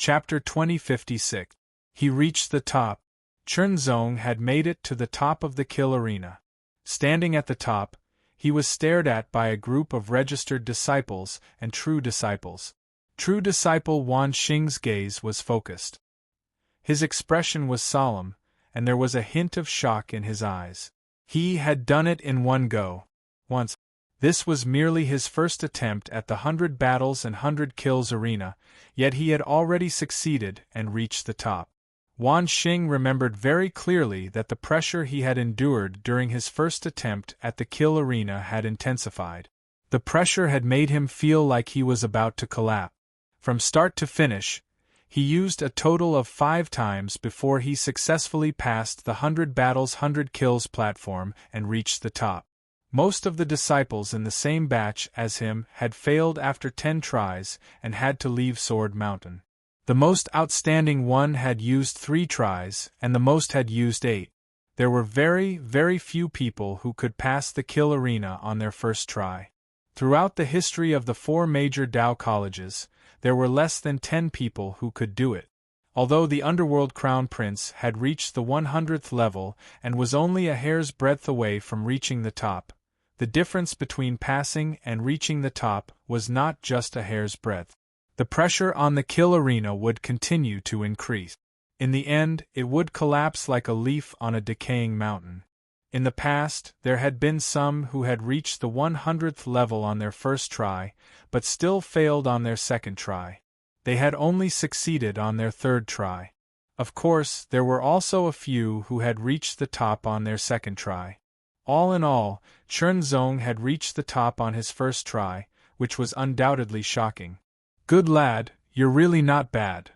Chapter 2056. He reached the top. Chunzong had made it to the top of the kill arena. Standing at the top, he was stared at by a group of registered disciples and true disciples. True disciple Wan Xing's gaze was focused. His expression was solemn, and there was a hint of shock in his eyes. He had done it in one go. Once. This was merely his first attempt at the 100 battles and 100 kills arena, yet he had already succeeded and reached the top. Wan Xing remembered very clearly that the pressure he had endured during his first attempt at the kill arena had intensified. The pressure had made him feel like he was about to collapse. From start to finish, he used a total of 5 times before he successfully passed the 100 battles 100 kills platform and reached the top. Most of the disciples in the same batch as him had failed after 10 tries and had to leave Sword Mountain. The most outstanding one had used 3 tries, and the most had used 8. There were very, very few people who could pass the kill arena on their first try. Throughout the history of the 4 major Dao colleges, there were less than 10 people who could do it. Although the Underworld Crown Prince had reached the 100th level and was only a hair's breadth away from reaching the top, the difference between passing and reaching the top was not just a hair's breadth. The pressure on the kill arena would continue to increase. In the end, it would collapse like a leaf on a decaying mountain. In the past, there had been some who had reached the 100th level on their first try, but still failed on their second try. They had only succeeded on their third try. Of course, there were also a few who had reached the top on their second try. All in all, Chunzong had reached the top on his first try, which was undoubtedly shocking. "Good lad, you're really not bad."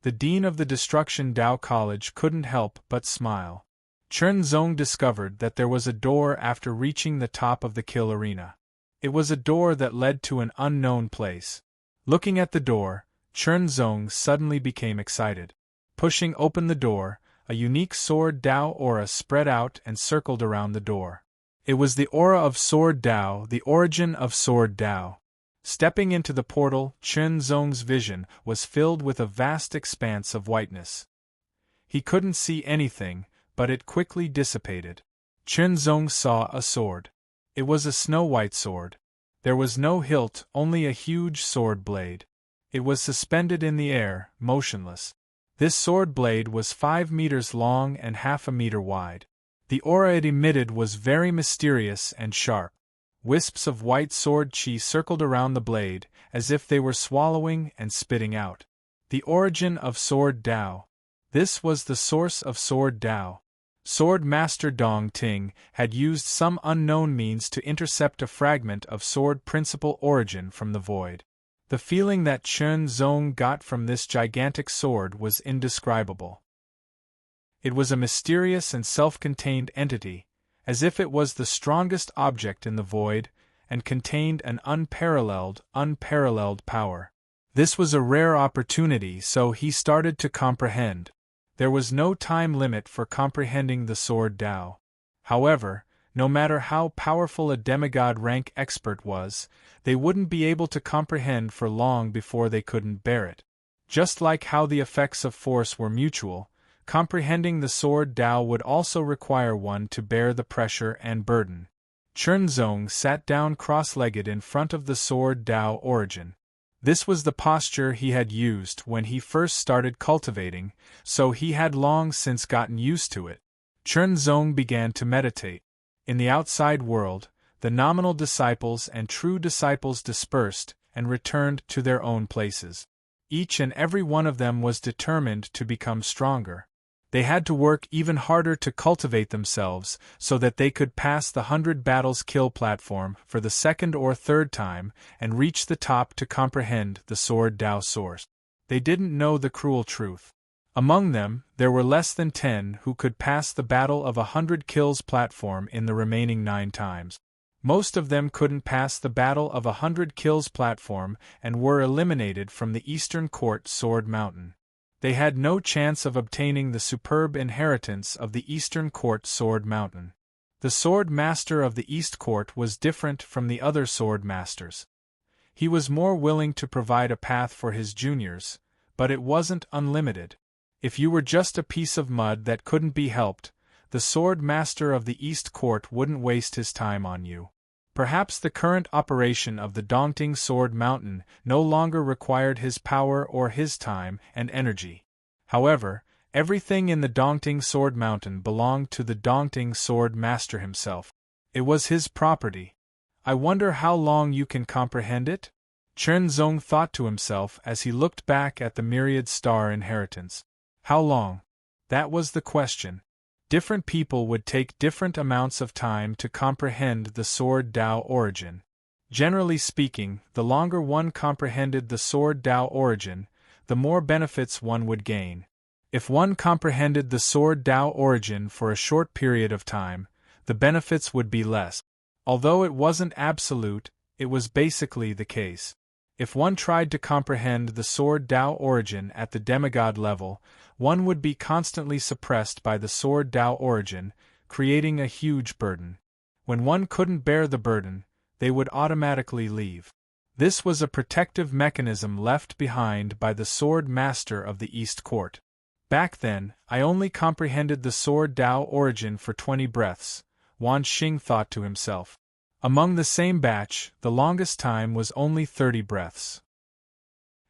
The dean of the Destruction Dao College couldn't help but smile. Chunzong discovered that there was a door after reaching the top of the kill arena. It was a door that led to an unknown place. Looking at the door, Chunzong suddenly became excited. Pushing open the door, a unique Sword Dao aura spread out and circled around the door. It was the aura of Sword Dao, the origin of Sword Dao. Stepping into the portal, Chunzong's vision was filled with a vast expanse of whiteness. He couldn't see anything, but it quickly dissipated. Chunzong saw a sword. It was a snow-white sword. There was no hilt, only a huge sword blade. It was suspended in the air, motionless. This sword blade was 5 meters long and half a meter wide. The aura it emitted was very mysterious and sharp. Wisps of white sword chi circled around the blade, as if they were swallowing and spitting out. The origin of Sword Dao. This was the source of Sword Dao. Sword Master Dong Ting had used some unknown means to intercept a fragment of sword principal origin from the void. The feeling that Chunzong got from this gigantic sword was indescribable. It was a mysterious and self-contained entity, as if it was the strongest object in the void, and contained an unparalleled power. This was a rare opportunity, so he started to comprehend. There was no time limit for comprehending the Sword Dao. However, no matter how powerful a demigod rank expert was, they wouldn't be able to comprehend for long before they couldn't bear it. Just like how the effects of force were mutual, comprehending the Sword Dao would also require one to bear the pressure and burden. Chunzong sat down cross-legged in front of the Sword Dao origin. This was the posture he had used when he first started cultivating, so he had long since gotten used to it. Chunzong began to meditate. In the outside world, the nominal disciples and true disciples dispersed and returned to their own places. Each and every one of them was determined to become stronger. They had to work even harder to cultivate themselves so that they could pass the 100 battles kill platform for the second or third time and reach the top to comprehend the Sword Dao source. They didn't know the cruel truth. Among them, there were less than 10 who could pass the battle of 100 kills platform in the remaining 9 times. Most of them couldn't pass the battle of 100 kills platform and were eliminated from the Eastern Court Sword Mountain. They had no chance of obtaining the superb inheritance of the Eastern Court Sword Mountain. The Sword Master of the East Court was different from the other Sword Masters. He was more willing to provide a path for his juniors, but it wasn't unlimited. If you were just a piece of mud that couldn't be helped, the sword master of the East Court wouldn't waste his time on you. Perhaps the current operation of the daunting Sword Mountain no longer required his power or his time and energy. However, everything in the daunting Sword Mountain belonged to the daunting Sword Master himself. It was his property. I wonder how long you can comprehend it? Chenzong thought to himself as he looked back at the myriad star inheritance. How long? That was the question. Different people would take different amounts of time to comprehend the Sword Dao origin. Generally speaking, the longer one comprehended the Sword Dao origin, the more benefits one would gain. If one comprehended the Sword Dao origin for a short period of time, the benefits would be less. Although it wasn't absolute, it was basically the case. If one tried to comprehend the Sword Dao origin at the demigod level, one would be constantly suppressed by the Sword Dao origin, creating a huge burden. When one couldn't bear the burden, they would automatically leave. This was a protective mechanism left behind by the Sword Master of the East Court. Back then, I only comprehended the Sword Dao origin for 20 breaths, Wan Xing thought to himself. Among the same batch, the longest time was only 30 breaths.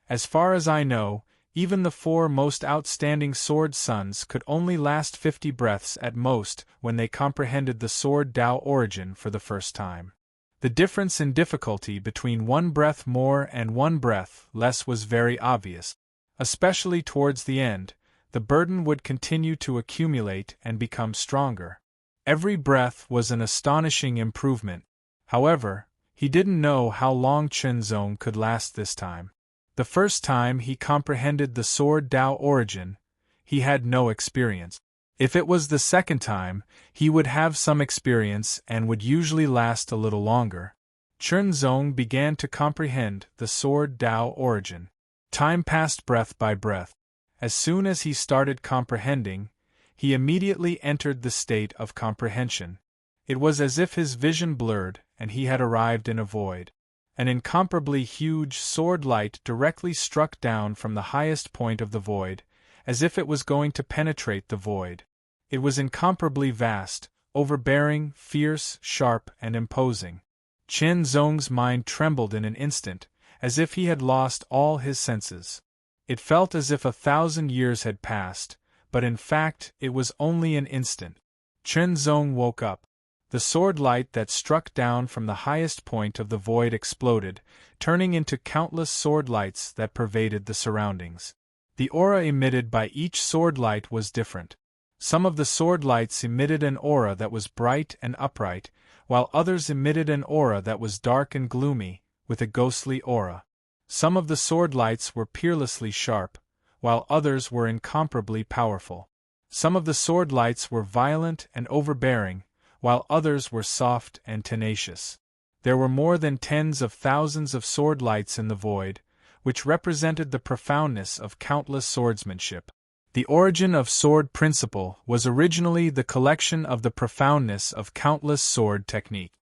As far as I know, even the 4 most outstanding Sword Sons could only last 50 breaths at most when they comprehended the Sword Dao origin for the first time. The difference in difficulty between 1 breath more and 1 breath less was very obvious. Especially towards the end, the burden would continue to accumulate and become stronger. Every breath was an astonishing improvement. However, he didn't know how long Chenzong could last this time. The first time he comprehended the Sword Dao origin, he had no experience. If it was the second time, he would have some experience and would usually last a little longer. Chenzong began to comprehend the Sword Dao origin. Time passed breath by breath. As soon as he started comprehending, he immediately entered the state of comprehension. It was as if his vision blurred and he had arrived in a void. An incomparably huge sword light directly struck down from the highest point of the void, as if it was going to penetrate the void. It was incomparably vast, overbearing, fierce, sharp, and imposing. Chen Zong's mind trembled in an instant, as if he had lost all his senses. It felt as if 1,000 years had passed, but in fact it was only an instant. Chen Zong woke up. The sword light that struck down from the highest point of the void exploded, turning into countless sword lights that pervaded the surroundings. The aura emitted by each sword light was different. Some of the sword lights emitted an aura that was bright and upright, while others emitted an aura that was dark and gloomy, with a ghostly aura. Some of the sword lights were peerlessly sharp, while others were incomparably powerful. Some of the sword lights were violent and overbearing, while others were soft and tenacious. There were more than tens of thousands of sword lights in the void, which represented the profoundness of countless swordsmanship. The origin of sword principle was originally the collection of the profoundness of countless sword technique.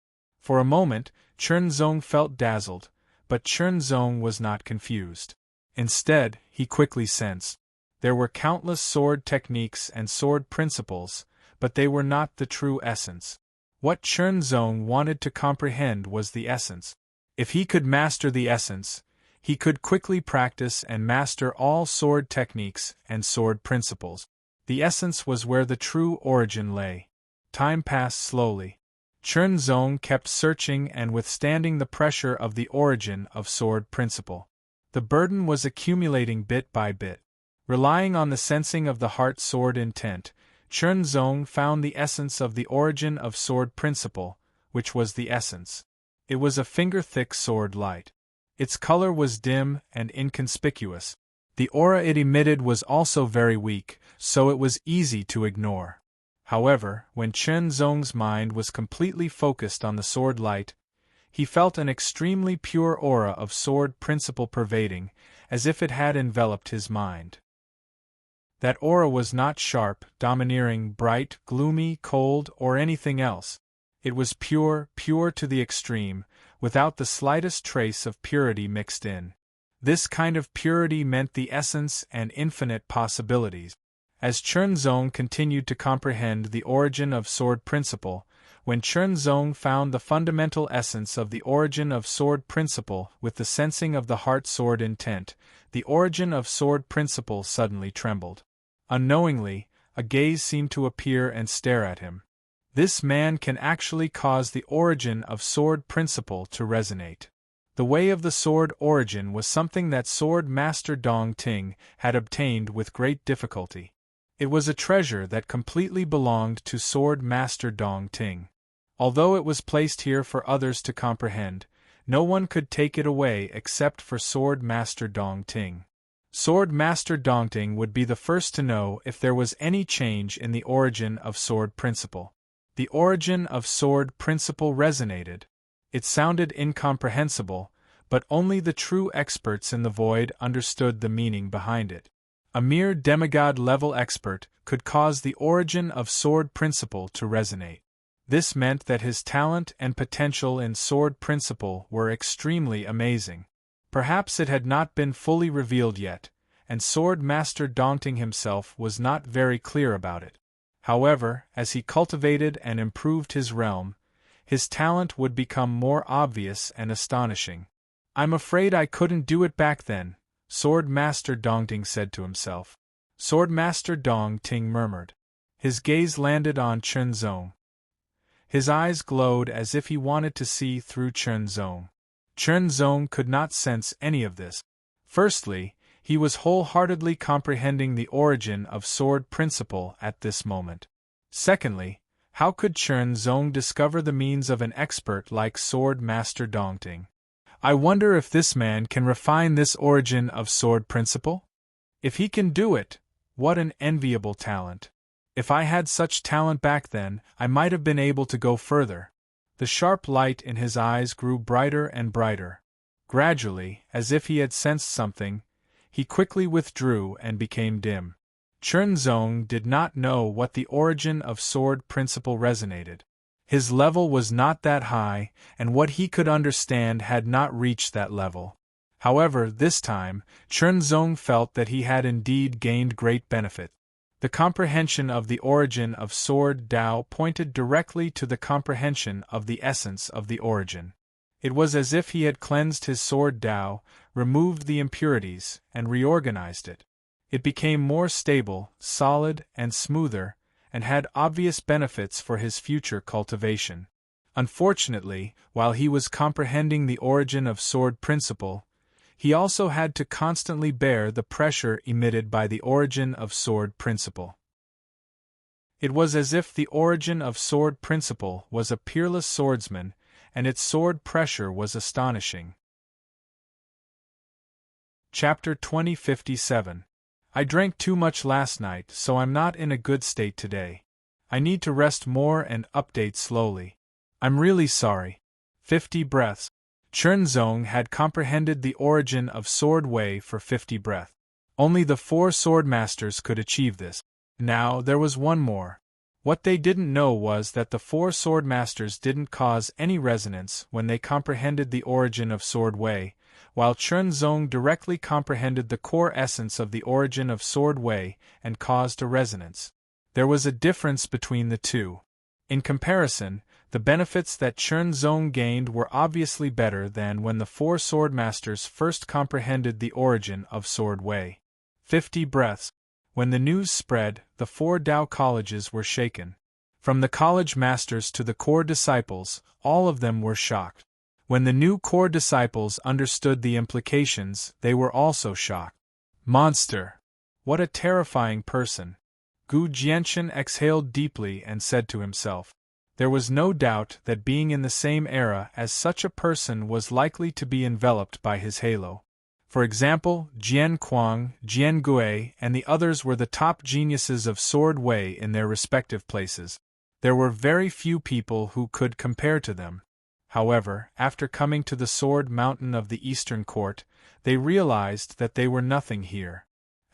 For a moment, Chernzong felt dazzled, but Chernzong was not confused. Instead, he quickly sensed. There were countless sword techniques and sword principles, but they were not the true essence. What Chernzong wanted to comprehend was the essence. If he could master the essence, he could quickly practice and master all sword techniques and sword principles. The essence was where the true origin lay. Time passed slowly. Chernzong kept searching and withstanding the pressure of the origin of sword principle. The burden was accumulating bit by bit. Relying on the sensing of the heart sword intent, Chernzong found the essence of the origin of sword principle, which was the essence. It was a finger-thick sword light. Its color was dim and inconspicuous. The aura it emitted was also very weak, so it was easy to ignore. However, when Chernzong's mind was completely focused on the sword light, he felt an extremely pure aura of sword principle pervading, as if it had enveloped his mind. That aura was not sharp, domineering, bright, gloomy, cold, or anything else. It was pure, pure to the extreme, without the slightest trace of purity mixed in. This kind of purity meant the essence and infinite possibilities. As Chernzong continued to comprehend the origin of sword principle, when Chernzong found the fundamental essence of the origin of sword principle with the sensing of the heart sword intent, the origin of sword principle suddenly trembled. Unknowingly, a gaze seemed to appear and stare at him. This man can actually cause the origin of sword principle to resonate. The way of the sword origin was something that Sword Master Dong Ting had obtained with great difficulty. It was a treasure that completely belonged to Sword Master Dong Ting. Although it was placed here for others to comprehend, no one could take it away except for Sword Master Dong Ting. Sword Master Dong Ting would be the first to know if there was any change in the origin of sword principle. The origin of sword principle resonated. It sounded incomprehensible, but only the true experts in the void understood the meaning behind it. A mere demigod-level expert could cause the origin of sword principle to resonate. This meant that his talent and potential in sword principle were extremely amazing. Perhaps it had not been fully revealed yet, and Sword Master Dong Ting himself was not very clear about it. However, as he cultivated and improved his realm, his talent would become more obvious and astonishing. "I'm afraid I couldn't do it back then," Sword Master Dong Ting said to himself. Sword Master Dong Ting murmured. His gaze landed on Chernzong. His eyes glowed as if he wanted to see through Chernzong. Chernzong could not sense any of this. Firstly, he was wholeheartedly comprehending the origin of sword principle at this moment. Secondly, how could Chernzong discover the means of an expert like Sword Master Dong Ting? "I wonder if this man can refine this origin of sword principle? If he can do it, what an enviable talent. If I had such talent back then, I might have been able to go further." The sharp light in his eyes grew brighter and brighter. Gradually, as if he had sensed something, he quickly withdrew and became dim. Chernzong did not know what the origin of sword principle resonated. His level was not that high, and what he could understand had not reached that level. However, this time, Chernzong felt that he had indeed gained great benefit. The comprehension of the origin of sword Tao pointed directly to the comprehension of the essence of the origin. It was as if he had cleansed his sword Tao, removed the impurities, and reorganized it. It became more stable, solid, and smoother, and had obvious benefits for his future cultivation. Unfortunately, while he was comprehending the origin of sword principle, he also had to constantly bear the pressure emitted by the origin of sword principle. It was as if the origin of sword principle was a peerless swordsman, and its sword pressure was astonishing. Chapter 2057. I drank too much last night, so I'm not in a good state today. I need to rest more and update slowly. I'm really sorry. 50 breaths. Chernzong had comprehended the origin of sword way for 50 breaths. Only the 4 sword masters could achieve this. Now there was one more. What they didn't know was that the 4 sword masters didn't cause any resonance when they comprehended the origin of sword way, while Chernzong directly comprehended the core essence of the origin of sword way and caused a resonance. There was a difference between the two. In comparison, the benefits that Chernzong gained were obviously better than when the 4 sword masters first comprehended the origin of sword way. 50 breaths. When the news spread, the 4 Tao colleges were shaken. From the college masters to the core disciples, all of them were shocked. When the new core disciples understood the implications, they were also shocked. Monster! What a terrifying person! Gu Jianchen exhaled deeply and said to himself. There was no doubt that being in the same era as such a person was likely to be enveloped by his halo. For example, Jian Kuang, Jian Gui, and the others were the top geniuses of sword way in their respective places. There were very few people who could compare to them. However, after coming to the Sword Mountain of the Eastern Court, they realized that they were nothing here.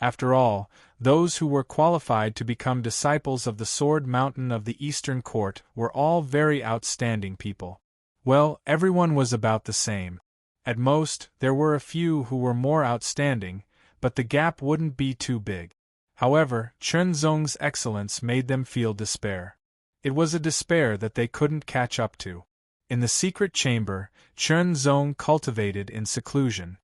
After all, those who were qualified to become disciples of the Sword Mountain of the Eastern Court were all very outstanding people. Well, everyone was about the same. At most, there were a few who were more outstanding, but the gap wouldn't be too big. However, Chunzong's excellence made them feel despair. It was a despair that they couldn't catch up to. In the secret chamber, Chunzong cultivated in seclusion.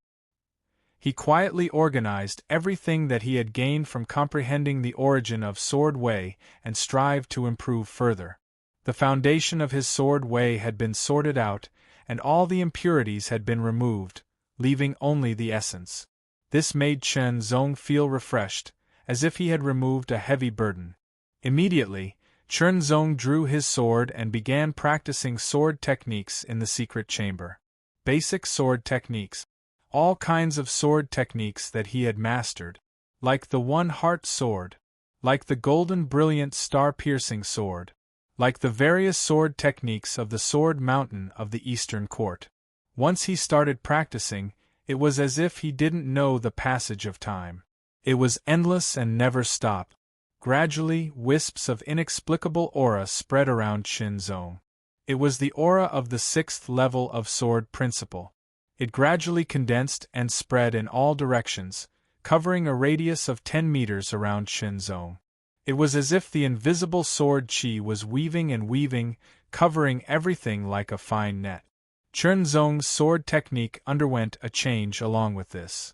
He quietly organized everything that he had gained from comprehending the origin of Sword Wei and strived to improve further. The foundation of his Sword Wei had been sorted out, and all the impurities had been removed, leaving only the essence. This made Chunzong feel refreshed, as if he had removed a heavy burden. Immediately, Chunzong drew his sword and began practicing sword techniques in the secret chamber. Basic sword techniques. All kinds of sword techniques that he had mastered. Like the one-heart sword. Like the golden brilliant star-piercing sword. Like the various sword techniques of the Sword Mountain of the Eastern Court. Once he started practicing, it was as if he didn't know the passage of time. It was endless and never stopped. Gradually, wisps of inexplicable aura spread around Chunzong. It was the aura of the 6th level of Sword Principle. It gradually condensed and spread in all directions, covering a radius of 10 meters around Chunzong. It was as if the invisible sword chi was weaving and weaving, covering everything like a fine net. Chunzong's sword technique underwent a change along with this.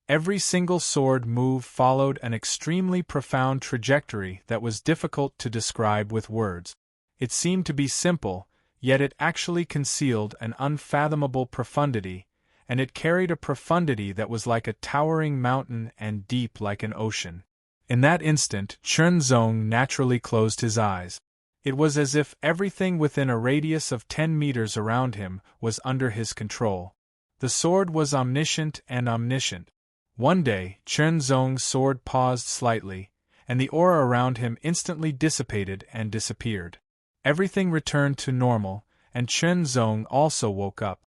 Every single sword move followed an extremely profound trajectory that was difficult to describe with words. It seemed to be simple, yet it actually concealed an unfathomable profundity, and it carried a profundity that was like a towering mountain and deep like an ocean. In that instant, Chunzong naturally closed his eyes. It was as if everything within a radius of 10 meters around him was under his control. The sword was omniscient and omniscient. One day, Chunzong's sword paused slightly, and the aura around him instantly dissipated and disappeared. Everything returned to normal, and Chunzong also woke up.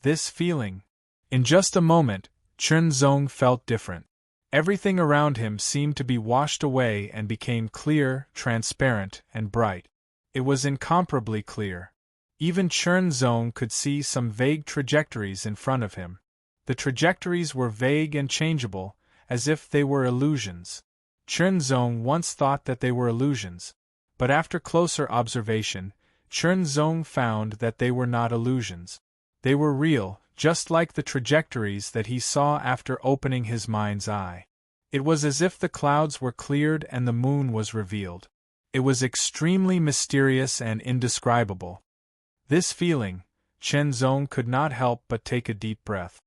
This feeling. In just a moment, Chunzong felt different. Everything around him seemed to be washed away and became clear, transparent, and bright. It was incomparably clear. Even Chunzong could see some vague trajectories in front of him. The trajectories were vague and changeable, as if they were illusions. Chunzong once thought that they were illusions, but after closer observation, Chunzong found that they were not illusions. They were real, just like the trajectories that he saw after opening his mind's eye. It was as if the clouds were cleared and the moon was revealed. It was extremely mysterious and indescribable. This feeling, Chunzong could not help but take a deep breath.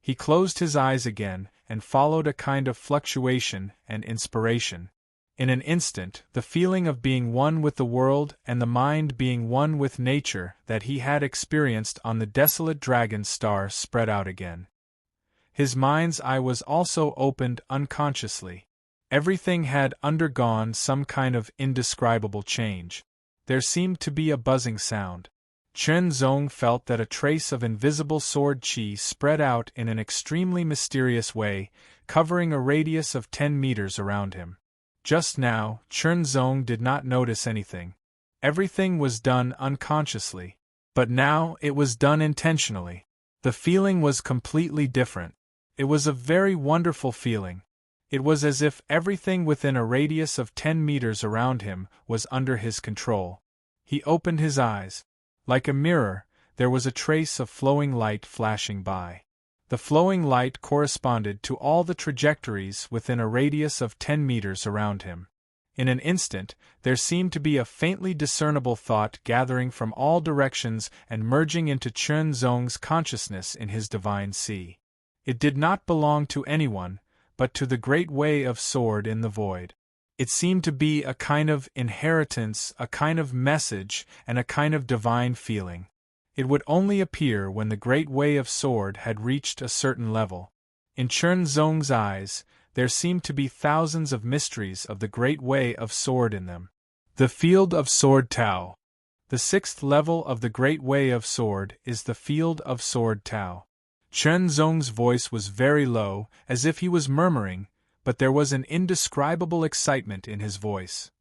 He closed his eyes again and followed a kind of fluctuation and inspiration. In an instant, the feeling of being one with the world and the mind being one with nature that he had experienced on the desolate dragon star spread out again. His mind's eye was also opened unconsciously. Everything had undergone some kind of indescribable change. There seemed to be a buzzing sound. Chunzong felt that a trace of invisible sword chi spread out in an extremely mysterious way, covering a radius of 10 meters around him. Just now, Chunzong did not notice anything. Everything was done unconsciously. But now it was done intentionally. The feeling was completely different. It was a very wonderful feeling. It was as if everything within a radius of 10 meters around him was under his control. He opened his eyes. Like a mirror, there was a trace of flowing light flashing by. The flowing light corresponded to all the trajectories within a radius of 10 meters around him. In an instant, there seemed to be a faintly discernible thought gathering from all directions and merging into Chunzong's consciousness in his divine sea. It did not belong to anyone, but to the great way of sword in the void. It seemed to be a kind of inheritance, a kind of message, and a kind of divine feeling. It would only appear when the great way of sword had reached a certain level. In Chunzong's eyes, there seemed to be thousands of mysteries of the great way of sword in them. The field of sword Tao. The 6th level of the great way of sword is the field of sword Tao. Chunzong's voice was very low, as if he was murmuring, but there was an indescribable excitement in his voice.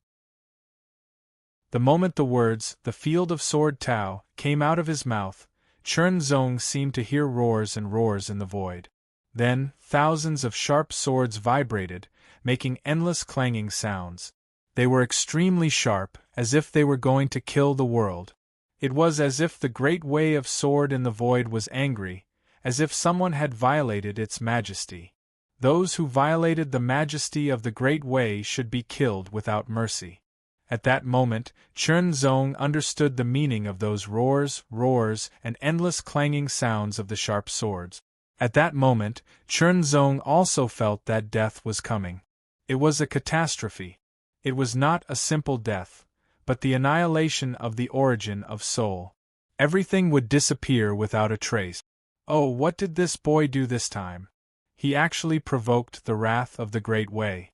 The moment the words, "the field of sword Tao," came out of his mouth, Zong seemed to hear roars and roars in the void. Then, thousands of sharp swords vibrated, making endless clanging sounds. They were extremely sharp, as if they were going to kill the world. It was as if the great way of sword in the void was angry, as if someone had violated its majesty. Those who violated the majesty of the great way should be killed without mercy. At that moment, Zong understood the meaning of those roars, and endless clanging sounds of the sharp swords. At that moment, Zong also felt that death was coming. It was a catastrophe. It was not a simple death, but the annihilation of the origin of soul. Everything would disappear without a trace. Oh, what did this boy do this time? He actually provoked the wrath of the Great Way.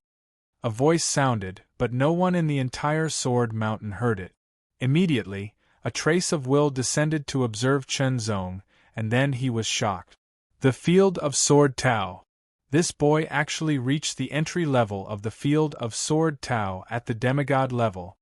A voice sounded, but no one in the entire Sword Mountain heard it. Immediately, a trace of will descended to observe Zong, and then he was shocked. The Field of Sword Tao. This boy actually reached the entry level of the Field of Sword Tao at the demigod level.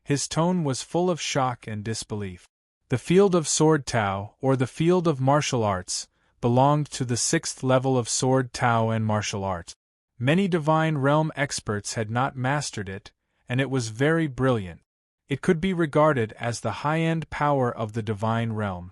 His tone was full of shock and disbelief. The Field of Sword Tao, or the Field of Martial Arts, belonged to the 6th level of Sword Tao and martial arts. Many Divine Realm experts had not mastered it, and it was very brilliant. It could be regarded as the high-end power of the Divine Realm.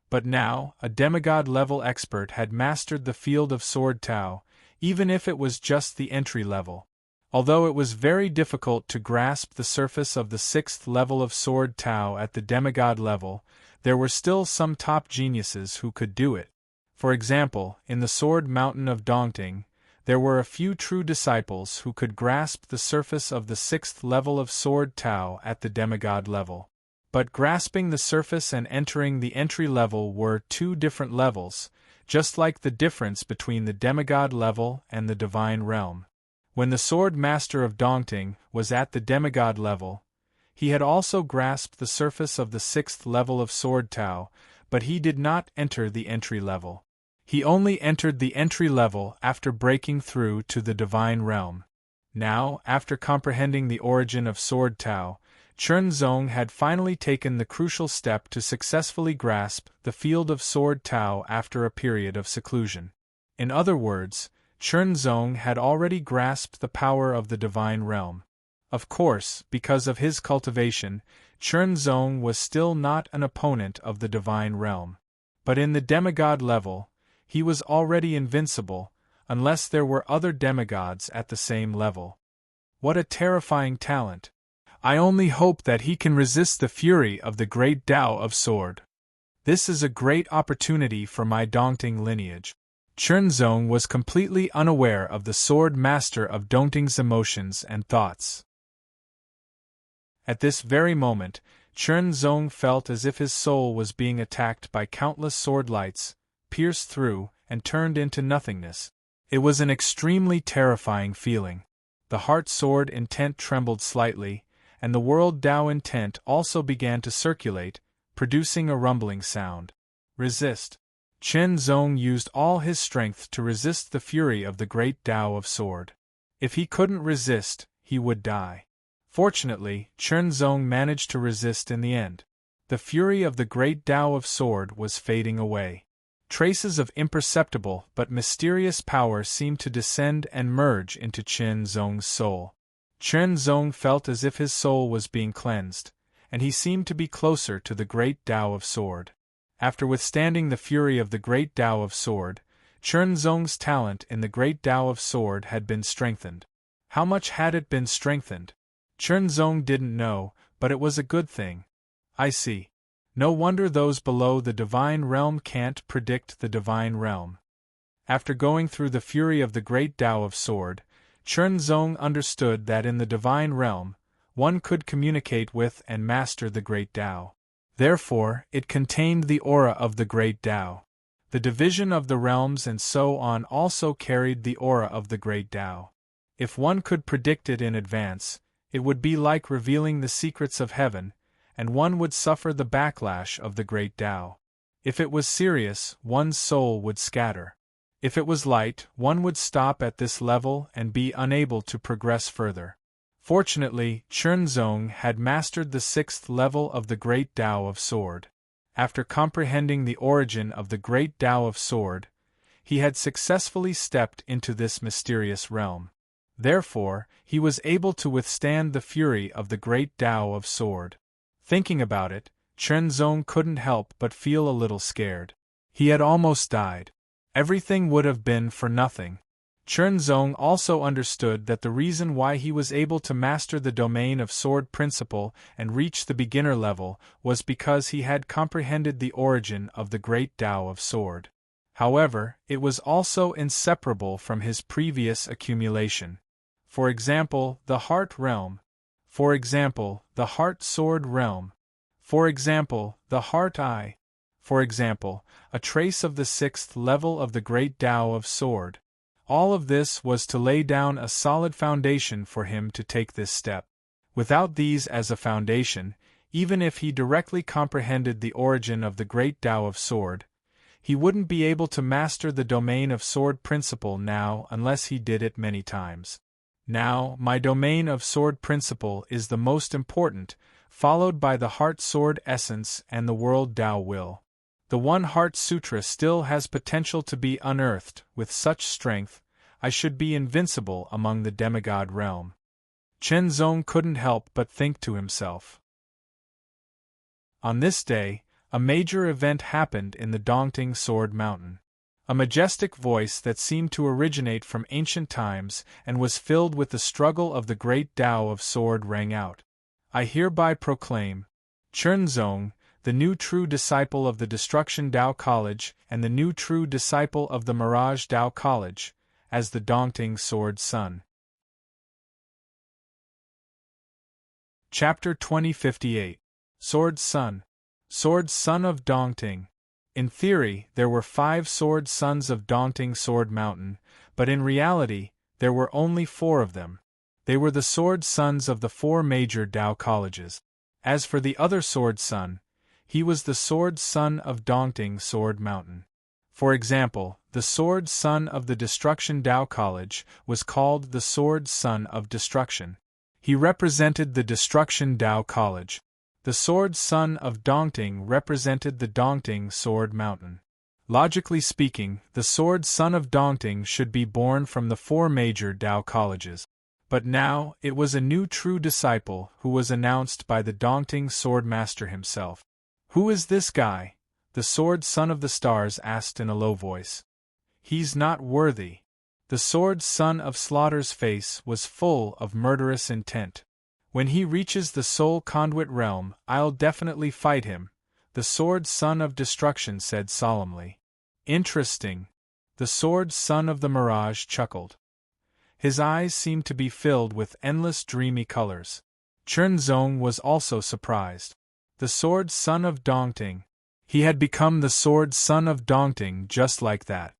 But now, a demigod-level expert had mastered the Field of Sword Tao, even if it was just the entry level. Although it was very difficult to grasp the surface of the 6th level of Sword Tao at the demigod level, there were still some top geniuses who could do it. For example, in the Sword Mountain of Dongting, there were a few true disciples who could grasp the surface of the 6th level of Sword Tao at the demigod level. But grasping the surface and entering the entry level were two different levels, just like the difference between the demigod level and the Divine Realm. When the Sword Master of Dongting was at the demigod level, he had also grasped the surface of the 6th level of Sword Tao, but he did not enter the entry level. He only entered the entry level after breaking through to the Divine Realm. Now, after comprehending the origin of Sword Tao, Zong had finally taken the crucial step to successfully grasp the Field of Sword Tao after a period of seclusion. In other words, Zong had already grasped the power of the Divine Realm. Of course, because of his cultivation, Zong was still not an opponent of the Divine Realm. But in the demigod level, he was already invincible, unless there were other demigods at the same level. What a terrifying talent! I only hope that he can resist the fury of the great Tao of Sword. This is a great opportunity for my Dongting lineage. Zong was completely unaware of the Sword Master of Dongting's emotions and thoughts. At this very moment, Zong felt as if his soul was being attacked by countless sword lights, pierced through, and turned into nothingness. It was an extremely terrifying feeling. The heart sword intent trembled slightly, and the world Tao intent also began to circulate, producing a rumbling sound. Resist. Zong used all his strength to resist the fury of the great Tao of Sword. If he couldn't resist, he would die. Fortunately, Zong managed to resist in the end. The fury of the great Tao of Sword was fading away. Traces of imperceptible but mysterious power seemed to descend and merge into Zong's soul. Zong felt as if his soul was being cleansed, and he seemed to be closer to the great Tao of Sword. After withstanding the fury of the great Tao of Sword, Zong's talent in the great Tao of Sword had been strengthened. How much had it been strengthened? Zong didn't know, but it was a good thing. I see. No wonder those below the Divine Realm can't predict the Divine Realm. After going through the fury of the great Tao of Sword, Zong understood that in the Divine Realm, one could communicate with and master the great Tao. Therefore, it contained the aura of the great Tao. The division of the realms and so on also carried the aura of the great Tao. If one could predict it in advance, it would be like revealing the secrets of heaven, and one would suffer the backlash of the great Tao. If it was serious, one's soul would scatter. If it was light, one would stop at this level and be unable to progress further. Fortunately, Zong had mastered the 6th level of the great Tao of Sword. After comprehending the origin of the great Tao of Sword, he had successfully stepped into this mysterious realm. Therefore, he was able to withstand the fury of the great Tao of Sword. Thinking about it, Chenzong couldn't help but feel a little scared. He had almost died. Everything would have been for nothing. Chenzong also understood that the reason why he was able to master the domain of sword principle and reach the beginner level was because he had comprehended the origin of the great Tao of Sword. However, it was also inseparable from his previous accumulation. For example, the Heart Realm. For example, the Heart Sword Realm. For example, the Heart Eye. For example, a trace of the 6th level of the great Tao of Sword. All of this was to lay down a solid foundation for him to take this step. Without these as a foundation, even if he directly comprehended the origin of the great Tao of Sword, he wouldn't be able to master the domain of sword principle now unless he did it many times. Now, my domain of sword principle is the most important, followed by the Heart Sword Essence and the World Tao Will. The One Heart Sutra still has potential to be unearthed. With such strength, I should be invincible among the demigod realm. Chenzong couldn't help but think to himself. On this day, a major event happened in the Dongting Sword Mountain. A majestic voice that seemed to originate from ancient times and was filled with the struggle of the great Tao of Sword rang out. I hereby proclaim, Chenzong, the new true disciple of the Destruction Tao College and the new true disciple of the Mirage Tao College, as the Dongting Sword Sun. Chapter 2058. Sword Sun. Sword Sun of Dongting. In theory, there were 5 sword sons of Dongting Sword Mountain, but in reality, there were only 4 of them. They were the sword sons of the 4 major Tao colleges. As for the other sword son, he was the sword son of Dongting Sword Mountain. For example, the sword son of the Destruction Tao College was called the sword son of Destruction. He represented the Destruction Tao College. The sword son of Dongting represented the Dongting Sword Mountain. Logically speaking, the sword son of Dongting should be born from the 4 major Tao colleges. But now, it was a new true disciple who was announced by the Dongting Sword Master himself. Who is this guy? The sword son of the stars asked in a low voice. He's not worthy. The sword son of Slaughter's face was full of murderous intent. When he reaches the soul conduit realm, I'll definitely fight him, the sword son of Destruction said solemnly. Interesting. The sword son of the Mirage chuckled. His eyes seemed to be filled with endless dreamy colors. Chenzong was also surprised. The sword son of Dongting. He had become the sword son of Dongting just like that.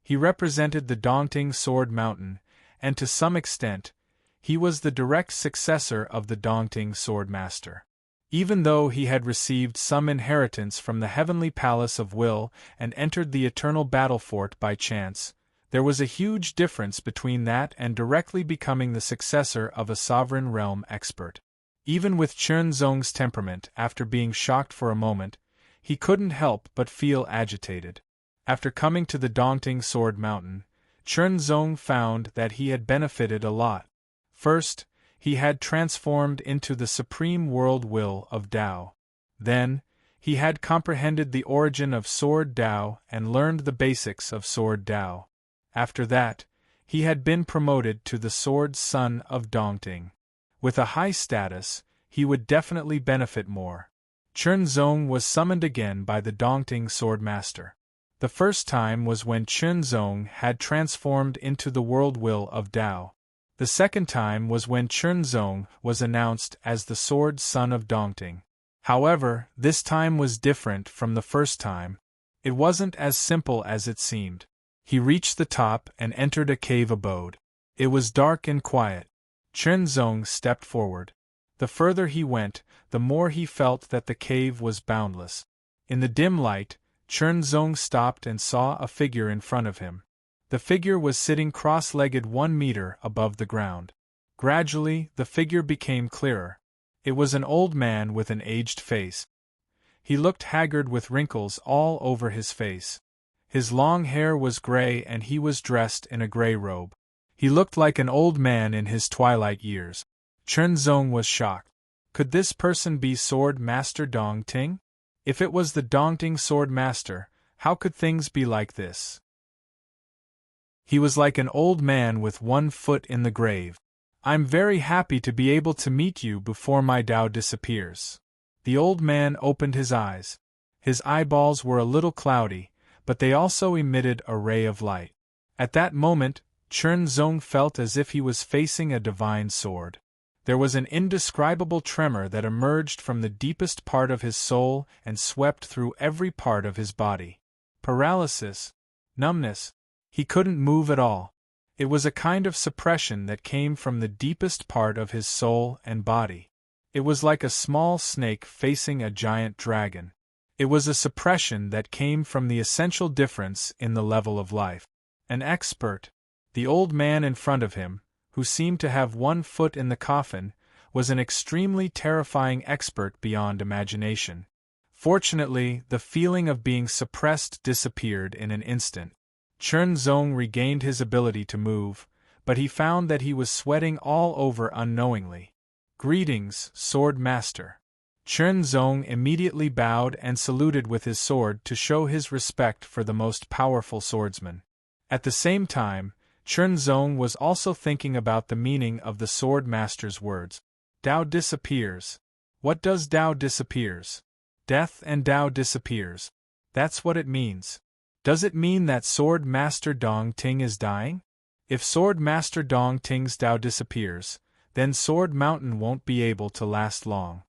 He represented the Dongting Sword Mountain, and to some extent, he was the direct successor of the Dongting Sword Master. Even though he had received some inheritance from the heavenly palace of will and entered the eternal battle fort by chance, there was a huge difference between that and directly becoming the successor of a sovereign realm expert. Even with Chenzong's temperament, after being shocked for a moment, he couldn't help but feel agitated. After coming to the Dongting Sword Mountain, Chenzong found that he had benefited a lot. First, he had transformed into the supreme world will of Tao. Then, he had comprehended the origin of Sword Tao and learned the basics of Sword Tao. After that, he had been promoted to the Sword Son of Dongting. With a high status, he would definitely benefit more. Chenzong was summoned again by the Dongting Sword Master. The first time was when Chenzong had transformed into the world will of Tao. The second time was when Chenzong was announced as the Sword Son of Dongting. However, this time was different from the first time. It wasn't as simple as it seemed. He reached the top and entered a cave abode. It was dark and quiet. Chenzong stepped forward. The further he went, the more he felt that the cave was boundless. In the dim light, Chenzong stopped and saw a figure in front of him. The figure was sitting cross-legged 1 meter above the ground. Gradually, the figure became clearer. It was an old man with an aged face. He looked haggard with wrinkles all over his face. His long hair was gray and he was dressed in a gray robe. He looked like an old man in his twilight years. Chen Zong was shocked. Could this person be Sword Master Dong Ting? If it was the Dong Ting Sword Master, how could things be like this? He was like an old man with one foot in the grave. I'm very happy to be able to meet you before my Tao disappears. The old man opened his eyes. His eyeballs were a little cloudy, but they also emitted a ray of light. At that moment, Chen Zong felt as if he was facing a divine sword. There was an indescribable tremor that emerged from the deepest part of his soul and swept through every part of his body. Paralysis, numbness. He couldn't move at all. It was a kind of suppression that came from the deepest part of his soul and body. It was like a small snake facing a giant dragon. It was a suppression that came from the essential difference in the level of life. An expert, the old man in front of him, who seemed to have one foot in the coffin, was an extremely terrifying expert beyond imagination. Fortunately, the feeling of being suppressed disappeared in an instant. Chen Zong regained his ability to move, but he found that he was sweating all over unknowingly. Greetings, Sword Master. Chen Zong immediately bowed and saluted with his sword to show his respect for the most powerful swordsman. At the same time, Chen Zong was also thinking about the meaning of the Sword Master's words. Tao disappears. What does Tao disappears? Death and Tao disappears. That's what it means. Does it mean that Sword Master Dong Ting is dying? If Sword Master Dong Ting's Tao disappears, then Sword Mountain won't be able to last long.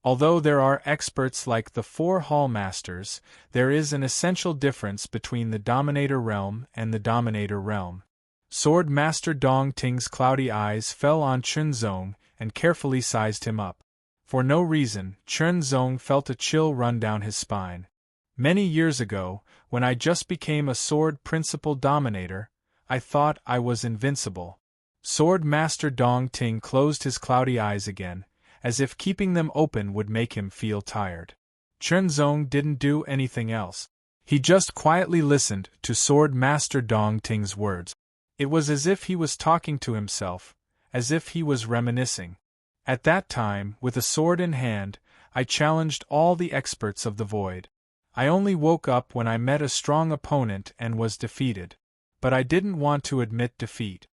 Although there are experts like the four Hall Masters, there is an essential difference between the Dominator Realm and the Dominator Realm. Sword Master Dong Ting's cloudy eyes fell on Chen Zong and carefully sized him up. For no reason, Chen Zong felt a chill run down his spine. Many years ago, when I just became a Sword Principal Dominator, I thought I was invincible. Sword Master Dong Ting closed his cloudy eyes again, as if keeping them open would make him feel tired. Chen Zong didn't do anything else. He just quietly listened to Sword Master Dong Ting's words. It was as if he was talking to himself, as if he was reminiscing. At that time, with a sword in hand, I challenged all the experts of the void. I only woke up when I met a strong opponent and was defeated. But I didn't want to admit defeat.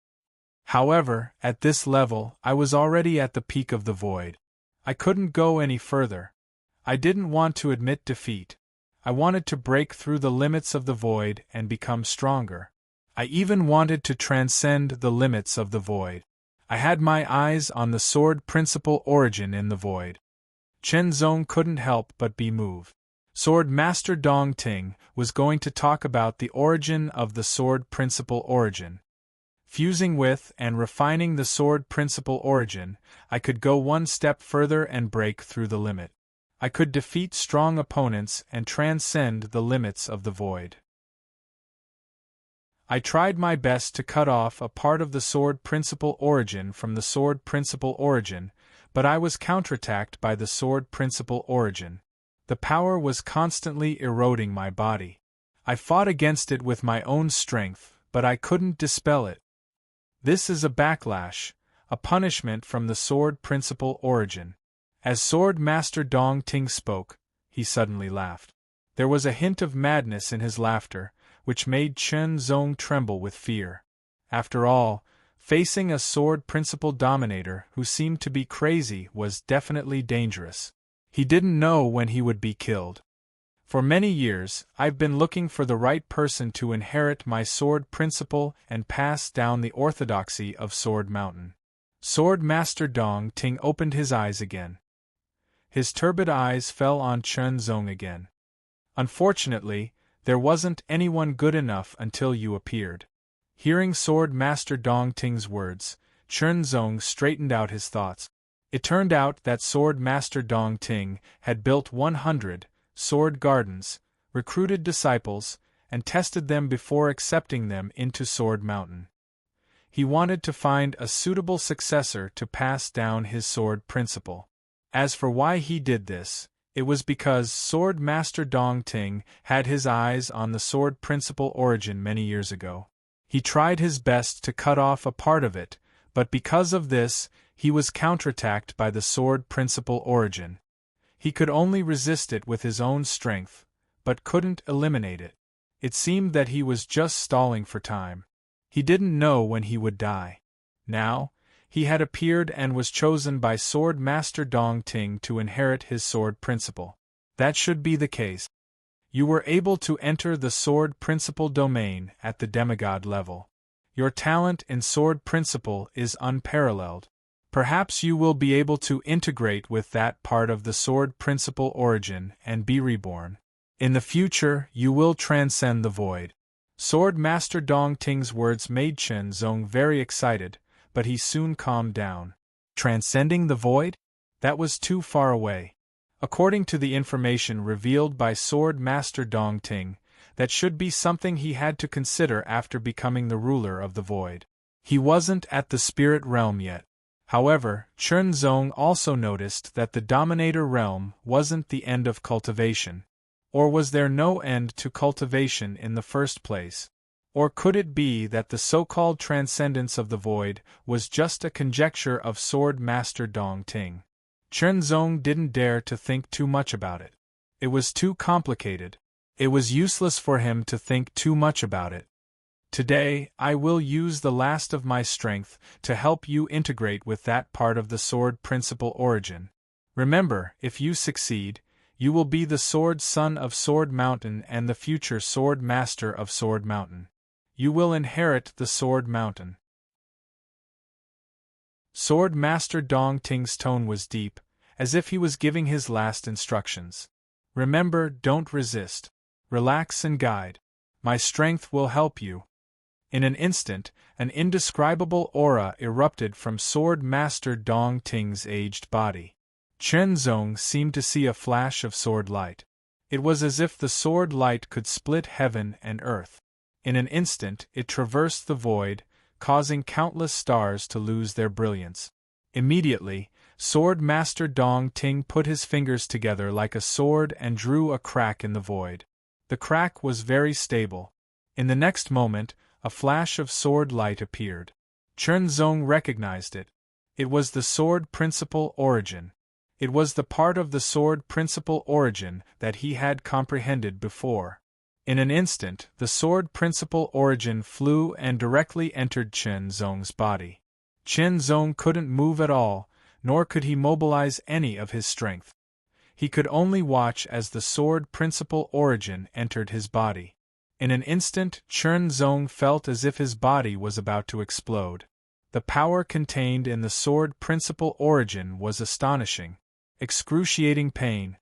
However, at this level, I was already at the peak of the void. I couldn't go any further. I didn't want to admit defeat. I wanted to break through the limits of the void and become stronger. I even wanted to transcend the limits of the void. I had my eyes on the Sword Principal origin in the void. Chen Zong couldn't help but be moved. Sword Master Dong Ting was going to talk about the origin of the Sword Principal origin. Fusing with and refining the Sword Principal origin, I could go one step further and break through the limit. I could defeat strong opponents and transcend the limits of the void. I tried my best to cut off a part of the Sword Principal origin from the Sword Principal origin, but I was counterattacked by the Sword Principal origin. The power was constantly eroding my body. I fought against it with my own strength, but I couldn't dispel it. This is a backlash, a punishment from the Sword Principal origin. As Sword Master Dong Ting spoke, he suddenly laughed. There was a hint of madness in his laughter, which made Chen Zong tremble with fear. After all, facing a Sword Principal Dominator who seemed to be crazy was definitely dangerous. He didn't know when he would be killed. For many years, I've been looking for the right person to inherit my Sword Principal and pass down the orthodoxy of Sword Mountain. Sword Master Dong Ting opened his eyes again. His turbid eyes fell on Chen Zong again. Unfortunately, there wasn't anyone good enough until you appeared. Hearing Sword Master Dong Ting's words, Chen Zong straightened out his thoughts. It turned out that Sword Master Dong Ting had built 100 sword gardens, recruited disciples, and tested them before accepting them into Sword Mountain. He wanted to find a suitable successor to pass down his Sword Principal. As for why he did this, It was because Sword Master Dong Ting had his eyes on the sword principal origin many years ago. He tried his best to cut off a part of it, but because of this, he was counterattacked by the sword principal origin. He could only resist it with his own strength, but couldn't eliminate it. It seemed that he was just stalling for time. He didn't know when he would die. Now, he had appeared and was chosen by Sword Master Dong Ting to inherit his sword principle. That should be the case. You were able to enter the sword principle domain at the demigod level. Your talent in sword principle is unparalleled. Perhaps you will be able to integrate with that part of the sword principle origin and be reborn. In the future, you will transcend the void. Sword Master Dong Ting's words made Chen Zong very excited, but he soon calmed down. Transcending the void? That was too far away. According to the information revealed by Sword Master Dong Ting, that should be something he had to consider after becoming the ruler of the void. He wasn't at the spirit realm yet. However, Chen Zong also noticed that the Dominator realm wasn't the end of cultivation. Or was there no end to cultivation in the first place? Or could it be that the so-called transcendence of the void was just a conjecture of Sword Master Dong Ting? Chen Zong didn't dare to think too much about it. It was too complicated. It was useless for him to think too much about it. Today, I will use the last of my strength to help you integrate with that part of the sword principle origin. Remember, if you succeed, you will be the Sword Son of Sword Mountain and the future Sword Master of Sword Mountain. You will inherit the Sword Mountain. Sword Master Dong Ting's tone was deep, as if he was giving his last instructions. Remember, don't resist. Relax and guide. My strength will help you. In an instant, an indescribable aura erupted from Sword Master Dong Ting's aged body. Chen Zong seemed to see a flash of sword light. It was as if the sword light could split heaven and earth. In an instant, it traversed the void, causing countless stars to lose their brilliance. Immediately, Sword Master Dong Ting put his fingers together like a sword and drew a crack in the void. The crack was very stable. In the next moment, a flash of sword light appeared. Chen Zong recognized it. It was the sword principle origin. It was the part of the sword principle origin that he had comprehended before. In an instant, the sword principle origin flew and directly entered Chen Zong's body. Chen Zong couldn't move at all, nor could he mobilize any of his strength. He could only watch as the sword principle origin entered his body. In an instant, Chen Zong felt as if his body was about to explode. The power contained in the sword principle origin was astonishing. Excruciating pain,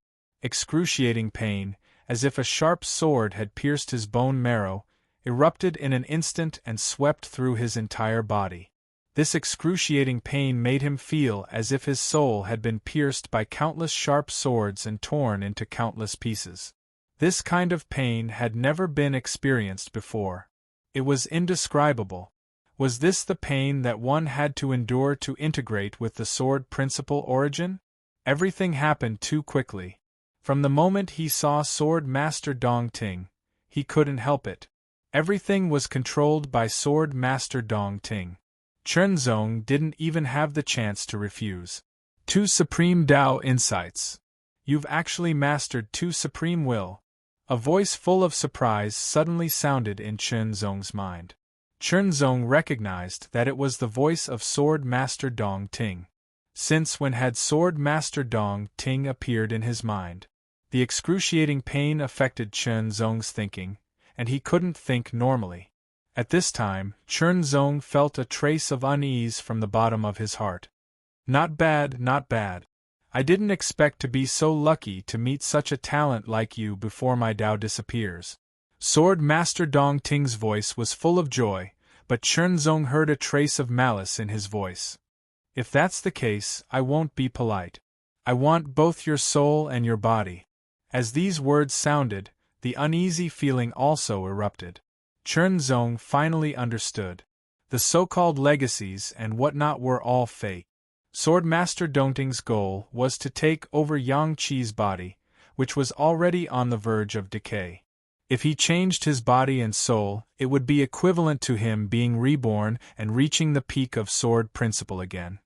as if a sharp sword had pierced his bone marrow, erupted in an instant and swept through his entire body. This excruciating pain made him feel as if his soul had been pierced by countless sharp swords and torn into countless pieces. This kind of pain had never been experienced before. It was indescribable. Was this the pain that one had to endure to integrate with the sword principle origin? Everything happened too quickly. From the moment he saw Sword Master Dong Ting, he couldn't help it. Everything was controlled by Sword Master Dong Ting. Chen Zong didn't even have the chance to refuse. 2 Supreme Tao Insights. You've actually mastered 2 Supreme Will. A voice full of surprise suddenly sounded in Chen Zong's mind. Chen Zong recognized that it was the voice of Sword Master Dong Ting. Since when had Sword Master Dong Ting appeared in his mind? The excruciating pain affected Chen Zong's thinking, and he couldn't think normally. At this time, Chen Zong felt a trace of unease from the bottom of his heart. Not bad, not bad. I didn't expect to be so lucky to meet such a talent like you before my Tao disappears. Sword Master Dong Ting's voice was full of joy, but Chen Zong heard a trace of malice in his voice. If that's the case, I won't be polite. I want both your soul and your body. As these words sounded, the uneasy feeling also erupted. Chen Zong finally understood. The so-called legacies and whatnot were all fake. Sword Master Dong Ting's goal was to take over Yang Qi's body, which was already on the verge of decay. If he changed his body and soul, it would be equivalent to him being reborn and reaching the peak of sword principle again.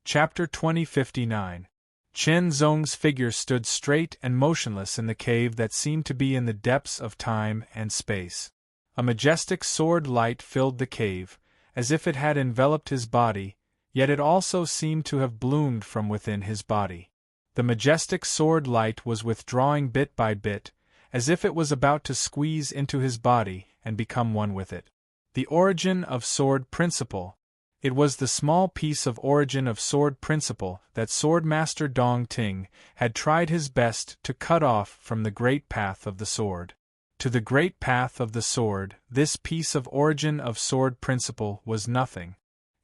Chapter 2059. Chen Zong's figure stood straight and motionless in the cave that seemed to be in the depths of time and space. A majestic sword light filled the cave, as if it had enveloped his body, yet it also seemed to have bloomed from within his body. The majestic sword light was withdrawing bit by bit, as if it was about to squeeze into his body and become one with it. The origin of sword principle. It was the small piece of origin of sword principle that Swordmaster Dong Ting had tried his best to cut off from the great path of the sword. To the great path of the sword, this piece of origin of sword principle was nothing.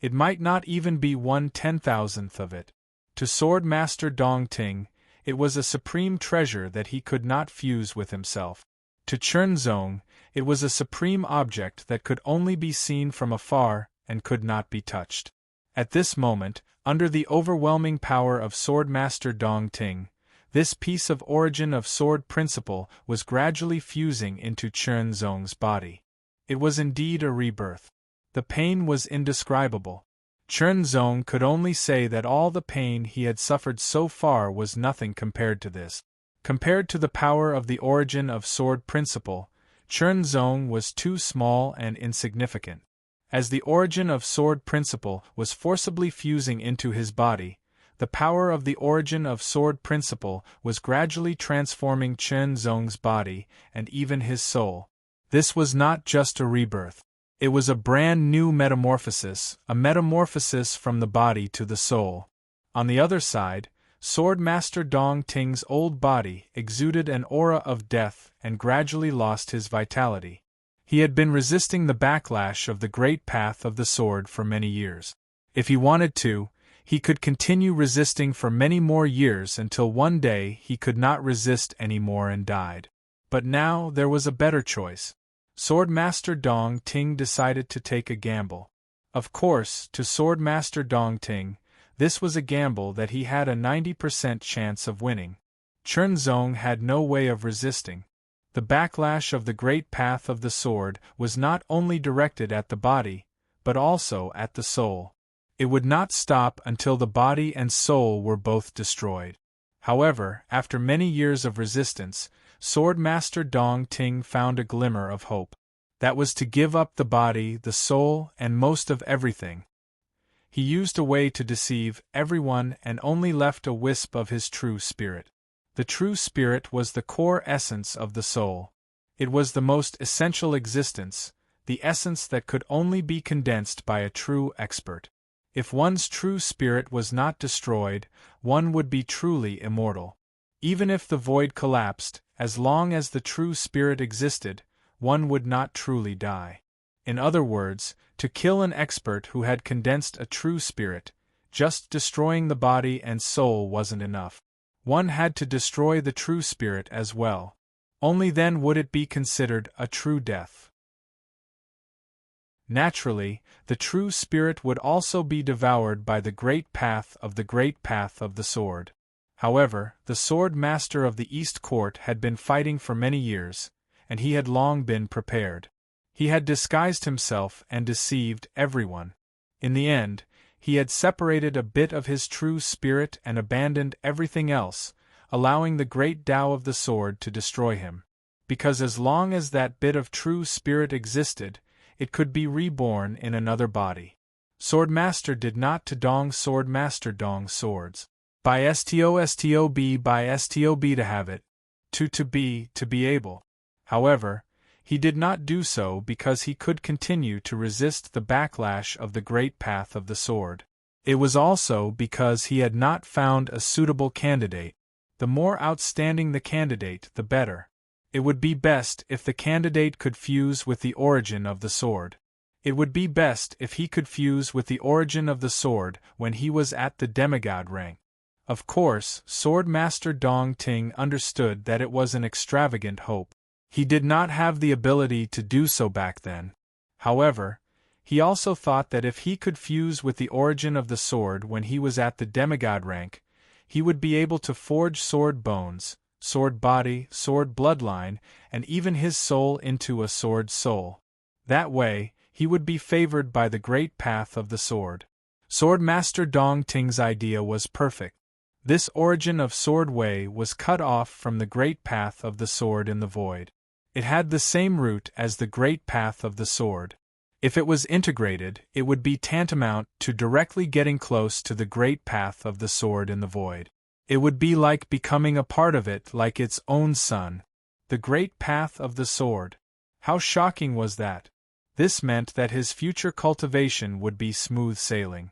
It might not even be 1/10,000th of it. To Swordmaster Dong Ting, it was a supreme treasure that he could not fuse with himself. To Chen Zong, it was a supreme object that could only be seen from afar and could not be touched. At this moment, under the overwhelming power of Swordmaster Dong Ting, this piece of origin of sword principle was gradually fusing into Chen Zong's body. It was indeed a rebirth. The pain was indescribable. Chen Zong could only say that all the pain he had suffered so far was nothing compared to this. Compared to the power of the origin of sword principle, Chen Zong was too small and insignificant. As the origin of sword principle was forcibly fusing into his body, the power of the origin of sword principle was gradually transforming Chen Zong's body and even his soul. This was not just a rebirth. It was a brand new metamorphosis, a metamorphosis from the body to the soul. On the other side, Swordmaster Dong Ting's old body exuded an aura of death and gradually lost his vitality. He had been resisting the backlash of the great path of the sword for many years. If he wanted to, he could continue resisting for many more years until one day he could not resist anymore and died. But now there was a better choice. Swordmaster Dong Ting decided to take a gamble. Of course, to Swordmaster Dong Ting, this was a gamble that he had a 90% chance of winning. Chen Zong had no way of resisting. The backlash of the great path of the sword was not only directed at the body, but also at the soul. It would not stop until the body and soul were both destroyed. However, after many years of resistance, Swordmaster Dong Ting found a glimmer of hope. That was to give up the body, the soul, and most of everything. He used a way to deceive everyone and only left a wisp of his true spirit. The true spirit was the core essence of the soul. It was the most essential existence, the essence that could only be condensed by a true expert. If one's true spirit was not destroyed, one would be truly immortal. Even if the void collapsed, as long as the true spirit existed, one would not truly die. In other words, to kill an expert who had condensed a true spirit, just destroying the body and soul wasn't enough. One had to destroy the true spirit as well. Only then would it be considered a true death. Naturally, the true spirit would also be devoured by the great path of the sword. However, the sword master of the East Court had been fighting for many years, and he had long been prepared. He had disguised himself and deceived everyone. In the end, he had separated a bit of his true spirit and abandoned everything else, allowing the great Tao of the sword to destroy him. Because as long as that bit of true spirit existed, it could be reborn in another body. Swordmaster did not to Dong Swordmaster Dong swords. By STOB to have it. To be able. However, he did not do so because he could continue to resist the backlash of the great path of the sword. It was also because he had not found a suitable candidate. The more outstanding the candidate, the better. It would be best if the candidate could fuse with the origin of the sword. It would be best if he could fuse with the origin of the sword when he was at the demigod rank. Of course, Swordmaster Dong Ting understood that it was an extravagant hope. He did not have the ability to do so back then. However, he also thought that if he could fuse with the origin of the sword when he was at the demigod rank, he would be able to forge sword bones, sword body, sword bloodline, and even his soul into a sword soul. That way, he would be favored by the great path of the sword. Swordmaster Dong Ting's idea was perfect. This origin of sword way was cut off from the great path of the sword in the void. It had the same root as the great path of the sword. If it was integrated, it would be tantamount to directly getting close to the great path of the sword in the void. It would be like becoming a part of it, like its own son. The great path of the sword. How shocking was that? This meant that his future cultivation would be smooth sailing.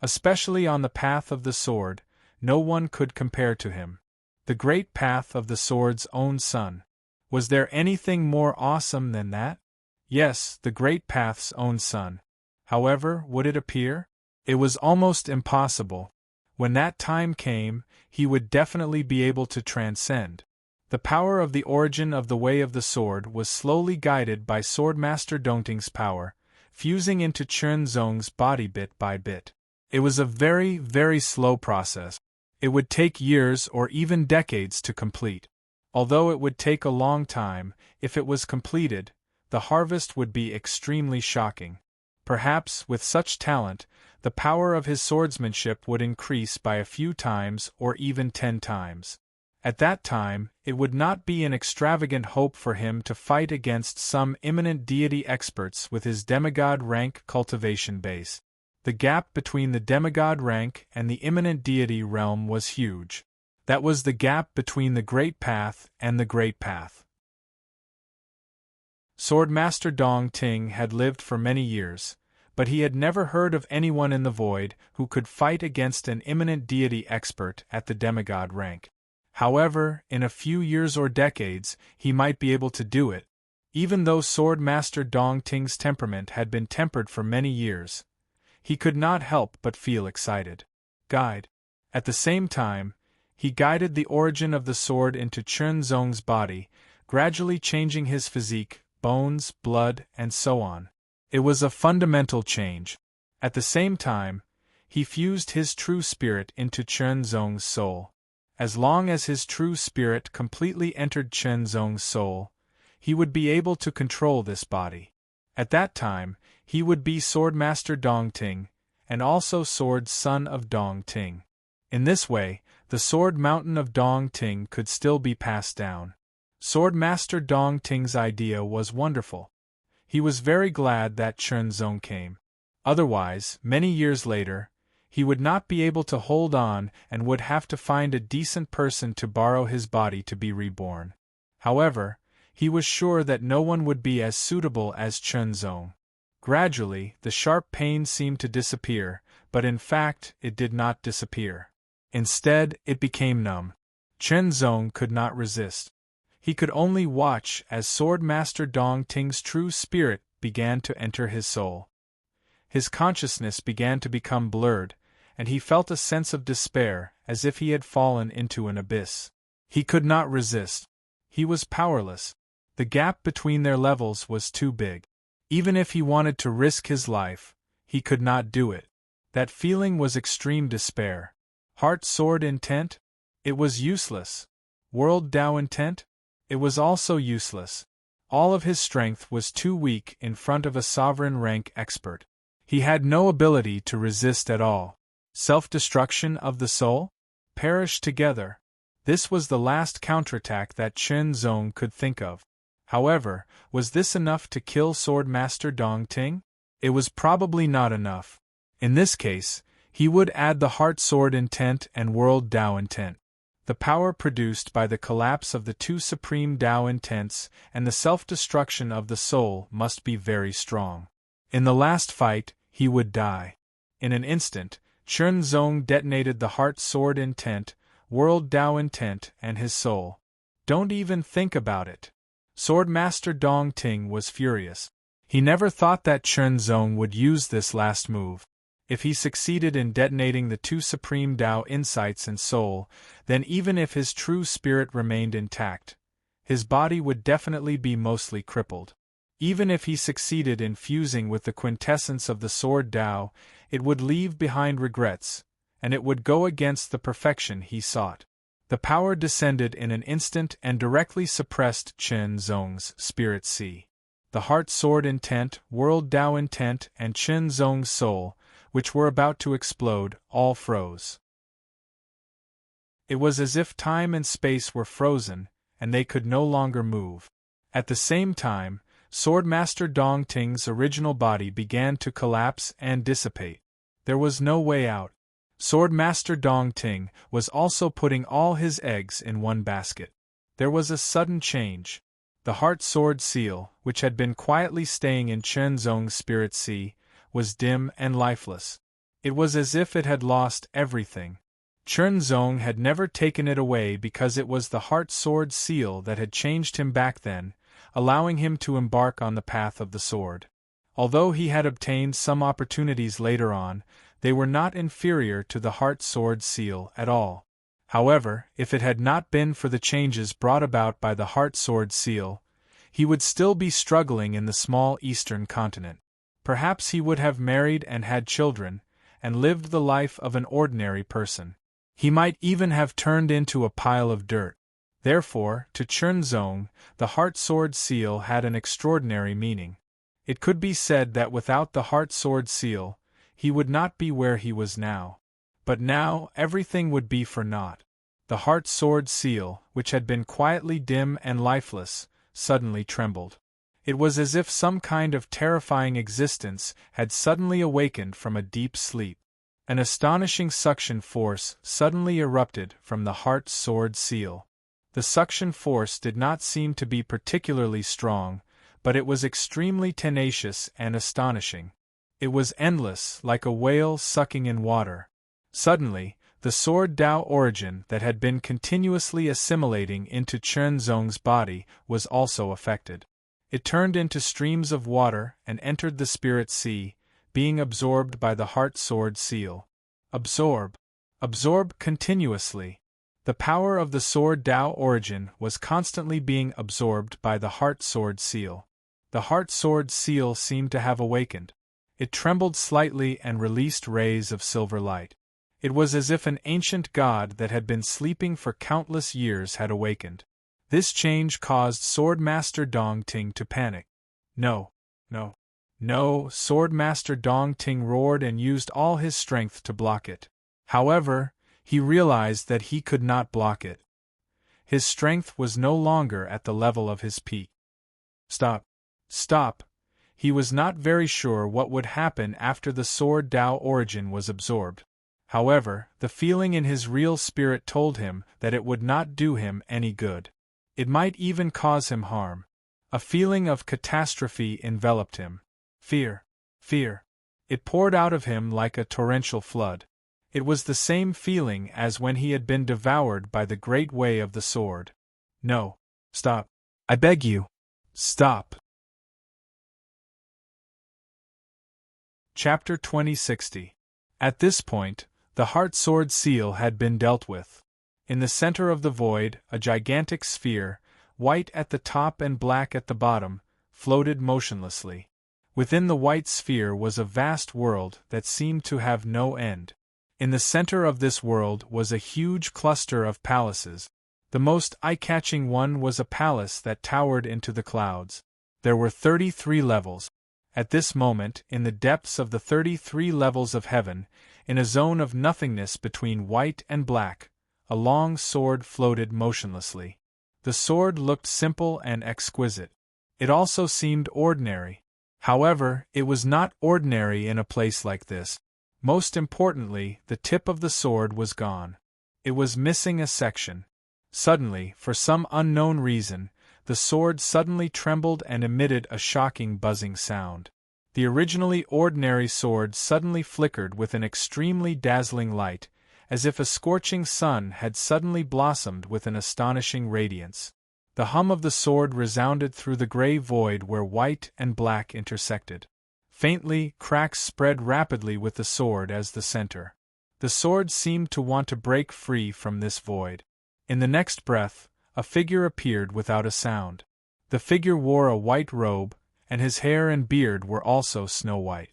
Especially on the path of the sword, no one could compare to him. The great path of the sword's own son. Was there anything more awesome than that? Yes, the great path's own son. However, would it appear? It was almost impossible. When that time came, he would definitely be able to transcend. The power of the origin of the way of the sword was slowly guided by Swordmaster Dongting's power, fusing into Chen Zong's body bit by bit. It was a very, very slow process. It would take years or even decades to complete. Although it would take a long time, if it was completed, the harvest would be extremely shocking. Perhaps, with such talent, the power of his swordsmanship would increase by a few times or even 10 times. At that time, it would not be an extravagant hope for him to fight against some imminent deity experts with his demigod rank cultivation base. The gap between the demigod rank and the imminent deity realm was huge. That was the gap between the Great Path and the Great Path. Swordmaster Dong Ting had lived for many years, but he had never heard of anyone in the void who could fight against an imminent deity expert at the demigod rank. However, in a few years or decades, he might be able to do it. Even though Swordmaster Dong Ting's temperament had been tempered for many years, he could not help but feel excited. Guide. At the same time, he guided the origin of the sword into Chen Zong's body, gradually changing his physique, bones, blood, and so on. It was a fundamental change. At the same time, he fused his true spirit into Chen Zong's soul. As long as his true spirit completely entered Chen Zong's soul, he would be able to control this body. At that time, he would be Swordmaster Dong Ting, and also Sword Son of Dong Ting. In this way, the Sword Mountain of Dong Ting could still be passed down. Swordmaster Dong Ting's idea was wonderful. He was very glad that Chen Zong came. Otherwise, many years later, he would not be able to hold on and would have to find a decent person to borrow his body to be reborn. However, he was sure that no one would be as suitable as Chen Zong. Gradually, the sharp pain seemed to disappear, but in fact, it did not disappear. Instead, it became numb. Chen Zong could not resist. He could only watch as Swordmaster Dong Ting's true spirit began to enter his soul. His consciousness began to become blurred, and he felt a sense of despair, as if he had fallen into an abyss. He could not resist. He was powerless. The gap between their levels was too big. Even if he wanted to risk his life, he could not do it. That feeling was extreme despair. Heart sword intent? It was useless. World Tao intent? It was also useless. All of his strength was too weak in front of a sovereign rank expert. He had no ability to resist at all. Self-destruction of the soul? Perish together. This was the last counterattack that Chen Zong could think of. However, was this enough to kill Swordmaster Dong Ting? It was probably not enough. In this case, he would add the Heart Sword intent and World Tao intent. The power produced by the collapse of the two supreme Tao intents and the self-destruction of the soul must be very strong. In the last fight, he would die. In an instant, Chen Zong detonated the Heart Sword intent, World Tao intent, and his soul. Don't even think about it. Swordmaster Dong Ting was furious. He never thought that Chen Zong would use this last move. If he succeeded in detonating the two supreme Tao insights and soul, then even if his true spirit remained intact, his body would definitely be mostly crippled. Even if he succeeded in fusing with the quintessence of the Sword Tao, it would leave behind regrets, and it would go against the perfection he sought. The power descended in an instant and directly suppressed Chen Zong's spirit sea. The heart sword intent, world Tao intent, and Chen Zong's soul, which were about to explode, all froze. It was as if time and space were frozen, and they could no longer move. At the same time, Swordmaster Dong Ting's original body began to collapse and dissipate. There was no way out. Swordmaster Dong Ting was also putting all his eggs in one basket. There was a sudden change. The heart sword seal, which had been quietly staying in Chen Zong's spirit sea, was dim and lifeless. It was as if it had lost everything. Chen Zong had never taken it away because it was the heart sword seal that had changed him back then, allowing him to embark on the path of the sword. Although he had obtained some opportunities later on, they were not inferior to the heart sword seal at all. However, if it had not been for the changes brought about by the heart sword seal, he would still be struggling in the small eastern continent. Perhaps he would have married and had children, and lived the life of an ordinary person. He might even have turned into a pile of dirt. Therefore, to Chen Zong, the heart sword seal had an extraordinary meaning. It could be said that without the heart sword seal, he would not be where he was now. But now, everything would be for naught. The heart sword seal, which had been quietly dim and lifeless, suddenly trembled. It was as if some kind of terrifying existence had suddenly awakened from a deep sleep. An astonishing suction force suddenly erupted from the heart sword seal. The suction force did not seem to be particularly strong, but it was extremely tenacious and astonishing. It was endless, like a whale sucking in water. Suddenly, the sword Tao origin that had been continuously assimilating into Chen Zong's body was also affected. It turned into streams of water and entered the spirit sea, being absorbed by the heart sword seal. Absorb. Absorb continuously. The power of the sword Tao origin was constantly being absorbed by the heart sword seal. The heart sword seal seemed to have awakened. It trembled slightly and released rays of silver light. It was as if an ancient god that had been sleeping for countless years had awakened. This change caused Swordmaster Dong Ting to panic. No, no, no, Swordmaster Dong Ting roared and used all his strength to block it. However, he realized that he could not block it. His strength was no longer at the level of his peak. Stop. Stop. He was not very sure what would happen after the sword Tao origin was absorbed. However, the feeling in his real spirit told him that it would not do him any good. It might even cause him harm. A feeling of catastrophe enveloped him. Fear. Fear. It poured out of him like a torrential flood. It was the same feeling as when he had been devoured by the great way of the sword. No. Stop. I beg you. Stop. Chapter 2060. At this point, the heart sword seal had been dealt with. In the center of the void, a gigantic sphere, white at the top and black at the bottom, floated motionlessly. Within the white sphere was a vast world that seemed to have no end. In the center of this world was a huge cluster of palaces. The most eye-catching one was a palace that towered into the clouds. There were 33 levels. At this moment, in the depths of the 33 levels of heaven, in a zone of nothingness between white and black, a long sword floated motionlessly. The sword looked simple and exquisite. It also seemed ordinary. However, it was not ordinary in a place like this. Most importantly, the tip of the sword was gone. It was missing a section. Suddenly, for some unknown reason, the sword suddenly trembled and emitted a shocking buzzing sound. The originally ordinary sword suddenly flickered with an extremely dazzling light, as if a scorching sun had suddenly blossomed with an astonishing radiance. The hum of the sword resounded through the gray void where white and black intersected. Faintly, cracks spread rapidly with the sword as the center. The sword seemed to want to break free from this void. In the next breath, a figure appeared without a sound. The figure wore a white robe, and his hair and beard were also snow-white.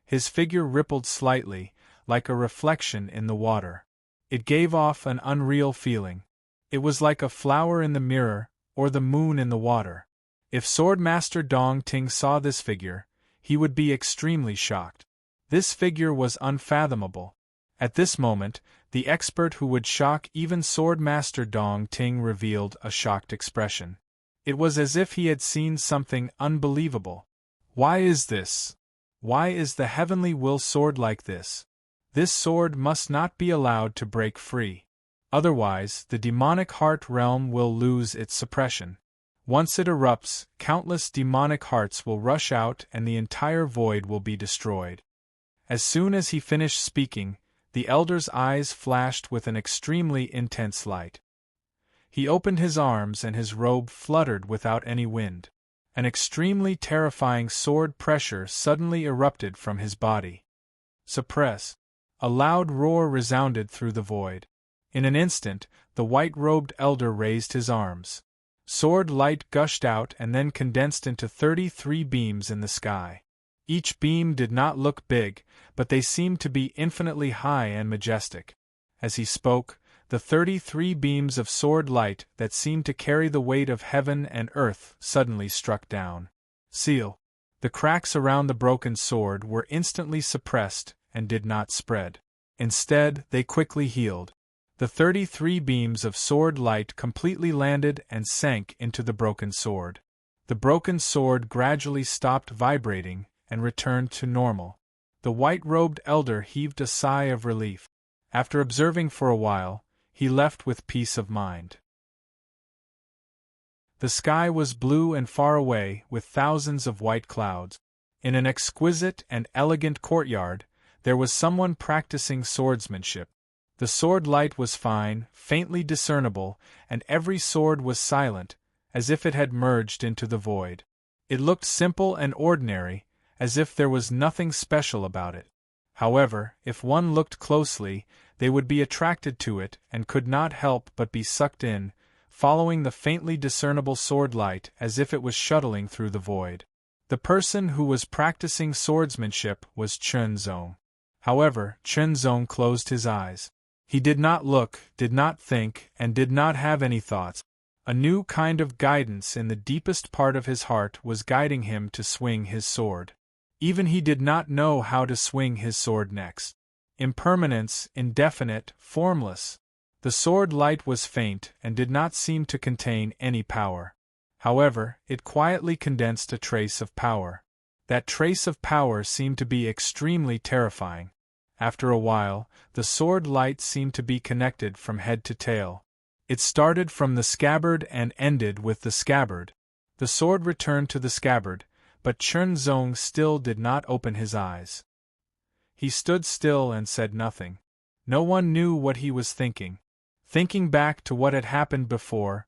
His figure rippled slightly, like a reflection in the water. It gave off an unreal feeling. It was like a flower in the mirror, or the moon in the water. If Swordmaster Dong Ting saw this figure, he would be extremely shocked. This figure was unfathomable. At this moment, the expert who would shock even Swordmaster Dong Ting revealed a shocked expression. It was as if he had seen something unbelievable. Why is this? Why is the heavenly will sword like this? This sword must not be allowed to break free. Otherwise, the demonic heart realm will lose its suppression. Once it erupts, countless demonic hearts will rush out and the entire void will be destroyed. As soon as he finished speaking, the elder's eyes flashed with an extremely intense light. He opened his arms and his robe fluttered without any wind. An extremely terrifying sword pressure suddenly erupted from his body. Suppress! A loud roar resounded through the void. In an instant, the white-robed elder raised his arms. Sword light gushed out and then condensed into 33 beams in the sky. Each beam did not look big, but they seemed to be infinitely high and majestic. As he spoke, the 33 beams of sword light that seemed to carry the weight of heaven and earth suddenly struck down. Seal! The cracks around the broken sword were instantly suppressed and did not spread. Instead, they quickly healed. The 33 beams of sword light completely landed and sank into the broken sword. The broken sword gradually stopped vibrating and returned to normal. The white-robed elder heaved a sigh of relief. After observing for a while, he left with peace of mind. The sky was blue and far away, with thousands of white clouds. In an exquisite and elegant courtyard, there was someone practicing swordsmanship. The sword light was fine, faintly discernible, and every sword was silent, as if it had merged into the void. It looked simple and ordinary, as if there was nothing special about it. However, if one looked closely, they would be attracted to it and could not help but be sucked in, following the faintly discernible sword light as if it was shuttling through the void. The person who was practicing swordsmanship was Chun Zong. However, Chun Zong closed his eyes. He did not look, did not think, and did not have any thoughts. A new kind of guidance in the deepest part of his heart was guiding him to swing his sword. Even he did not know how to swing his sword next. Impermanence, indefinite, formless. The sword light was faint and did not seem to contain any power. However, it quietly condensed a trace of power. That trace of power seemed to be extremely terrifying. After a while, the sword light seemed to be connected from head to tail. It started from the scabbard and ended with the scabbard. The sword returned to the scabbard, but Chun Zong still did not open his eyes. He stood still and said nothing. No one knew what he was thinking. Thinking back to what had happened before,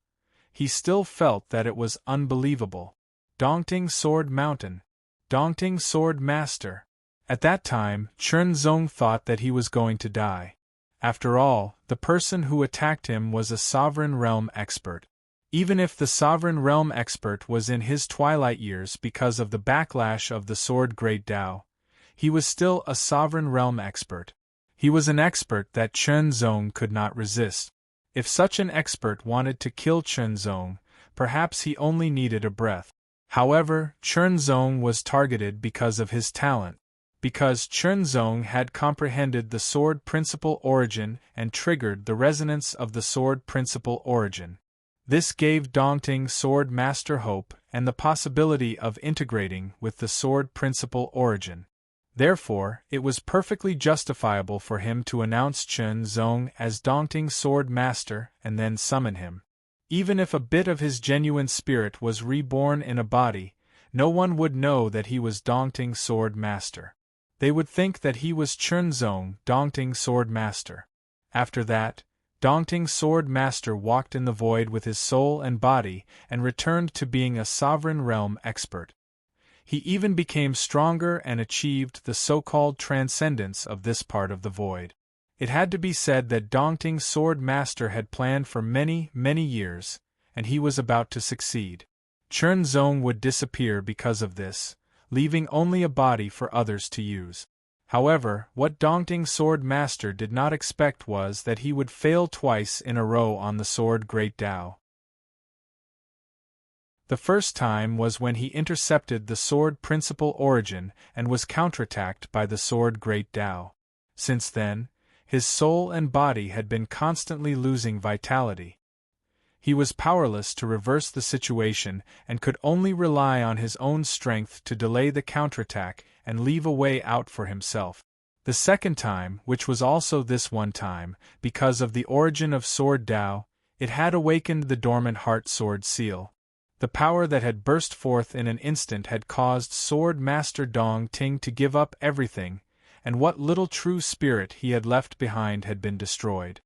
he still felt that it was unbelievable. Dongting Sword Mountain. Dongting Sword Master. At that time, Chun Zong thought that he was going to die. After all, the person who attacked him was a Sovereign Realm expert. Even if the Sovereign Realm expert was in his twilight years because of the backlash of the Sword Great Tao, he was still a Sovereign Realm expert. He was an expert that Chun Zong could not resist. If such an expert wanted to kill Chun Zong, perhaps he only needed a breath. However, Chun Zong was targeted because of his talent. Because Chun Zong had comprehended the sword principle origin and triggered the resonance of the sword principle origin. This gave Dongting Sword Master hope and the possibility of integrating with the sword principle origin. Therefore, it was perfectly justifiable for him to announce Chun Zong as Dongting Sword Master and then summon him. Even if a bit of his genuine spirit was reborn in a body, no one would know that he was Dongting Sword Master. They would think that he was Chun Zong, Dongting Sword Master. After that, Dongting Sword Master walked in the void with his soul and body and returned to being a Sovereign Realm expert. He even became stronger and achieved the so-called transcendence of this part of the void. It had to be said that Dongting Sword Master had planned for many, many years, and he was about to succeed. Chun Zong would disappear because of this, leaving only a body for others to use. However, what Daunting Sword Master did not expect was that he would fail twice in a row on the Sword Great Tao. The first time was when he intercepted the Sword Principal Origin and was counterattacked by the Sword Great Tao. Since then, his soul and body had been constantly losing vitality. He was powerless to reverse the situation and could only rely on his own strength to delay the counterattack and leave a way out for himself. The second time, which was also this one time, because of the origin of Sword Tao, it had awakened the dormant Heart Sword Seal. The power that had burst forth in an instant had caused Sword Master Dong Ting to give up everything, and what little true spirit he had left behind had been destroyed.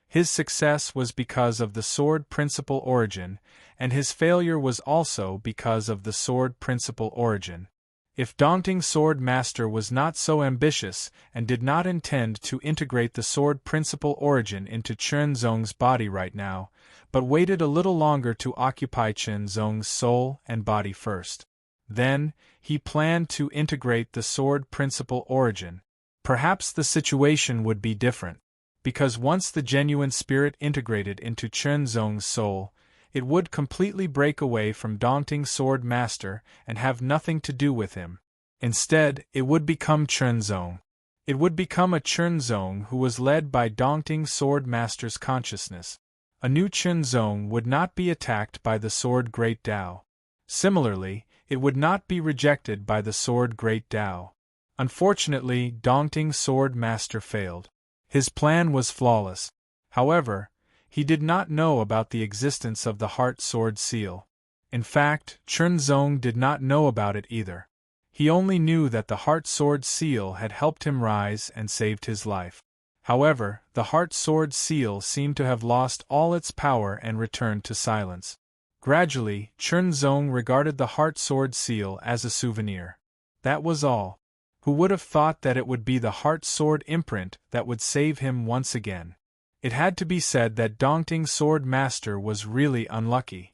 His success was because of the Sword Principal Origin, and his failure was also because of the Sword Principal Origin. If Daunting Sword Master was not so ambitious and did not intend to integrate the Sword Principal Origin into Chen Zong's body right now, but waited a little longer to occupy Chen Zong's soul and body first, then he planned to integrate the Sword Principal Origin. Perhaps the situation would be different, because once the genuine spirit integrated into Chen Zong's soul, it would completely break away from Daunting Sword Master and have nothing to do with him. Instead, it would become Chen Zong. It would become a Chen Zong who was led by Daunting Sword Master's consciousness. A new Chen Zong would not be attacked by the Sword Great Tao. Similarly, it would not be rejected by the Sword Great Tao. Unfortunately, Daunting Sword Master failed. His plan was flawless. However, he did not know about the existence of the Heart Sword Seal. In fact, Chen Zong did not know about it either. He only knew that the Heart Sword Seal had helped him rise and saved his life. However, the Heart Sword Seal seemed to have lost all its power and returned to silence. Gradually, Chen Zong regarded the Heart Sword Seal as a souvenir. That was all. Who would have thought that it would be the Heart Sword imprint that would save him once again? It had to be said that Daunting Sword Master was really unlucky.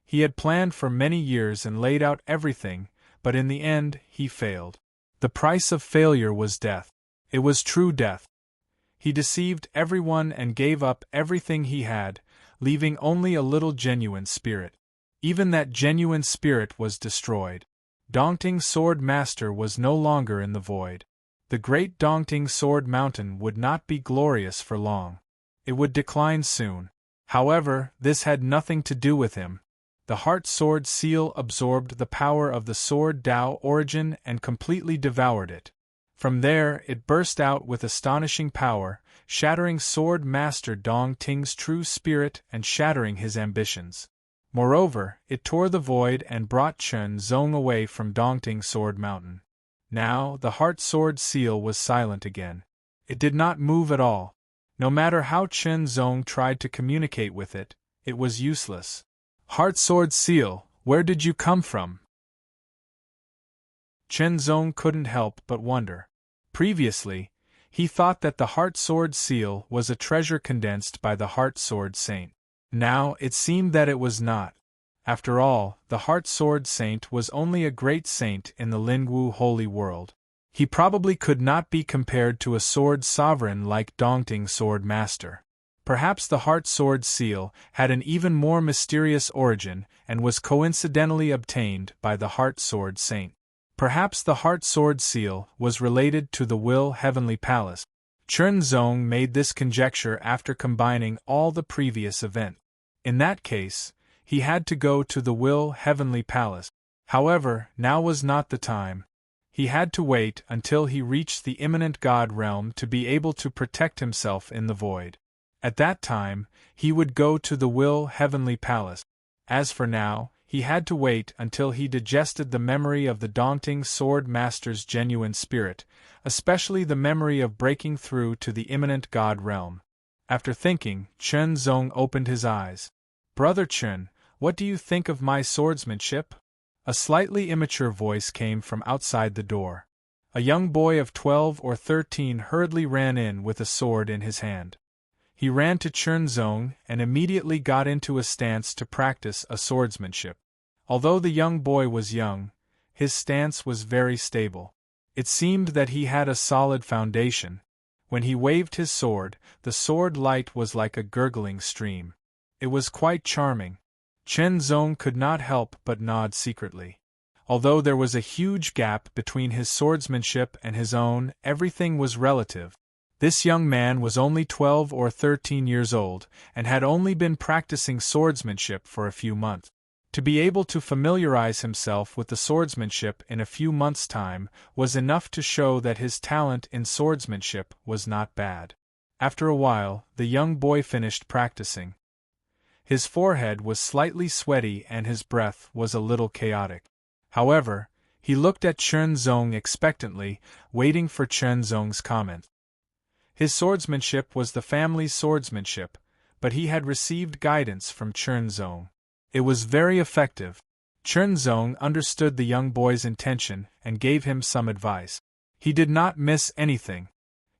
He had planned for many years and laid out everything, but in the end, he failed. The price of failure was death. It was true death. He deceived everyone and gave up everything he had, leaving only a little genuine spirit. Even that genuine spirit was destroyed. Daunting Sword Master was no longer in the void. The great Daunting Sword Mountain would not be glorious for long. It would decline soon. However, this had nothing to do with him. The Heart Sword Seal absorbed the power of the Sword Tao origin and completely devoured it. From there, it burst out with astonishing power, shattering Sword Master Dong Ting's true spirit and shattering his ambitions. Moreover, it tore the void and brought Chen Zong away from Daunting Sword Mountain. Now, the Heart Sword Seal was silent again. It did not move at all. No matter how Chen Zong tried to communicate with it, it was useless. Heart Sword Seal, where did you come from? Chen Zong couldn't help but wonder. Previously, he thought that the Heart Sword Seal was a treasure condensed by the Heart Sword Saint. Now, it seemed that it was not. After all, the Heart Sword Saint was only a great saint in the Lingwu Holy World. He probably could not be compared to a sword sovereign like Daunting Sword Master. Perhaps the Heart Sword Seal had an even more mysterious origin and was coincidentally obtained by the Heart Sword Saint. Perhaps the Heart Sword Seal was related to the Will Heavenly Palace. Chen Zong made this conjecture after combining all the previous events. In that case, he had to go to the Will Heavenly Palace. However, now was not the time. He had to wait until he reached the imminent God realm to be able to protect himself in the void. At that time, he would go to the Will Heavenly Palace. As for now, he had to wait until he digested the memory of the Daunting Sword Master's genuine spirit, especially the memory of breaking through to the imminent God realm. After thinking, Chen Zong opened his eyes. "Brother Chen, what do you think of my swordsmanship?" A slightly immature voice came from outside the door. A young boy of 12 or 13 hurriedly ran in with a sword in his hand. He ran to Chen Zong and immediately got into a stance to practice a swordsmanship. Although the young boy was young, his stance was very stable. It seemed that he had a solid foundation. When he waved his sword, the sword light was like a gurgling stream. It was quite charming. Chen Zong could not help but nod secretly. Although there was a huge gap between his swordsmanship and his own, everything was relative. This young man was only 12 or 13 years old, and had only been practicing swordsmanship for a few months. To be able to familiarize himself with the swordsmanship in a few months' time was enough to show that his talent in swordsmanship was not bad. After a while, the young boy finished practicing. His forehead was slightly sweaty and his breath was a little chaotic. However, he looked at Chen Zong expectantly, waiting for Chen Zong's comment. His swordsmanship was the family's swordsmanship, but he had received guidance from Chen Zong. It was very effective. Chen Zong understood the young boy's intention and gave him some advice. He did not miss anything.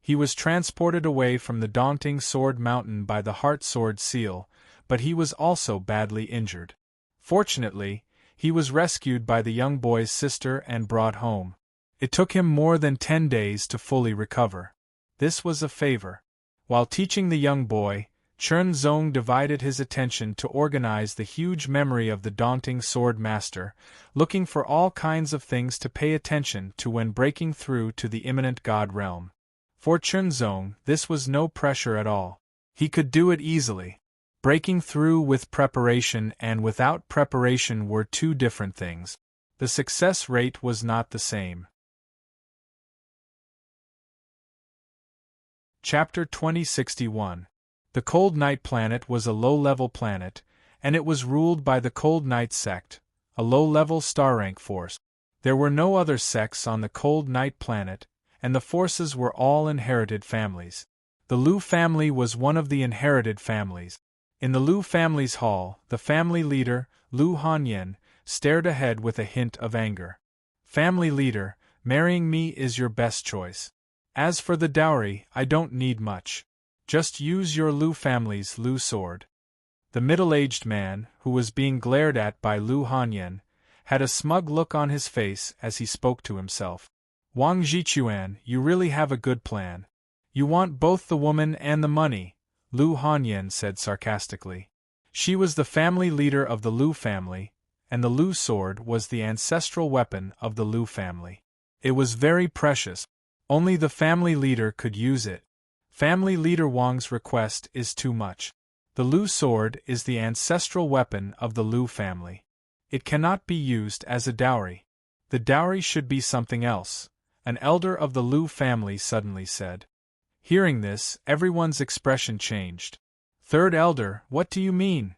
He was transported away from the daunting sword mountain by the heart sword seal, but he was also badly injured. Fortunately, he was rescued by the young boy's sister and brought home. It took him more than 10 days to fully recover. This was a favor. While teaching the young boy, Chen Zong divided his attention to organize the huge memory of the daunting sword master, looking for all kinds of things to pay attention to when breaking through to the imminent god realm. For Chen Zong, this was no pressure at all. He could do it easily. Breaking through with preparation and without preparation were two different things. The success rate was not the same. Chapter 2061. The Cold Night Planet was a low-level planet, and it was ruled by the Cold Night Sect, a low-level star-rank force. There were no other sects on the Cold Night Planet, and the forces were all inherited families. The Lu family was one of the inherited families. In the Lu family's hall, the family leader, Lu Hanyan, stared ahead with a hint of anger. Family leader, marrying me is your best choice. As for the dowry, I don't need much. Just use your Lu family's Lu sword. The middle-aged man, who was being glared at by Lu Hanyan, had a smug look on his face as he spoke to himself. Wang Jichuan, you really have a good plan. You want both the woman and the money, Lu Hanyan said sarcastically. She was the family leader of the Lu family, and the Lu sword was the ancestral weapon of the Lu family. It was very precious. Only the family leader could use it. Family leader Wang's request is too much. The Lu sword is the ancestral weapon of the Lu family. It cannot be used as a dowry. The dowry should be something else, an elder of the Lu family suddenly said. Hearing this, everyone's expression changed. Third elder, what do you mean?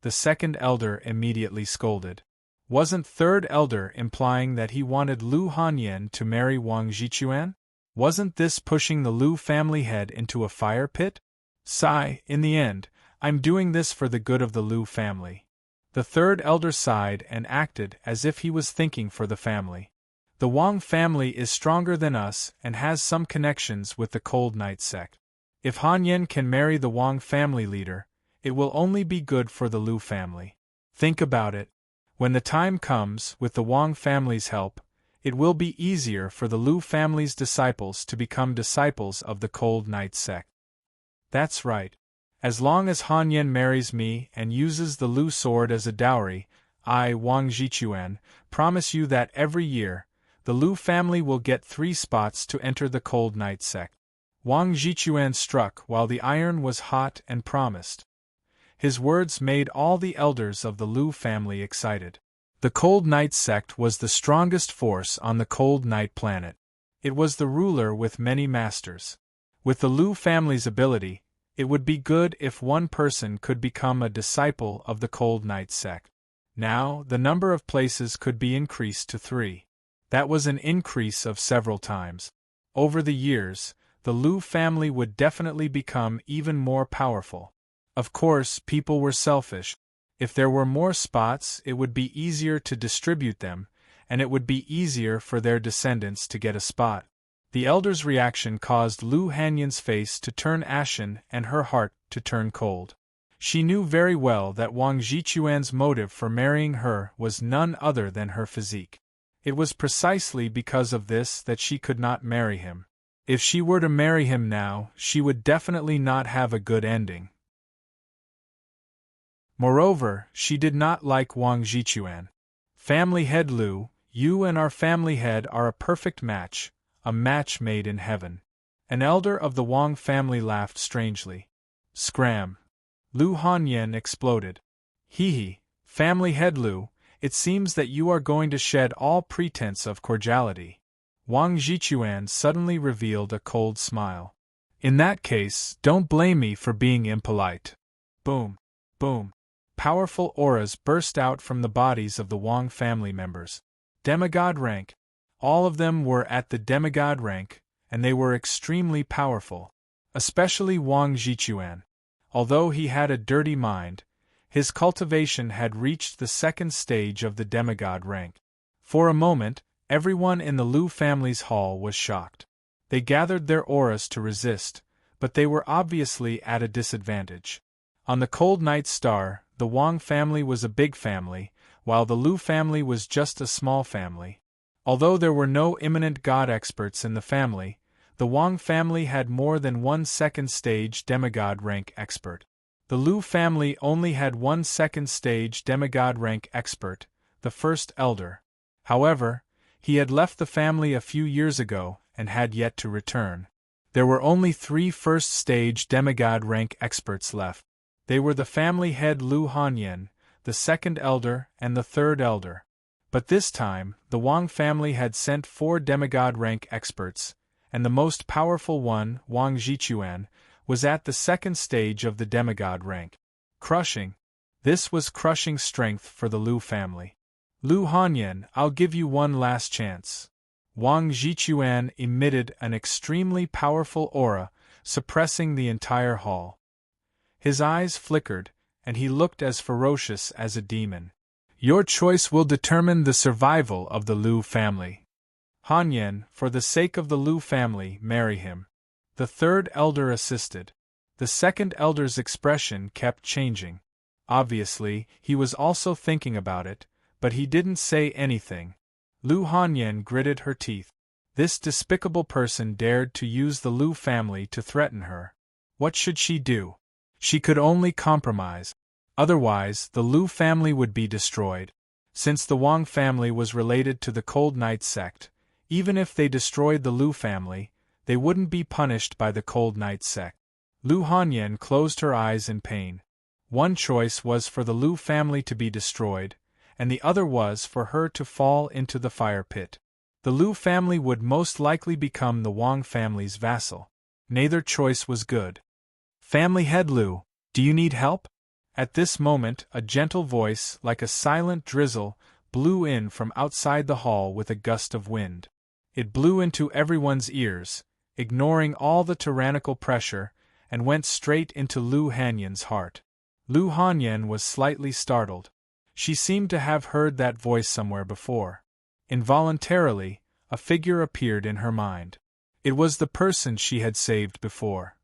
The second elder immediately scolded. Wasn't third elder implying that he wanted Lu Hanyan to marry Wang Jichuan? Wasn't this pushing the Lu family head into a fire pit? Sigh, in the end, I'm doing this for the good of the Lu family. The third elder sighed and acted as if he was thinking for the family. The Wang family is stronger than us and has some connections with the Cold Night sect. If Hanyan can marry the Wang family leader, it will only be good for the Lu family. Think about it. When the time comes, with the Wang family's help, it will be easier for the Lu family's disciples to become disciples of the Cold Night sect. That's right. As long as Hanyan marries me and uses the Lu sword as a dowry, I, Wang Jichuan, promise you that every year, the Lu family will get 3 spots to enter the Cold Night sect. Wang Jichuan struck while the iron was hot and promised. His words made all the elders of the Lu family excited. The Cold Night sect was the strongest force on the Cold Night planet. It was the ruler with many masters. With the Lu family's ability, it would be good if one person could become a disciple of the Cold Night sect. Now, the number of places could be increased to 3. That was an increase of several times. Over the years, the Lu family would definitely become even more powerful. Of course, people were selfish. If there were more spots, it would be easier to distribute them, and it would be easier for their descendants to get a spot. The elder's reaction caused Lu Hanyan's face to turn ashen and her heart to turn cold. She knew very well that Wang Jichuan's motive for marrying her was none other than her physique. It was precisely because of this that she could not marry him. If she were to marry him now, she would definitely not have a good ending. Moreover, she did not like Wang Jichuan. Family head Lu, you and our family head are a perfect match, a match made in heaven. An elder of the Wang family laughed strangely. Scram! Lu Hanyan exploded. Hee, family head Lu, it seems that you are going to shed all pretense of cordiality. Wang Jichuan suddenly revealed a cold smile. In that case, don't blame me for being impolite. Boom! Boom! Powerful auras burst out from the bodies of the Wang family members. Demigod rank. All of them were at the demigod rank, and they were extremely powerful. Especially Wang Jichuan. Although he had a dirty mind, his cultivation had reached the second stage of the demigod rank. For a moment, everyone in the Lu family's hall was shocked. They gathered their auras to resist, but they were obviously at a disadvantage. On the cold night star, the Wang family was a big family, while the Lu family was just a small family. Although there were no eminent god experts in the family, the Wang family had more than one second-stage demigod rank expert. The Lu family only had one second-stage demigod rank expert, the first elder. However, he had left the family a few years ago and had yet to return. There were only 3 first-stage demigod rank experts left. They were the family head Lu Hanyan, the second elder, and the third elder. But this time, the Wang family had sent 4 demigod rank experts, and the most powerful one, Wang Jichuan, was at the second stage of the demigod rank. Crushing. This was crushing strength for the Lu family. Lu Hanyan, I'll give you one last chance. Wang Jichuan emitted an extremely powerful aura, suppressing the entire hall. His eyes flickered, and he looked as ferocious as a demon. Your choice will determine the survival of the Lu family. Hanyan, for the sake of the Lu family, marry him. The third elder assisted. The second elder's expression kept changing. Obviously, he was also thinking about it, but he didn't say anything. Lu Hanyan gritted her teeth. This despicable person dared to use the Lu family to threaten her. What should she do? She could only compromise. Otherwise, the Lu family would be destroyed. Since the Wang family was related to the Cold Night sect, even if they destroyed the Lu family, they wouldn't be punished by the Cold Night sect. Lu Hanyan closed her eyes in pain. One choice was for the Lu family to be destroyed, and the other was for her to fall into the fire pit. The Lu family would most likely become the Wang family's vassal. Neither choice was good. Family head Lu, do you need help? At this moment, a gentle voice, like a silent drizzle, blew in from outside the hall with a gust of wind. It blew into everyone's ears, ignoring all the tyrannical pressure, and went straight into Lu Hanyan's heart. Lu Hanyan was slightly startled. She seemed to have heard that voice somewhere before. Involuntarily, a figure appeared in her mind. It was the person she had saved before.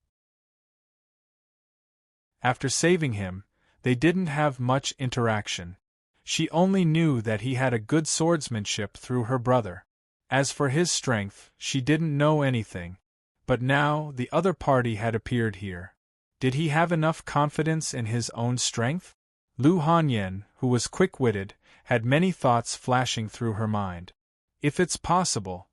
After saving him, they didn't have much interaction. She only knew that he had a good swordsmanship through her brother. As for his strength, she didn't know anything. But now, the other party had appeared here. Did he have enough confidence in his own strength? Lu Hanyan, who was quick-witted, had many thoughts flashing through her mind. If it's possible.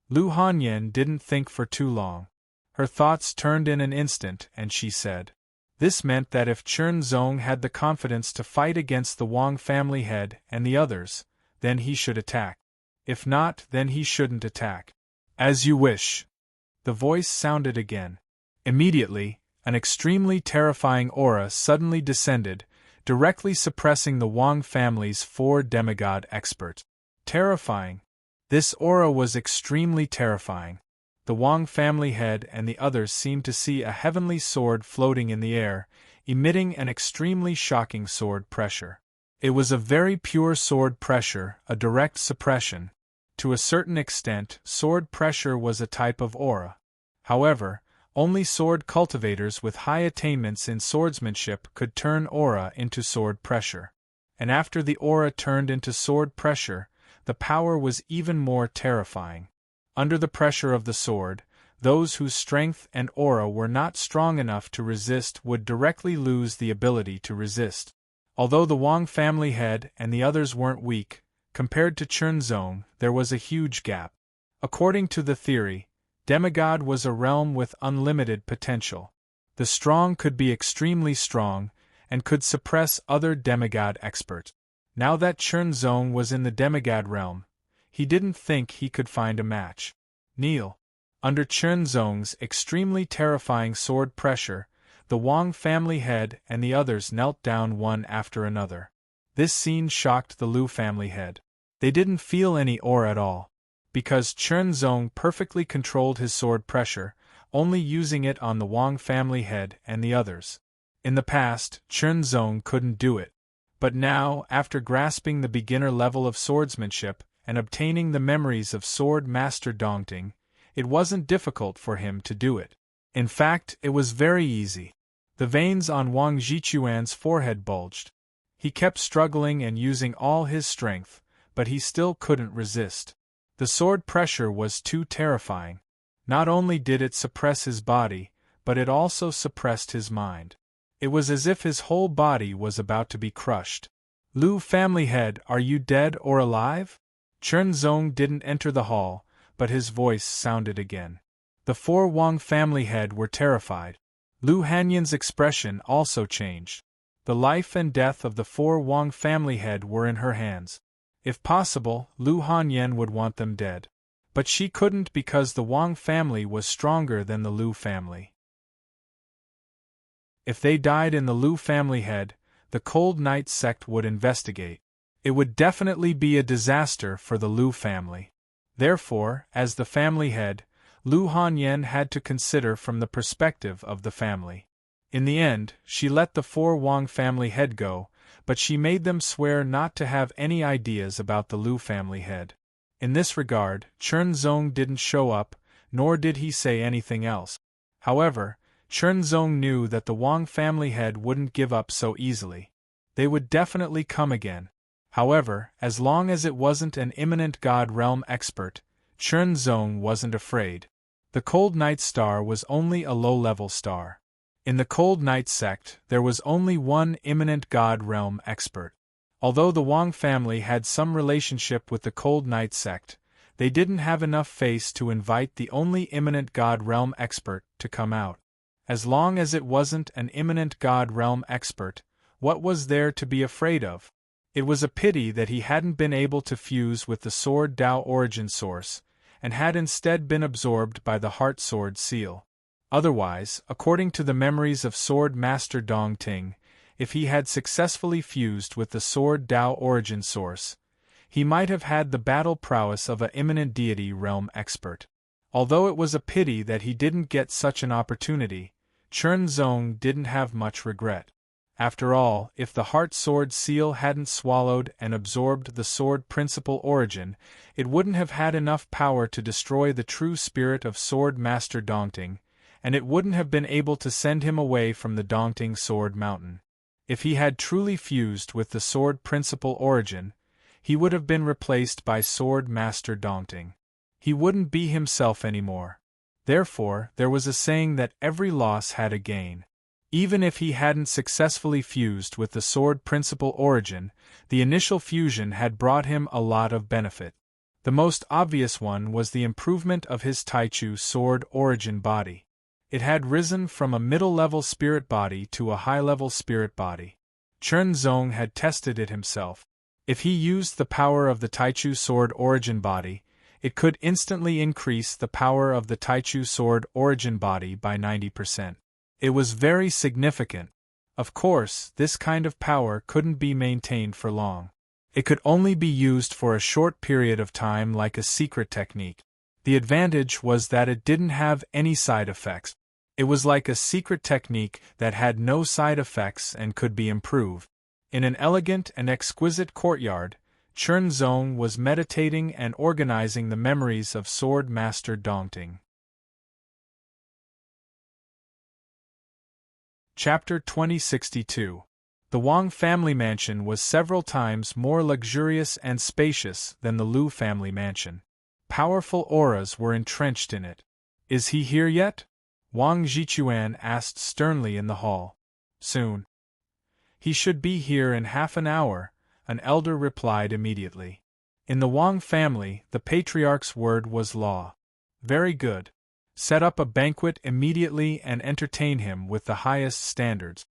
Lu Hanyan didn't think for too long. Her thoughts turned in an instant, and she said. This meant that if Chern Zong had the confidence to fight against the Wang family head and the others, then he should attack. If not, then he shouldn't attack. As you wish. The voice sounded again. Immediately, an extremely terrifying aura suddenly descended, directly suppressing the Wang family's 4 demigod experts. Terrifying. This aura was extremely terrifying. The Wang family head and the others seemed to see a heavenly sword floating in the air, emitting an extremely shocking sword pressure. It was a very pure sword pressure, a direct suppression. To a certain extent, sword pressure was a type of aura. However, only sword cultivators with high attainments in swordsmanship could turn aura into sword pressure. And after the aura turned into sword pressure, the power was even more terrifying. Under the pressure of the sword, those whose strength and aura were not strong enough to resist would directly lose the ability to resist. Although the Wang family head and the others weren't weak, compared to Chernzong, there was a huge gap. According to the theory, demigod was a realm with unlimited potential. The strong could be extremely strong, and could suppress other demigod experts. Now that Chernzong was in the demigod realm, he didn't think he could find a match. Kneel. Under Chernzong's extremely terrifying sword pressure, the Wang family head and the others knelt down one after another. This scene shocked the Lu family head. They didn't feel any aura at all, because Chernzong perfectly controlled his sword pressure, only using it on the Wang family head and the others. In the past, Chernzong couldn't do it. But now, after grasping the beginner level of swordsmanship and obtaining the memories of Sword Master Dongting, it wasn't difficult for him to do it. In fact, it was very easy. The veins on Wang Zhichuan's forehead bulged. He kept struggling and using all his strength, but he still couldn't resist. The sword pressure was too terrifying. Not only did it suppress his body, but it also suppressed his mind. It was as if his whole body was about to be crushed. Lu family head, are you dead or alive? Chernzong didn't enter the hall, but his voice sounded again. The four Wang family head were terrified. Lu Hanyan's expression also changed. The life and death of the four Wang family head were in her hands. If possible, Lu Hanyan would want them dead. But she couldn't because the Wang family was stronger than the Lu family. If they died in the Lu family head, the Cold Knight sect would investigate. It would definitely be a disaster for the Lu family. Therefore, as the family head, Lu Hanyan had to consider from the perspective of the family. In the end, she let the four Wang family head go, but she made them swear not to have any ideas about the Lu family head. In this regard, Chernzong didn't show up, nor did he say anything else. However, Chernzong knew that the Wang family head wouldn't give up so easily. They would definitely come again. However, as long as it wasn't an imminent God realm expert, Chernzong wasn't afraid. The Cold Knight star was only a low-level star. In the Cold Knight sect, there was only one imminent God realm expert. Although the Wang family had some relationship with the Cold Knight sect, they didn't have enough face to invite the only imminent God realm expert to come out. As long as it wasn't an imminent God realm expert, what was there to be afraid of? It was a pity that he hadn't been able to fuse with the Sword Dao origin source, and had instead been absorbed by the Heart Sword seal. Otherwise, according to the memories of Sword Master Dongting, if he had successfully fused with the Sword Dao origin source, he might have had the battle prowess of an imminent deity realm expert. Although it was a pity that he didn't get such an opportunity, Chernzong didn't have much regret. After all, if the Heart Sword seal hadn't swallowed and absorbed the Sword Principal Origin, it wouldn't have had enough power to destroy the true spirit of Sword Master Dongting, and it wouldn't have been able to send him away from the Dongting Sword Mountain. If he had truly fused with the Sword Principal Origin, he would have been replaced by Sword Master Dongting. He wouldn't be himself anymore. Therefore, there was a saying that every loss had a gain. Even if he hadn't successfully fused with the Sword Principal Origin, the initial fusion had brought him a lot of benefit. The most obvious one was the improvement of his Taichu Sword Origin body. It had risen from a middle-level spirit body to a high-level spirit body. Chernzong had tested it himself. If he used the power of the Taichu Sword Origin body, it could instantly increase the power of the Taichu Sword Origin body by 90%. It was very significant. Of course, this kind of power couldn't be maintained for long. It could only be used for a short period of time like a secret technique. The advantage was that it didn't have any side effects. It was like a secret technique that had no side effects and could be improved. In an elegant and exquisite courtyard, Chernzong was meditating and organizing the memories of Sword Master Dongting. Chapter 2062. The Wang family mansion was several times more luxurious and spacious than the Lu family mansion. Powerful auras were entrenched in it. "Is he here yet?" Wang Jichuan asked sternly in the hall. "Soon. He should be here in half an hour," an elder replied immediately. In the Wang family, the patriarch's word was law. "Very good. Set up a banquet immediately and entertain him with the highest standards."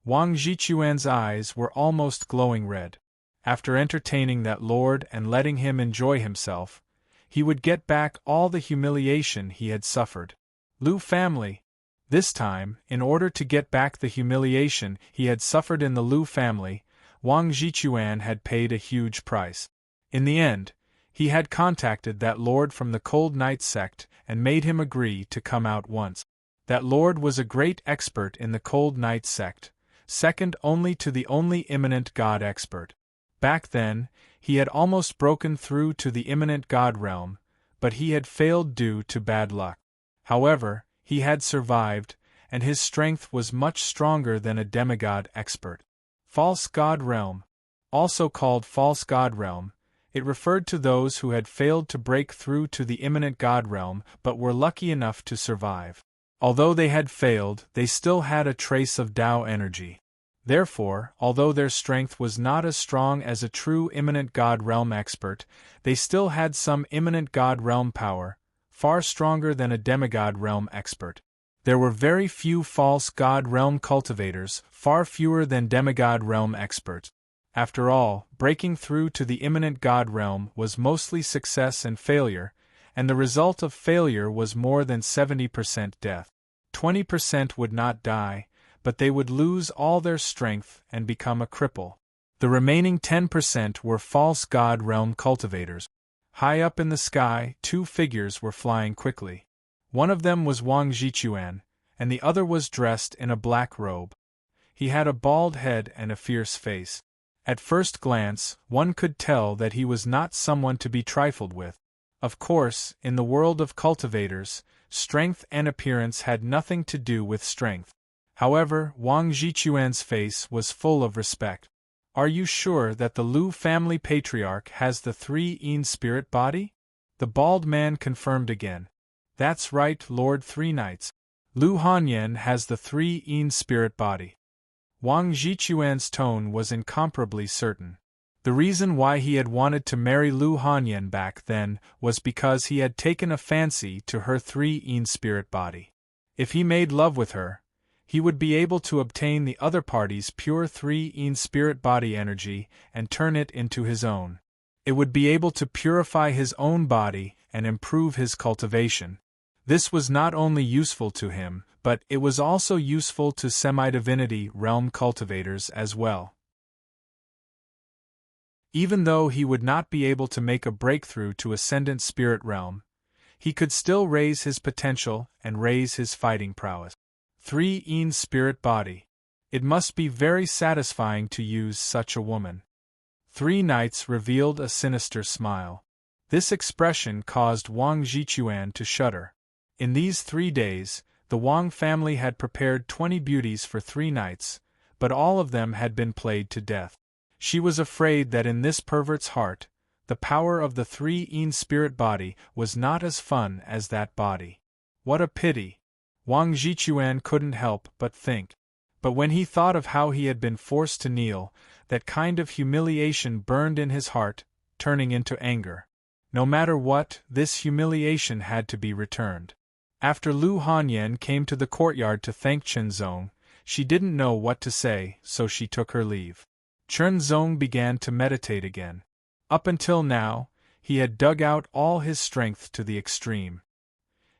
Wang Jichuan's eyes were almost glowing red. After entertaining that lord and letting him enjoy himself, he would get back all the humiliation he had suffered. Lu family. This time, in order to get back the humiliation he had suffered in the Lu family, Wang Jichuan had paid a huge price. In the end, he had contacted that lord from the Cold Night sect and made him agree to come out once. That lord was a great expert in the Cold Night sect, second only to the only imminent god expert. Back then, he had almost broken through to the imminent god realm, but he had failed due to bad luck. However, he had survived, and his strength was much stronger than a demigod expert. False God Realm. Also called False God Realm, it referred to those who had failed to break through to the imminent God Realm but were lucky enough to survive. Although they had failed, they still had a trace of Tao energy. Therefore, although their strength was not as strong as a true imminent God Realm expert, they still had some imminent God Realm power, far stronger than a demigod realm expert. There were very few false God Realm cultivators, far fewer than demigod realm experts. After all, breaking through to the imminent God Realm was mostly success and failure, and the result of failure was more than 70% death. 20% would not die, but they would lose all their strength and become a cripple. The remaining 10% were false God Realm cultivators. High up in the sky, two figures were flying quickly. One of them was Wang Jichuan, and the other was dressed in a black robe. He had a bald head and a fierce face. At first glance, one could tell that he was not someone to be trifled with. Of course, in the world of cultivators, strength and appearance had nothing to do with strength. However, Wang Jichuan's face was full of respect. "Are you sure that the Lu family patriarch has the 3-Yin spirit body?" The bald man confirmed again. "That's right, Lord Three Knights. Lu Hanyan has the 3-Yin spirit body." Wang Jichuan's tone was incomparably certain. The reason why he had wanted to marry Lu Hanyan back then was because he had taken a fancy to her 3-Yin spirit body. If he made love with her, he would be able to obtain the other party's pure 3-Yin spirit body energy and turn it into his own. It would be able to purify his own body and improve his cultivation. This was not only useful to him, but it was also useful to semi-divinity realm cultivators as well. Even though he would not be able to make a breakthrough to Ascendant Spirit Realm, he could still raise his potential and raise his fighting prowess. 3-Yin Spirit Body. It must be very satisfying to use such a woman. Three Knights revealed a sinister smile. This expression caused Wang Jichuan to shudder. In these 3 days, the Wang family had prepared 20 beauties for 3 Knights, but all of them had been played to death. She was afraid that in this pervert's heart, the power of the 3-Yin spirit body was not as fun as that body. What a pity! Wang Jichuan couldn't help but think. But when he thought of how he had been forced to kneel, that kind of humiliation burned in his heart, turning into anger. No matter what, this humiliation had to be returned. After Lu Hanyan came to the courtyard to thank Chenzong, she didn't know what to say, so she took her leave. Chenzong began to meditate again. Up until now, he had dug out all his strength to the extreme.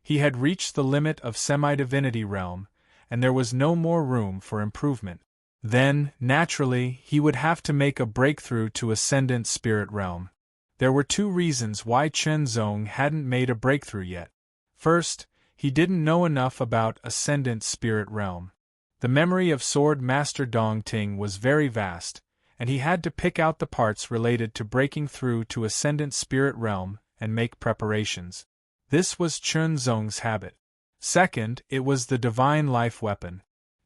He had reached the limit of semi-divinity realm, and there was no more room for improvement. Then, naturally, he would have to make a breakthrough to Ascendant Spirit Realm. There were 2 reasons why Chenzong hadn't made a breakthrough yet. First, he didn't know enough about Ascendant Spirit Realm. The memory of Sword Master Dong Ting was very vast, and he had to pick out the parts related to breaking through to Ascendant Spirit Realm and make preparations. This was Chenzong's habit. Second, it was the Divine Life Weapon.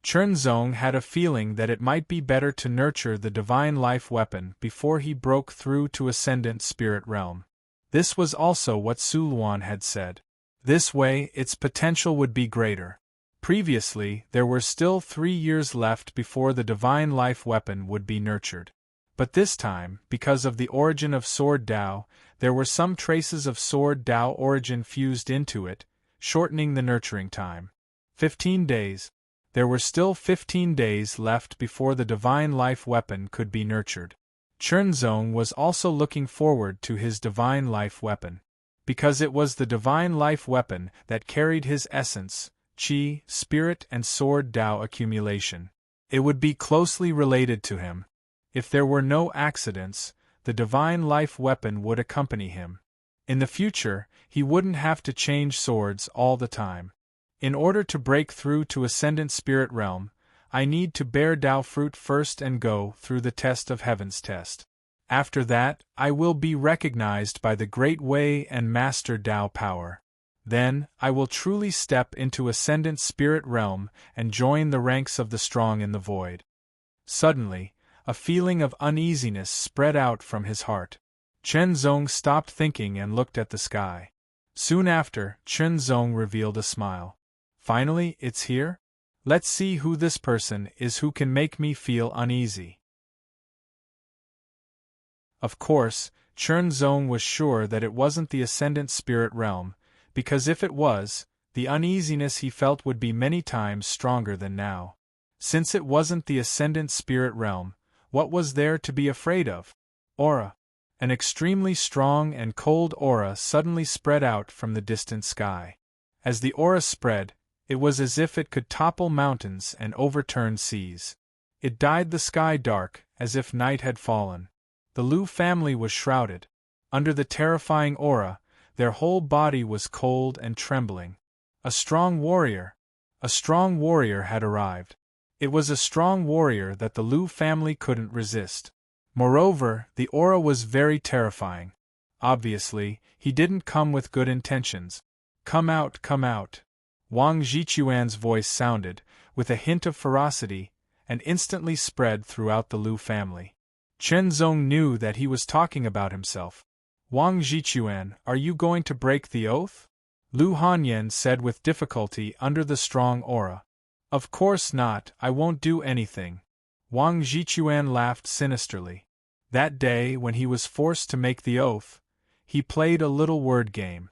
Chernzong had a feeling that it might be better to nurture the divine life weapon before he broke through to Ascendant Spirit Realm. This was also what Suluan had said. This way, its potential would be greater. Previously, there were still 3 years left before the divine life weapon would be nurtured. But this time, because of the origin of Sword Dao, there were some traces of Sword Dao origin fused into it, shortening the nurturing time. 15 days. There were still 15 days left before the divine life weapon could be nurtured. Chernzong was also looking forward to his divine life weapon. Because it was the divine life weapon that carried his essence, qi, spirit and Sword Dao accumulation. It would be closely related to him. If there were no accidents, the divine life weapon would accompany him. In the future, he wouldn't have to change swords all the time. In order to break through to Ascendant Spirit Realm, I need to bear Dao fruit first and go through the test of Heaven's test. After that, I will be recognized by the Great Way and master Dao power. Then, I will truly step into Ascendant Spirit Realm and join the ranks of the strong in the void. Suddenly, a feeling of uneasiness spread out from his heart. Chernzong stopped thinking and looked at the sky. Soon after, Chernzong revealed a smile. Finally, it's here? Let's see who this person is who can make me feel uneasy. Of course, Chernzong was sure that it wasn't the Ascendant Spirit Realm, because if it was, the uneasiness he felt would be many times stronger than now. Since it wasn't the Ascendant Spirit Realm, what was there to be afraid of? Aura. An extremely strong and cold aura suddenly spread out from the distant sky. As the aura spread, it was as if it could topple mountains and overturn seas. It dyed the sky dark, as if night had fallen. The Lu family was shrouded. Under the terrifying aura, their whole body was cold and trembling. A strong warrior had arrived. It was a strong warrior that the Lu family couldn't resist. Moreover, the aura was very terrifying. Obviously, he didn't come with good intentions. Come out, come out. Wang Zhichuan's voice sounded, with a hint of ferocity, and instantly spread throughout the Lu family. Chernzong knew that he was talking about himself. Wang Zhichuan, are you going to break the oath? Lu Hanyan said with difficulty under the strong aura. Of course not, I won't do anything. Wang Zhichuan laughed sinisterly. That day, when he was forced to make the oath, he played a little word game.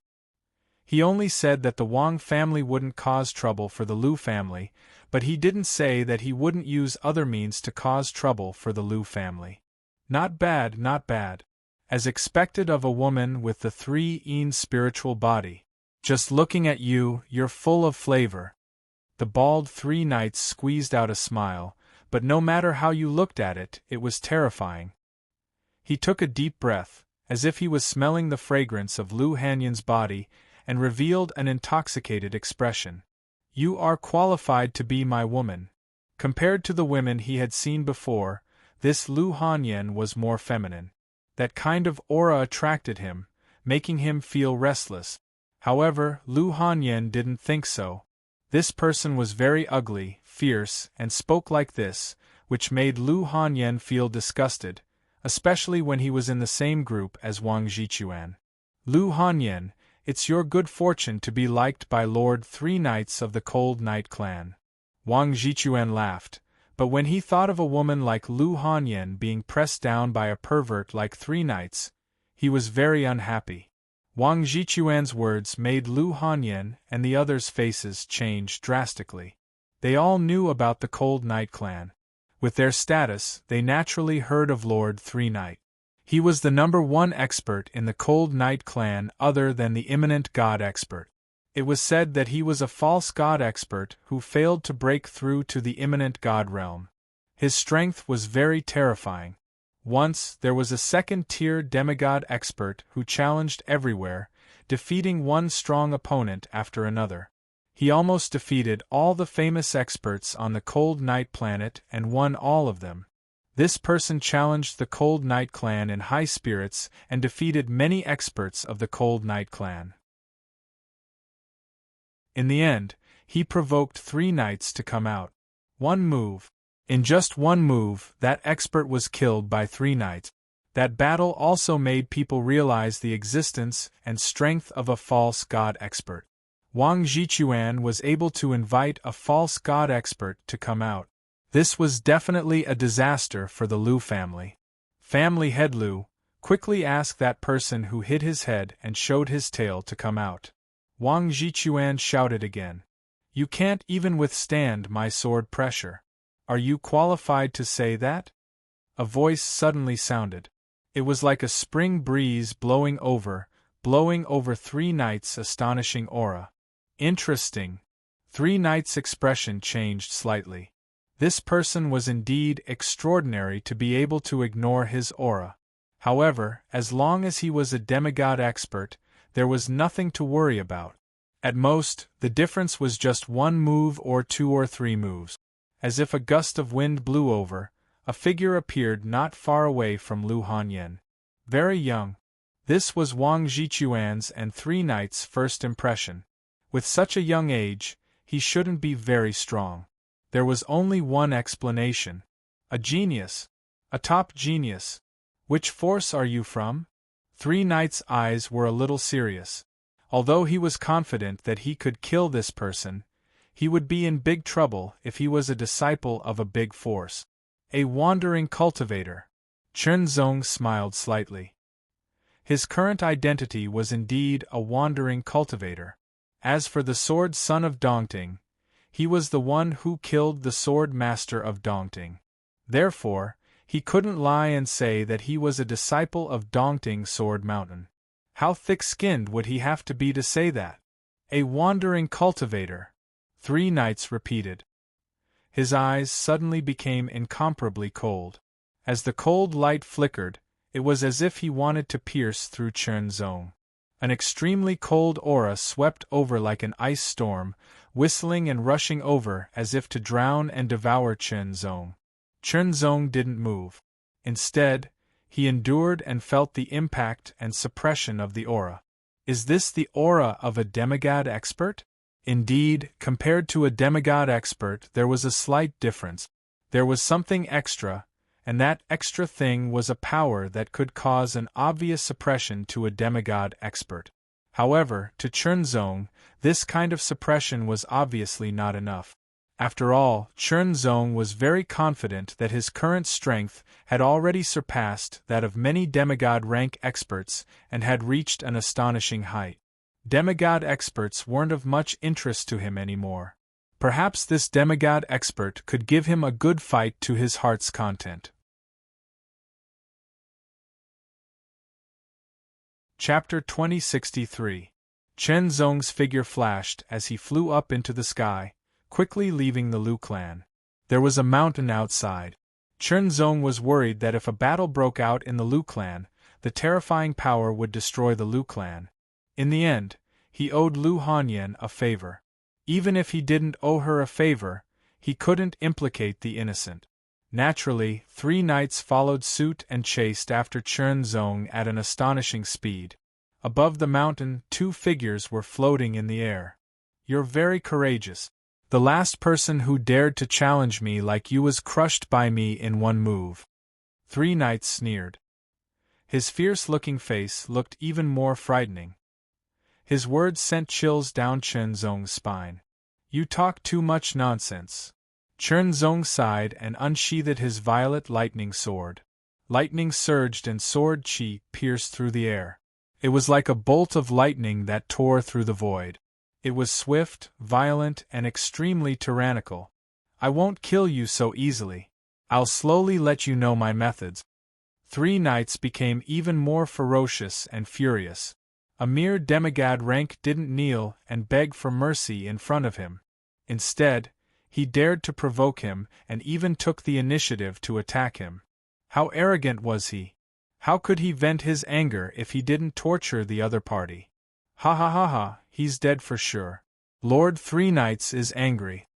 He only said that the Wang family wouldn't cause trouble for the Lu family, but he didn't say that he wouldn't use other means to cause trouble for the Lu family. Not bad, not bad. As expected of a woman with the 3-yin spiritual body. Just looking at you, you're full of flavor. The bald 3 knights squeezed out a smile, but no matter how you looked at it, it was terrifying. He took a deep breath, as if he was smelling the fragrance of Lu Hanyan's body, and revealed an intoxicated expression. You are qualified to be my woman. Compared to the women he had seen before, this Lu Hanyan was more feminine. That kind of aura attracted him, making him feel restless. However, Lu Hanyan didn't think so. This person was very ugly, fierce, and spoke like this, which made Lu Hanyan feel disgusted, especially when he was in the same group as Wang Zhichuan. Lu Hanyan, it's your good fortune to be liked by Lord 3 Knights of the Cold Knight clan. Wang Zhichuan laughed, but when he thought of a woman like Lu Hanyan being pressed down by a pervert like 3 Knights, he was very unhappy. Wang Zhichuan's words made Lu Hanyan and the others' faces change drastically. They all knew about the Cold Knight clan. With their status, they naturally heard of Lord 3 Knight. He was the #1 expert in the Cold Knight clan other than the imminent god expert. It was said that he was a false god expert who failed to break through to the imminent god realm. His strength was very terrifying. Once, there was a second-tier demigod expert who challenged everywhere, defeating one strong opponent after another. He almost defeated all the famous experts on the Cold Knight planet and won all of them. This person challenged the Cold Knight clan in high spirits and defeated many experts of the Cold Knight clan. In the end, he provoked 3 knights to come out. One move. In just one move, that expert was killed by 3 knights. That battle also made people realize the existence and strength of a false god expert. Wang Jichuan was able to invite a false god expert to come out. This was definitely a disaster for the Liu family. Family head Liu quickly asked that person who hid his head and showed his tail to come out. Wang Jichuan shouted again. You can't even withstand my sword pressure. Are you qualified to say that? A voice suddenly sounded. It was like a spring breeze blowing over 3 knights' astonishing aura. Interesting. 3 knights' expression changed slightly. This person was indeed extraordinary to be able to ignore his aura. However, as long as he was a demigod expert, there was nothing to worry about. At most, the difference was just 1 move or 2 or 3 moves. As if a gust of wind blew over, a figure appeared not far away from Liu Hanyan. Very young. This was Wang Jichuan's and 3 knights' first impression. With such a young age, he shouldn't be very strong. There was only one explanation. A genius. A top genius. Which force are you from? 3 knights' eyes were a little serious. Although he was confident that he could kill this person, he would be in big trouble if he was a disciple of a big force. A wandering cultivator. Chenzong smiled slightly. His current identity was indeed a wandering cultivator. As for the sword son of Dongting, he was the one who killed the sword master of Dongting. Therefore, he couldn't lie and say that he was a disciple of Dongting Sword Mountain. How thick-skinned would he have to be to say that? A wandering cultivator. 3 knights repeated. His eyes suddenly became incomparably cold. As the cold light flickered, it was as if he wanted to pierce through Chenzong. An extremely cold aura swept over like an ice storm, whistling and rushing over as if to drown and devour Chenzong. Chenzong didn't move. Instead, he endured and felt the impact and suppression of the aura. Is this the aura of a demigod expert? Indeed, compared to a demigod expert, there was a slight difference. There was something extra, and that extra thing was a power that could cause an obvious suppression to a demigod expert. However, to Chenzong, this kind of suppression was obviously not enough. After all, Chenzong was very confident that his current strength had already surpassed that of many demigod rank experts and had reached an astonishing height. Demigod experts weren't of much interest to him anymore. Perhaps this demigod expert could give him a good fight to his heart's content. Chapter 2063. Chenzong's figure flashed as he flew up into the sky, quickly leaving the Liu clan. There was a mountain outside. Chenzong was worried that if a battle broke out in the Liu clan, the terrifying power would destroy the Liu clan. In the end, he owed Liu Hanyan a favor. Even if he didn't owe her a favor, he couldn't implicate the innocent. Naturally, 3 knights followed suit and chased after Chenzong at an astonishing speed. Above the mountain, 2 figures were floating in the air. You're very courageous. The last person who dared to challenge me like you was crushed by me in 1 move. 3 knights sneered. His fierce-looking face looked even more frightening. His words sent chills down Chenzong's spine. You talk too much nonsense. Chenzong sighed and unsheathed his violet lightning sword. Lightning surged and sword chi pierced through the air. It was like a bolt of lightning that tore through the void. It was swift, violent, and extremely tyrannical. I won't kill you so easily. I'll slowly let you know my methods. 3 knights became even more ferocious and furious. A mere demigod rank didn't kneel and beg for mercy in front of him. Instead, he dared to provoke him and even took the initiative to attack him. How arrogant was he? How could he vent his anger if he didn't torture the other party? Ha ha ha ha, he's dead for sure. Lord 3 Knights is angry.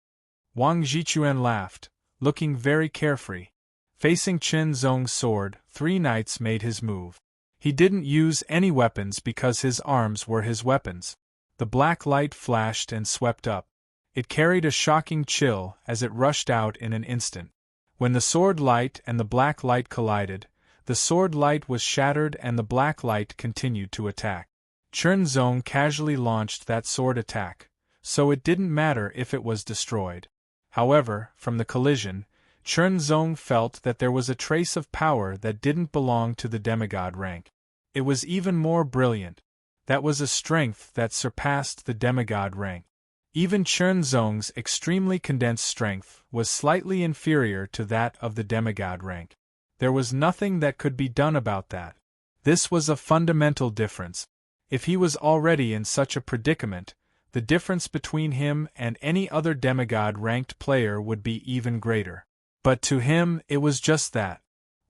Wang Jichuan laughed, looking very carefree. Facing Chenzong's sword, 3 Knights made his move. He didn't use any weapons because his arms were his weapons. The black light flashed and swept up. It carried a shocking chill as it rushed out in an instant. When the sword light and the black light collided, the sword light was shattered and the black light continued to attack. Chen Zong casually launched that sword attack, so it didn't matter if it was destroyed. However, from the collision, Chen Zong felt that there was a trace of power that didn't belong to the demigod rank. It was even more brilliant. That was a strength that surpassed the demigod rank. Even Chen Zong's extremely condensed strength was slightly inferior to that of the demigod rank. There was nothing that could be done about that. This was a fundamental difference. If he was already in such a predicament, the difference between him and any other demigod-ranked player would be even greater. But to him, it was just that.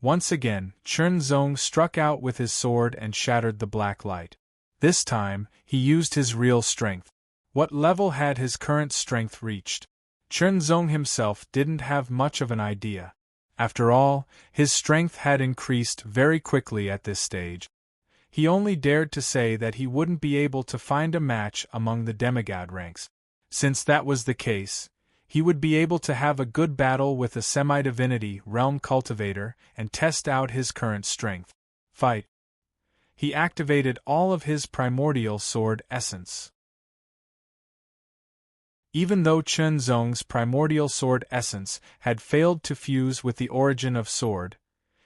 Once again, Chen Zong struck out with his sword and shattered the black light. This time, he used his real strength. What level had his current strength reached? Chen Zong himself didn't have much of an idea. After all, his strength had increased very quickly at this stage. He only dared to say that he wouldn't be able to find a match among the demigod ranks. Since that was the case, he would be able to have a good battle with a semi-divinity realm cultivator and test out his current strength. Fight. He activated all of his primordial sword essence. Even though Chen Zong's primordial sword essence had failed to fuse with the origin of sword,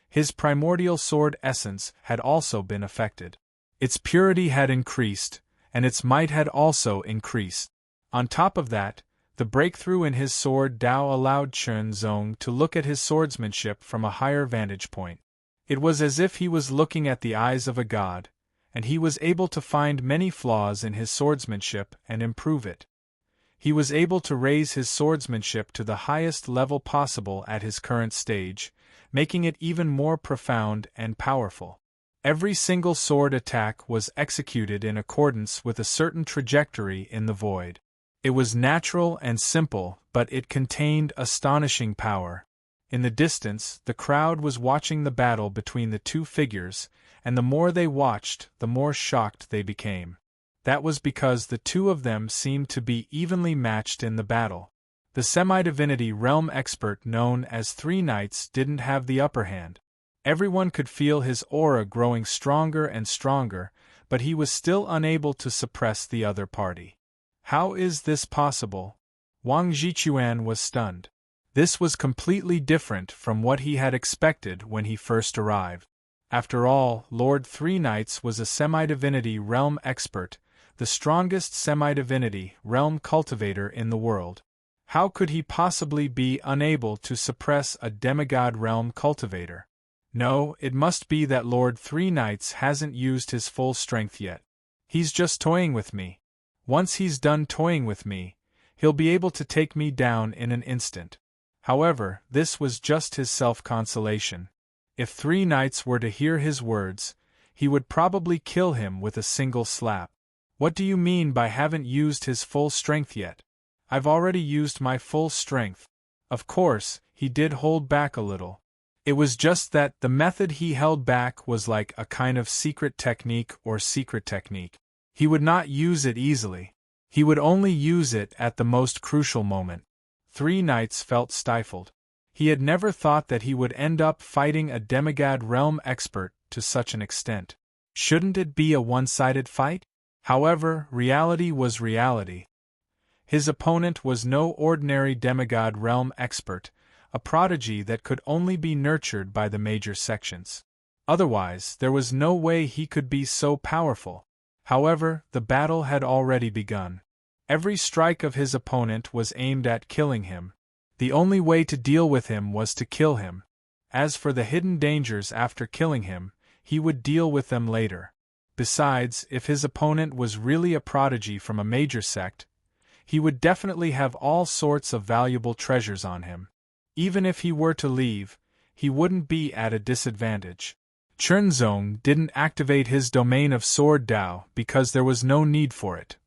his primordial sword essence had also been affected. Its purity had increased, and its might had also increased. On top of that, the breakthrough in his sword Dao allowed Chen Zong to look at his swordsmanship from a higher vantage point. It was as if he was looking at the eyes of a god, and he was able to find many flaws in his swordsmanship and improve it. He was able to raise his swordsmanship to the highest level possible at his current stage, making it even more profound and powerful. Every single sword attack was executed in accordance with a certain trajectory in the void. It was natural and simple, but it contained astonishing power. In the distance, the crowd was watching the battle between the two figures, and the more they watched, the more shocked they became. That was because the two of them seemed to be evenly matched in the battle. The semi-divinity realm expert known as Three Knights didn't have the upper hand. Everyone could feel his aura growing stronger and stronger, but he was still unable to suppress the other party. How is this possible? Wang Zhichuan was stunned. This was completely different from what he had expected when he first arrived. After all, Lord Three Knights was a semi-divinity realm expert, the strongest semi-divinity realm cultivator in the world. How could he possibly be unable to suppress a demigod realm cultivator? No, it must be that Lord Three Knights hasn't used his full strength yet. He's just toying with me. Once he's done toying with me, he'll be able to take me down in an instant. However, this was just his self-consolation. If Three Knights were to hear his words, he would probably kill him with a single slap. What do you mean by haven't used his full strength yet? I've already used my full strength. Of course, he did hold back a little. It was just that the method he held back was like a kind of secret technique or secret technique. He would not use it easily. He would only use it at the most crucial moment. Three Knights felt stifled. He had never thought that he would end up fighting a demigod realm expert to such an extent. Shouldn't it be a one-sided fight? However, reality was reality. His opponent was no ordinary demigod realm expert, a prodigy that could only be nurtured by the major sections. Otherwise, there was no way he could be so powerful. However, the battle had already begun. Every strike of his opponent was aimed at killing him. The only way to deal with him was to kill him. As for the hidden dangers after killing him, he would deal with them later. Besides, if his opponent was really a prodigy from a major sect, he would definitely have all sorts of valuable treasures on him. Even if he were to leave, he wouldn't be at a disadvantage. Chen Zong didn't activate his domain of Sword Dao because there was no need for it.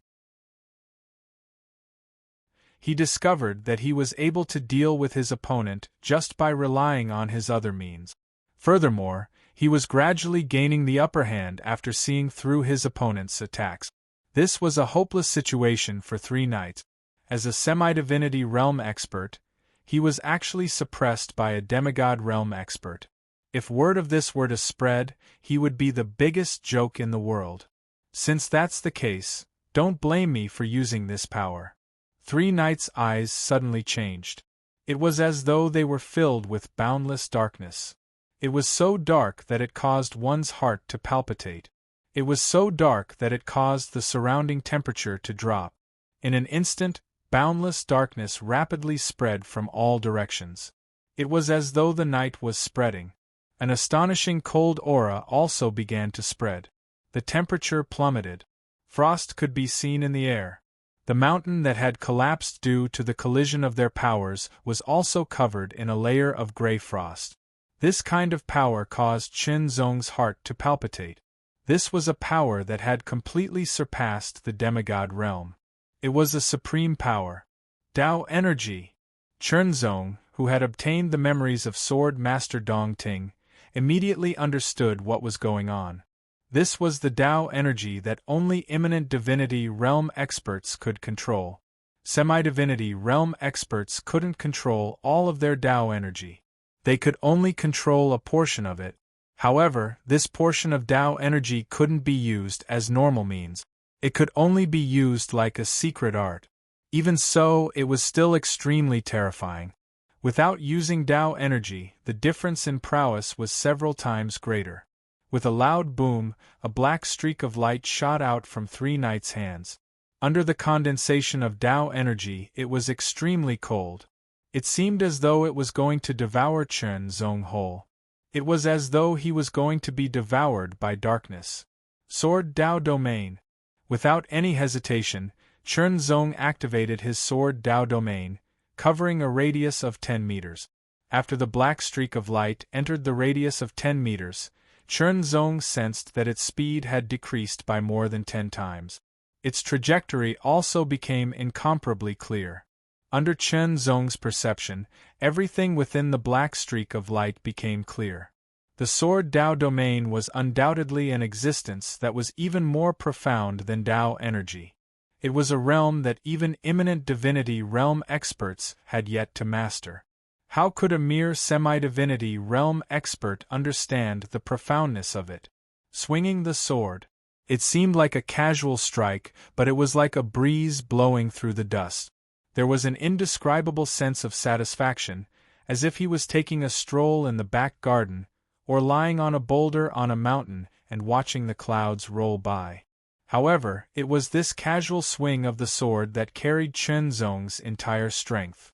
He discovered that he was able to deal with his opponent just by relying on his other means. Furthermore, he was gradually gaining the upper hand after seeing through his opponent's attacks. This was a hopeless situation for Three Knights. As a semi-divinity realm expert, he was actually suppressed by a demigod realm expert. If word of this were to spread, he would be the biggest joke in the world. Since that's the case, don't blame me for using this power. Three Knights' eyes suddenly changed. It was as though they were filled with boundless darkness. It was so dark that it caused one's heart to palpitate. It was so dark that it caused the surrounding temperature to drop. In an instant, boundless darkness rapidly spread from all directions. It was as though the night was spreading. An astonishing cold aura also began to spread. The temperature plummeted. Frost could be seen in the air. The mountain that had collapsed due to the collision of their powers was also covered in a layer of gray frost. This kind of power caused Chen Zong's heart to palpitate. This was a power that had completely surpassed the demigod realm. It was a supreme power. Tao energy. Chen Zong, who had obtained the memories of Sword Master Dong Ting, immediately understood what was going on. This was the Tao energy that only imminent divinity realm experts could control. Semi-divinity realm experts couldn't control all of their Tao energy. They could only control a portion of it. However, this portion of Tao energy couldn't be used as normal means. It could only be used like a secret art. Even so, it was still extremely terrifying. Without using Tao energy, the difference in prowess was several times greater. With a loud boom, a black streak of light shot out from Three Knights' hands. Under the condensation of Tao energy, it was extremely cold. It seemed as though it was going to devour Chen Zong whole. It was as though he was going to be devoured by darkness. Sword Tao Domain. Without any hesitation, Chen Zong activated his Sword Tao Domain, covering a radius of 10 meters. After the black streak of light entered the radius of 10 meters, Chen Zong sensed that its speed had decreased by more than 10 times. Its trajectory also became incomparably clear. Under Chen Zong's perception, everything within the black streak of light became clear. The Sword Tao Domain was undoubtedly an existence that was even more profound than Tao energy. It was a realm that even imminent divinity realm experts had yet to master. How could a mere semi-divinity realm expert understand the profoundness of it? Swinging the sword. It seemed like a casual strike, but it was like a breeze blowing through the dust. There was an indescribable sense of satisfaction, as if he was taking a stroll in the back garden, or lying on a boulder on a mountain and watching the clouds roll by. However, it was this casual swing of the sword that carried Chen Zong's entire strength.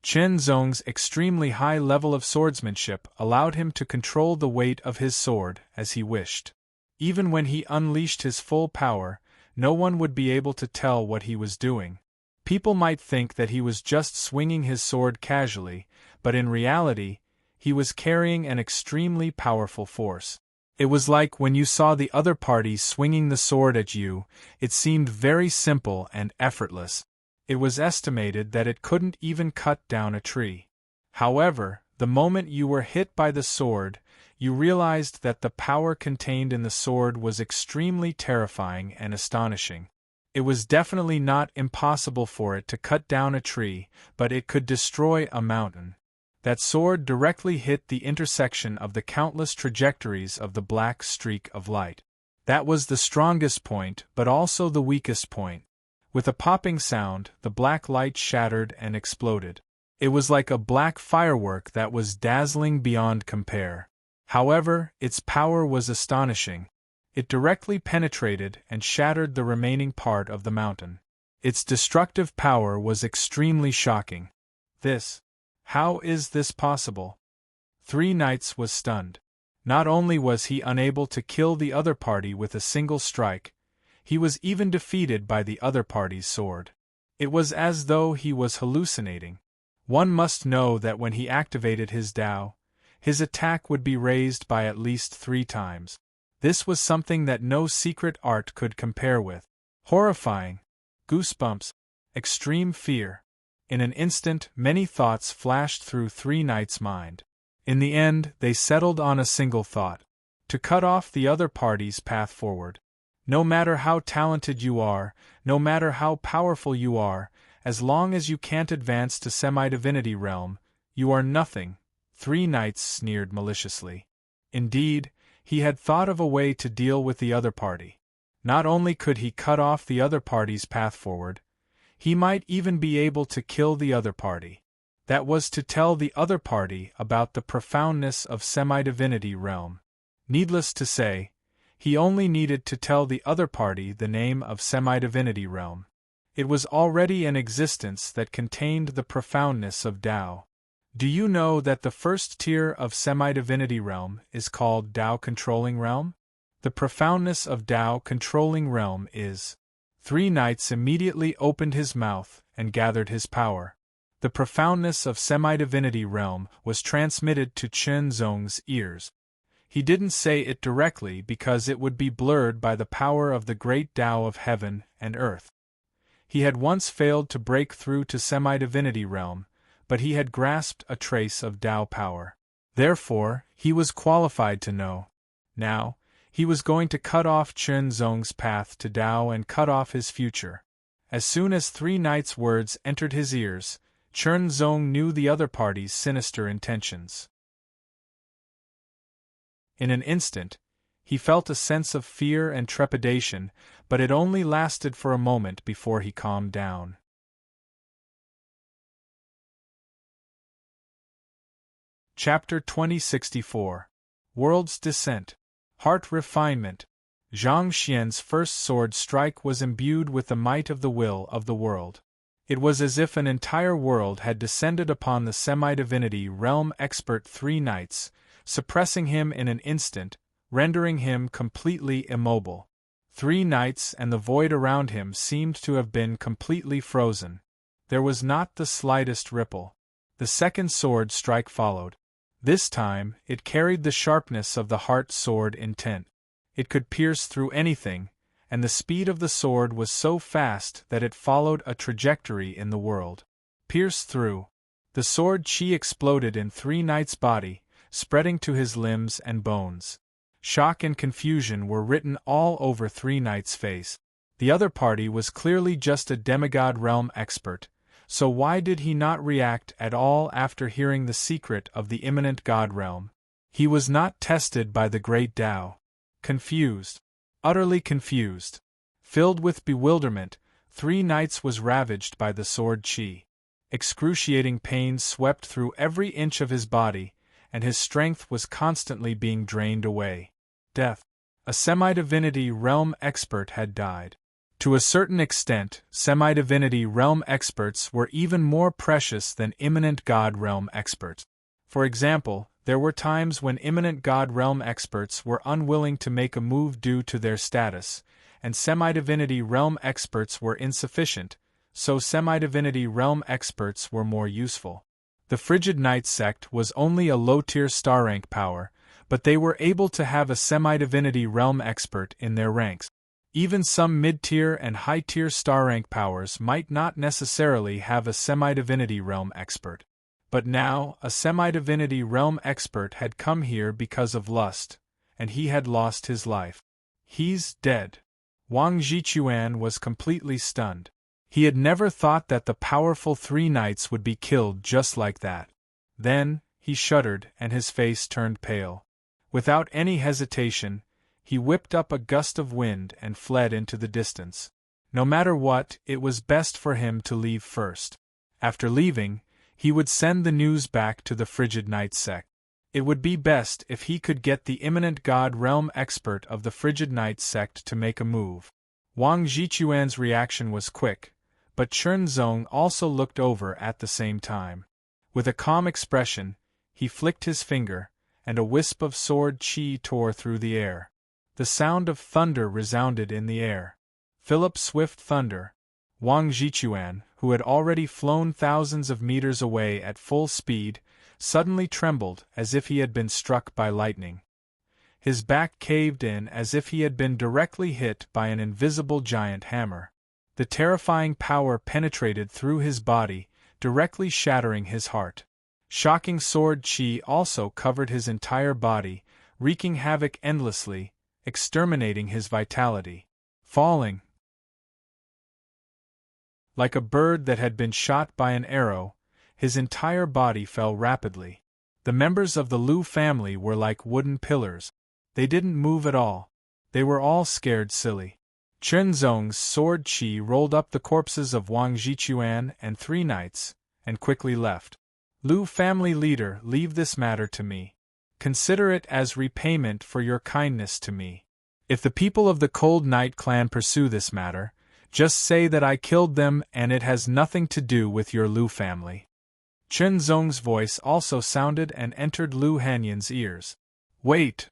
Chen Zong's extremely high level of swordsmanship allowed him to control the weight of his sword as he wished. Even when he unleashed his full power, no one would be able to tell what he was doing. People might think that he was just swinging his sword casually, but in reality, he was carrying an extremely powerful force. It was like when you saw the other party swinging the sword at you, it seemed very simple and effortless. It was estimated that it couldn't even cut down a tree. However, the moment you were hit by the sword, you realized that the power contained in the sword was extremely terrifying and astonishing. It was definitely not impossible for it to cut down a tree, but it could destroy a mountain. That sword directly hit the intersection of the countless trajectories of the black streak of light. That was the strongest point, but also the weakest point. With a popping sound, the black light shattered and exploded. It was like a black firework that was dazzling beyond compare. However, its power was astonishing. It directly penetrated and shattered the remaining part of the mountain. Its destructive power was extremely shocking. How is this possible? Three Knights was stunned. Not only was he unable to kill the other party with a single strike, he was even defeated by the other party's sword. It was as though he was hallucinating. One must know that when he activated his Tao, his attack would be raised by at least 3 times. This was something that no secret art could compare with. Horrifying. Goosebumps. Extreme fear. In an instant, many thoughts flashed through Three Knights' mind. In the end, they settled on a single thought: to cut off the other party's path forward. No matter how talented you are, no matter how powerful you are, as long as you can't advance to semi-divinity realm, you are nothing, 3 knights sneered maliciously. Indeed, he had thought of a way to deal with the other party. Not only could he cut off the other party's path forward, he might even be able to kill the other party. That was to tell the other party about the profoundness of semi-divinity realm. Needless to say, he only needed to tell the other party the name of semi-divinity realm. It was already an existence that contained the profoundness of Tao. Do you know that the first tier of semi-divinity realm is called Tao controlling realm? The profoundness of Tao controlling realm is. 3 knights immediately opened his mouth and gathered his power. The profoundness of semi-divinity realm was transmitted to Chen Zong's ears. He didn't say it directly because it would be blurred by the power of the great Tao of heaven and earth. He had once failed to break through to semi-divinity realm, but he had grasped a trace of Tao power. Therefore, he was qualified to know. Now, he was going to cut off Chen Zong's path to Tao and cut off his future. As soon as 3 knights' words entered his ears, Chen Zong knew the other party's sinister intentions. In an instant, he felt a sense of fear and trepidation, but it only lasted for a moment before he calmed down. Chapter 2064 World's Descent. Heart Refinement. Zhang Xian's first sword strike was imbued with the might of the will of the world. It was as if an entire world had descended upon the semi-divinity realm expert 3 knights, suppressing him in an instant, rendering him completely immobile. 3 knights and the void around him seemed to have been completely frozen. There was not the slightest ripple. The second sword strike followed. This time, it carried the sharpness of the heart sword intent. It could pierce through anything, and the speed of the sword was so fast that it followed a trajectory in the world. Pierce through. The sword chi exploded in 3 knights' body, spreading to his limbs and bones. Shock and confusion were written all over 3 knights' face. The other party was clearly just a demigod realm expert, so why did he not react at all after hearing the secret of the imminent god realm? He was not tested by the great Tao. Confused. Utterly confused. Filled with bewilderment, 3 knights was ravaged by the sword chi. Excruciating pain swept through every inch of his body, and his strength was constantly being drained away. Death. A semi-divinity realm expert had died. To a certain extent, semi-divinity realm experts were even more precious than imminent god realm experts. For example, there were times when imminent god realm experts were unwilling to make a move due to their status, and semi-divinity realm experts were insufficient, so semi-divinity realm experts were more useful. The Frigid Knight sect was only a low-tier star rank power, but they were able to have a semi-divinity realm expert in their ranks. Even some mid-tier and high-tier star rank powers might not necessarily have a semi-divinity realm expert. But now, a semi-divinity realm expert had come here because of lust, and he had lost his life. He's dead. Wang Zhichuan was completely stunned. He had never thought that the powerful 3 knights would be killed just like that. Then, he shuddered and his face turned pale. Without any hesitation, he whipped up a gust of wind and fled into the distance. No matter what, it was best for him to leave first. After leaving, he would send the news back to the Frigid Knight sect. It would be best if he could get the imminent god realm expert of the Frigid Knight sect to make a move. Wang Zhichuan's reaction was quick, but Chen Zong also looked over at the same time. With a calm expression, he flicked his finger, and a wisp of sword chi tore through the air. The sound of thunder resounded in the air. Philip's swift thunder. Wang Zhichuan, who had already flown thousands of meters away at full speed, suddenly trembled as if he had been struck by lightning. His back caved in as if he had been directly hit by an invisible giant hammer. The terrifying power penetrated through his body, directly shattering his heart. Shocking sword chi also covered his entire body, wreaking havoc endlessly, exterminating his vitality. falling. Like a bird that had been shot by an arrow, his entire body fell rapidly. The members of the Lu family were like wooden pillars. They didn't move at all. They were all scared silly. Chenzong's sword chi rolled up the corpses of Wang Jichuan and 3 knights, and quickly left. Lu family leader, leave this matter to me. Consider it as repayment for your kindness to me. If the people of the Cold Night clan pursue this matter, just say that I killed them and it has nothing to do with your Lu family. Chen Zong's voice also sounded and entered Lu Hanyan's ears. Wait!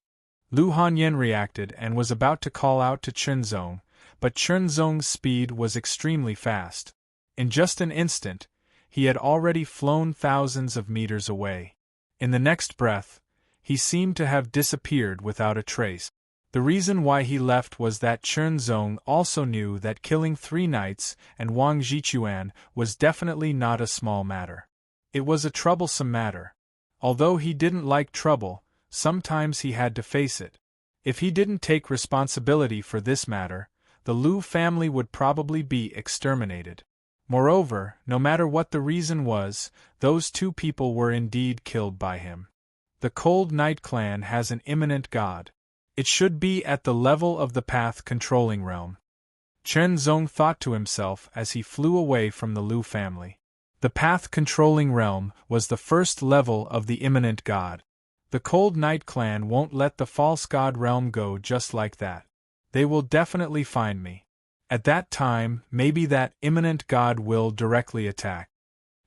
Lu Hanyan reacted and was about to call out to Chen Zong, but Chen Zong's speed was extremely fast. In just an instant, he had already flown thousands of meters away. In the next breath, he seemed to have disappeared without a trace. The reason why he left was that Chen Zong also knew that killing 3 knights and Wang Jichuan was definitely not a small matter. It was a troublesome matter. Although he didn't like trouble, sometimes he had to face it. If he didn't take responsibility for this matter, the Lu family would probably be exterminated. Moreover, no matter what the reason was, those 2 people were indeed killed by him. The Cold Night clan has an imminent god. It should be at the level of the path-controlling realm. Chen Zong thought to himself as he flew away from the Lu family. The path-controlling realm was the first level of the imminent god. The Cold Night clan won't let the false god realm go just like that. They will definitely find me. At that time, maybe that imminent god will directly attack.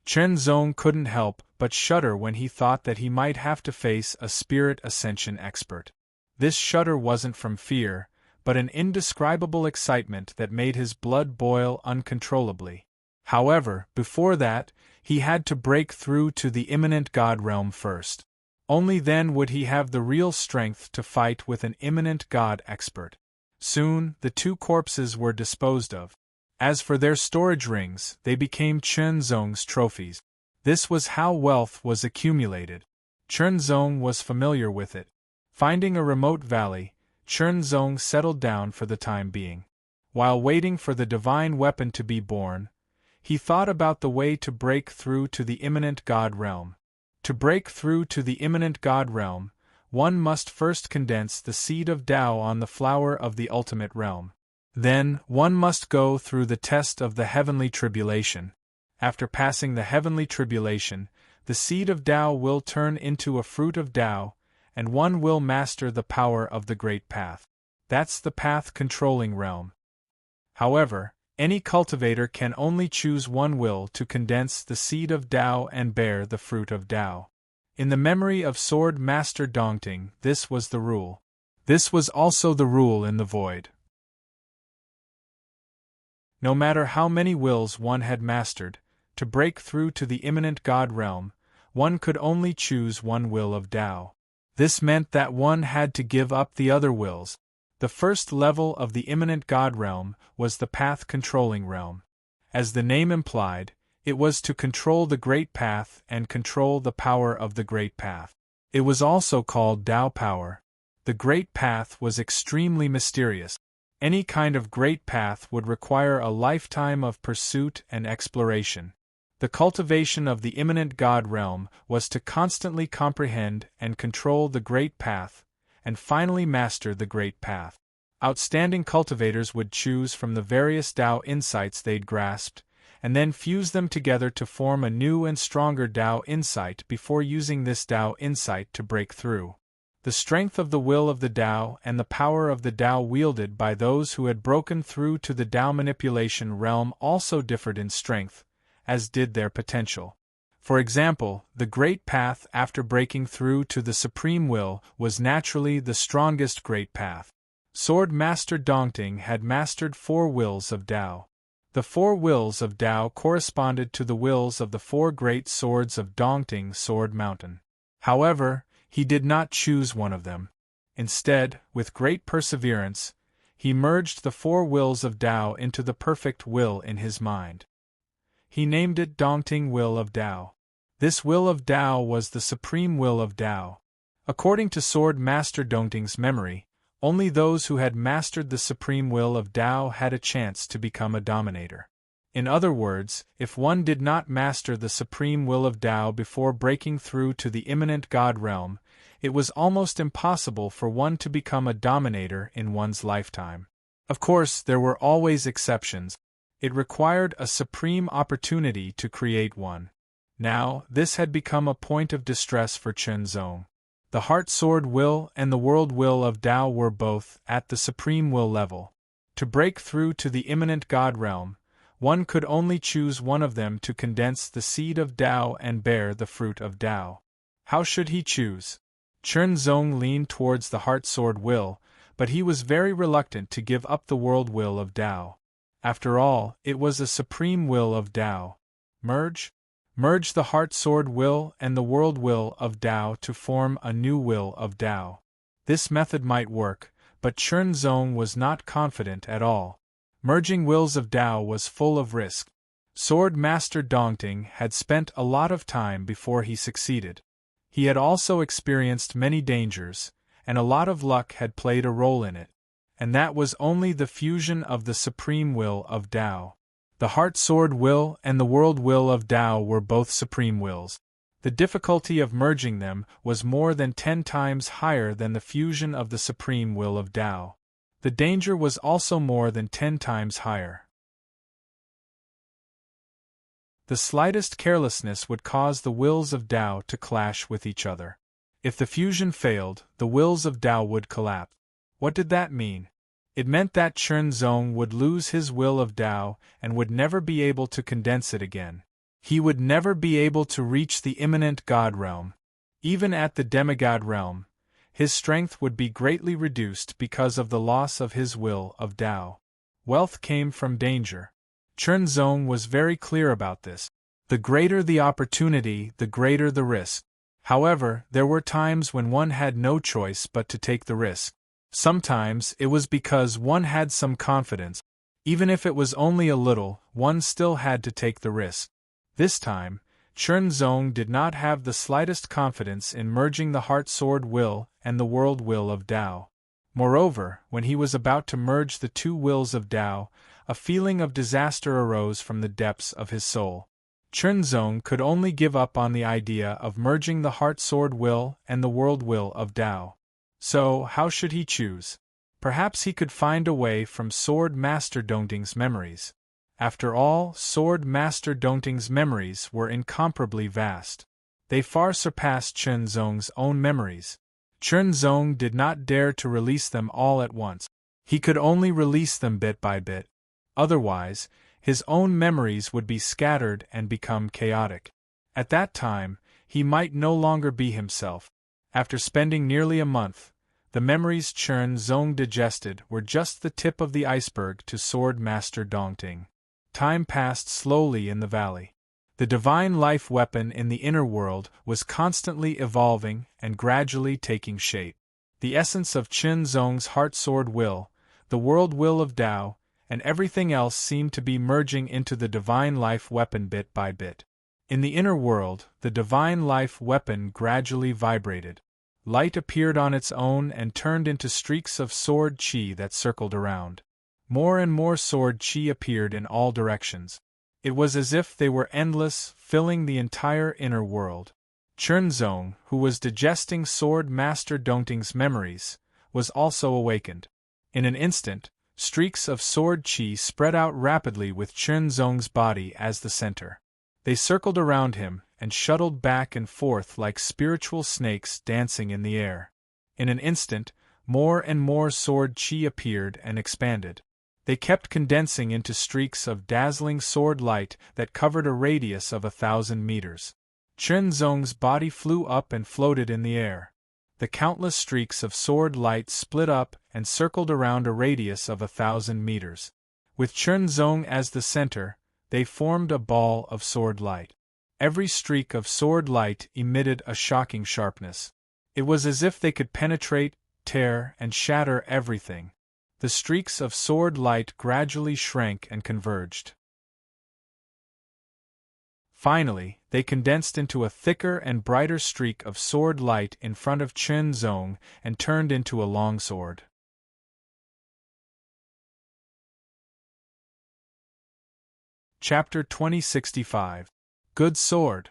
Chen Zong couldn't help but shudder when he thought that he might have to face a spirit ascension expert. This shudder wasn't from fear, but an indescribable excitement that made his blood boil uncontrollably. However, before that, he had to break through to the imminent god realm first. Only then would he have the real strength to fight with an imminent god expert. Soon, the 2 corpses were disposed of. As for their storage rings, they became Chen Zong's trophies. This was how wealth was accumulated. Chen Zong was familiar with it. Finding a remote valley, Chen Zong settled down for the time being. While waiting for the divine weapon to be born, he thought about the way to break through to the imminent god realm. To break through to the imminent god realm, one must first condense the seed of Tao on the flower of the ultimate realm. Then, one must go through the test of the heavenly tribulation. After passing the heavenly tribulation, the seed of Tao will turn into a fruit of Tao, and one will master the power of the great path. That's the path-controlling realm. However, any cultivator can only choose one will to condense the seed of Tao and bear the fruit of Tao. In the memory of Sword Master Dongting, this was the rule. This was also the rule in the void. No matter how many wills one had mastered, to break through to the imminent god realm, one could only choose one will of Tao. This meant that one had to give up the other wills. The first level of the imminent god realm was the path-controlling realm. As the name implied, it was to control the great path and control the power of the great path. It was also called Tao power. The great path was extremely mysterious. Any kind of great path would require a lifetime of pursuit and exploration. The cultivation of the imminent god realm was to constantly comprehend and control the great path, and finally master the great path. Outstanding cultivators would choose from the various Tao insights they'd grasped, and then fuse them together to form a new and stronger Tao insight before using this Tao insight to break through. The strength of the will of the Tao and the power of the Tao wielded by those who had broken through to the Tao manipulation realm also differed in strength, as did their potential. For example, the Great Path after breaking through to the Supreme Will was naturally the strongest Great Path. Sword Master Dongting had mastered 4 wills of Tao. The 4 wills of Tao corresponded to the wills of the 4 great swords of Dongting Sword Mountain. However, he did not choose one of them. Instead, with great perseverance, he merged the 4 wills of Tao into the perfect will in his mind. He named it Dongting Will of Tao. This will of Tao was the supreme will of Tao. According to Sword Master Dongting's memory, Only those who had mastered the supreme will of Tao had a chance to become a dominator. In other words, if one did not master the supreme will of Tao before breaking through to the immanent God realm, it was almost impossible for one to become a dominator in one's lifetime. Of course, there were always exceptions. It required a supreme opportunity to create one. Now, this had become a point of distress for Chen Zong. The heart sword will and the world will of Tao were both at the supreme will level. To break through to the immanent God realm, one could only choose one of them to condense the seed of Tao and bear the fruit of Tao. How should he choose? Chen Zong leaned towards the heart sword will, but he was very reluctant to give up the world will of Tao. After all, it was a supreme will of Tao. Merge the heart sword will and the world will of Tao to form a new will of Tao. This method might work, but Chen Zong was not confident at all. Merging wills of Tao was full of risk. Sword Master Dongting had spent a lot of time before he succeeded. He had also experienced many dangers, and a lot of luck had played a role in it. And that was only the fusion of the supreme will of Tao. The heart sword will and the world will of Tao were both supreme wills. The difficulty of merging them was more than 10 times higher than the fusion of the supreme will of Tao. The danger was also more than 10 times higher. The slightest carelessness would cause the wills of Tao to clash with each other. If the fusion failed, the wills of Tao would collapse. What did that mean? It meant that Chen Zong would lose his will of Tao and would never be able to condense it again. He would never be able to reach the immanent God realm. Even at the demigod realm, his strength would be greatly reduced because of the loss of his will of Tao. Wealth came from danger. Chen Zong was very clear about this. The greater the opportunity, the greater the risk. However, there were times when one had no choice but to take the risk. Sometimes it was because one had some confidence. Even if it was only a little, one still had to take the risk. This time, Chen Zong did not have the slightest confidence in merging the heart sword will and the world will of Tao. Moreover, when he was about to merge the two wills of Tao, a feeling of disaster arose from the depths of his soul. Chen Zong could only give up on the idea of merging the heart sword will and the world will of Tao. So, how should he choose? Perhaps he could find a way from Sword Master Dongting's memories. After all, Sword Master Dongting's memories were incomparably vast. They far surpassed Chen Zong's own memories. Chen Zong did not dare to release them all at once. He could only release them bit by bit. Otherwise, his own memories would be scattered and become chaotic. At that time, he might no longer be himself. After spending nearly a month, the memories Chen Zong digested were just the tip of the iceberg to Sword Master Dongting. Time passed slowly in the valley. The divine life weapon in the inner world was constantly evolving and gradually taking shape. The essence of Chen Zong's heart sword will, the world will of Tao, and everything else seemed to be merging into the divine life weapon bit by bit. In the inner world, the divine life weapon gradually vibrated. Light appeared on its own and turned into streaks of sword qi that circled around. More and more sword qi appeared in all directions. It was as if they were endless, filling the entire inner world. Chen Zong, who was digesting Sword Master Dongting's memories, was also awakened. In an instant, streaks of sword qi spread out rapidly with Chen Zong's body as the center. They circled around him and shuttled back and forth like spiritual snakes dancing in the air. In an instant, more and more sword qi appeared and expanded. They kept condensing into streaks of dazzling sword light that covered a radius of 1,000 meters. Chen Zong's body flew up and floated in the air. The countless streaks of sword light split up and circled around a radius of 1,000 meters. With Chen Zong as the center, they formed a ball of sword light. Every streak of sword light emitted a shocking sharpness. It was as if they could penetrate, tear, and shatter everything. The streaks of sword light gradually shrank and converged. Finally, they condensed into a thicker and brighter streak of sword light in front of Chen Zong and turned into a long sword. Chapter 2065. Good Sword.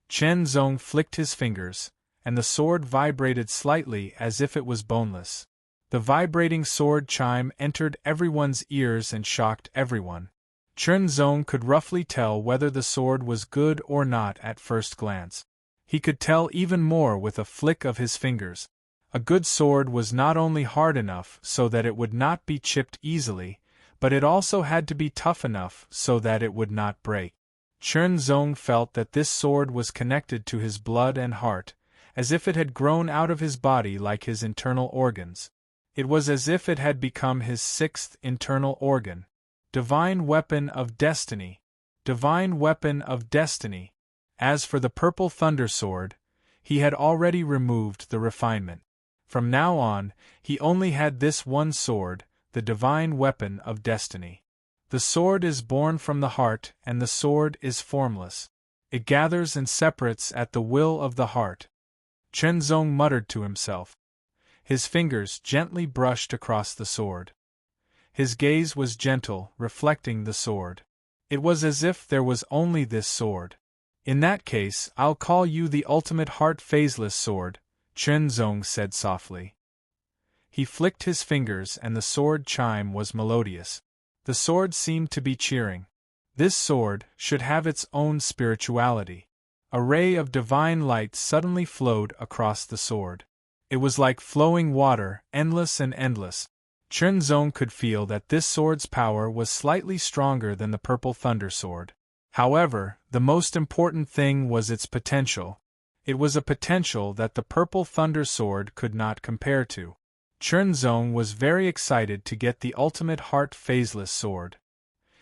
Chen Zong flicked his fingers, and the sword vibrated slightly as if it was boneless. The vibrating sword chime entered everyone's ears and shocked everyone. Chen Zong could roughly tell whether the sword was good or not at first glance. He could tell even more with a flick of his fingers. A good sword was not only hard enough so that it would not be chipped easily, but it also had to be tough enough so that it would not break. Chen Zong felt that this sword was connected to his blood and heart, as if it had grown out of his body like his internal organs. It was as if it had become his sixth internal organ. Divine weapon of destiny. Divine weapon of destiny. As for the purple thunder sword, he had already removed the refinement. From now on, he only had this one sword, the divine weapon of destiny. The sword is born from the heart, and the sword is formless. It gathers and separates at the will of the heart. Chen Zong muttered to himself. His fingers gently brushed across the sword. His gaze was gentle, reflecting the sword. It was as if there was only this sword. In that case, I'll call you the ultimate heart phaseless sword, Chen Zong said softly. He flicked his fingers and the sword chime was melodious. The sword seemed to be cheering. This sword should have its own spirituality. A ray of divine light suddenly flowed across the sword. It was like flowing water, endless and endless. Chen Zong could feel that this sword's power was slightly stronger than the purple thunder sword. However, the most important thing was its potential. It was a potential that the purple thunder sword could not compare to. Chen Zong was very excited to get the ultimate heart phaseless sword.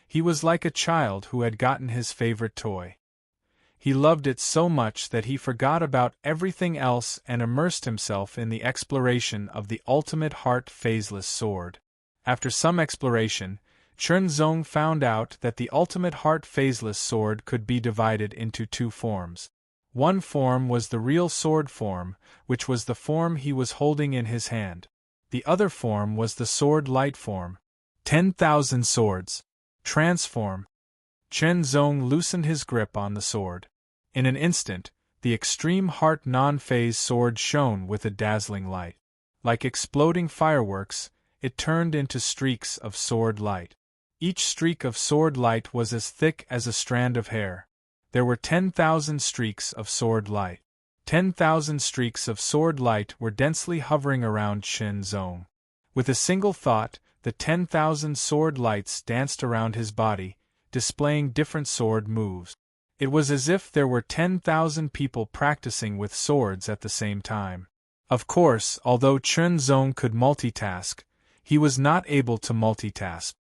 He was like a child who had gotten his favorite toy. He loved it so much that he forgot about everything else and immersed himself in the exploration of the ultimate heart phaseless sword. After some exploration, Chen Zong found out that the ultimate heart phaseless sword could be divided into two forms. One form was the real sword form, which was the form he was holding in his hand. The other form was the sword light form. 10,000 swords. Transform. Chen Zong loosened his grip on the sword. In an instant, the extreme heart non-phase sword shone with a dazzling light. Like exploding fireworks, it turned into streaks of sword light. Each streak of sword light was as thick as a strand of hair. There were 10,000 streaks of sword light. 10,000 streaks of sword light were densely hovering around Chen Zong. With a single thought, the 10,000 sword lights danced around his body, displaying different sword moves. It was as if there were 10,000 people practicing with swords at the same time. Of course, although Chen Zong could multitask, he was not able to multitask.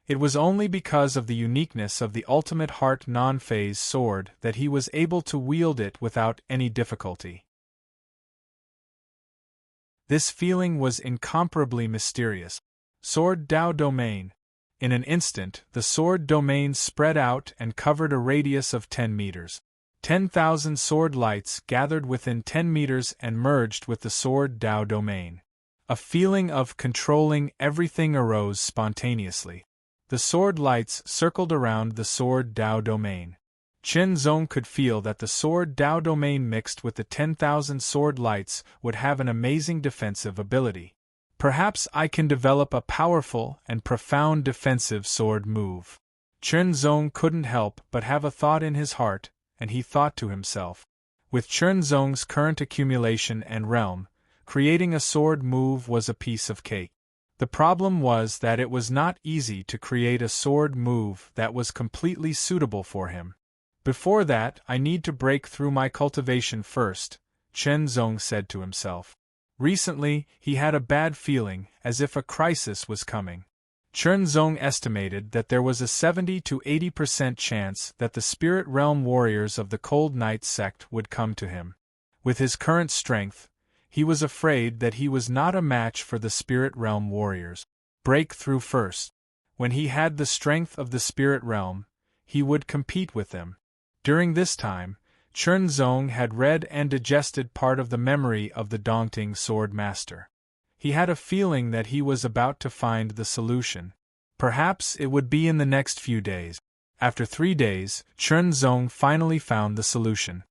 It was only because of the uniqueness of the ultimate heart non-phase sword that he was able to wield it without any difficulty. This feeling was incomparably mysterious. Sword Dao Domain. In an instant, the sword domain spread out and covered a radius of 10 meters. 10,000 sword lights gathered within 10 meters and merged with the sword Dao domain. A feeling of controlling everything arose spontaneously. The sword lights circled around the sword Dao domain. Chen Zong could feel that the sword Dao domain mixed with the 10,000 sword lights would have an amazing defensive ability. Perhaps I can develop a powerful and profound defensive sword move. Chen Zong couldn't help but have a thought in his heart, and he thought to himself. With Chen Zong's current accumulation and realm, creating a sword move was a piece of cake. The problem was that it was not easy to create a sword move that was completely suitable for him. Before that, I need to break through my cultivation first, Chen Zong said to himself. Recently, he had a bad feeling, as if a crisis was coming. Chen Zong estimated that there was a 70 to 80% chance that the spirit realm warriors of the Cold Knight sect would come to him. With his current strength, he was afraid that he was not a match for the spirit realm warriors. Break through first. When he had the strength of the spirit realm, he would compete with them. During this time, Chen Zong had read and digested part of the memory of the Dongting Sword Master. He had a feeling that he was about to find the solution. Perhaps it would be in the next few days. After 3 days, Chen Zong finally found the solution.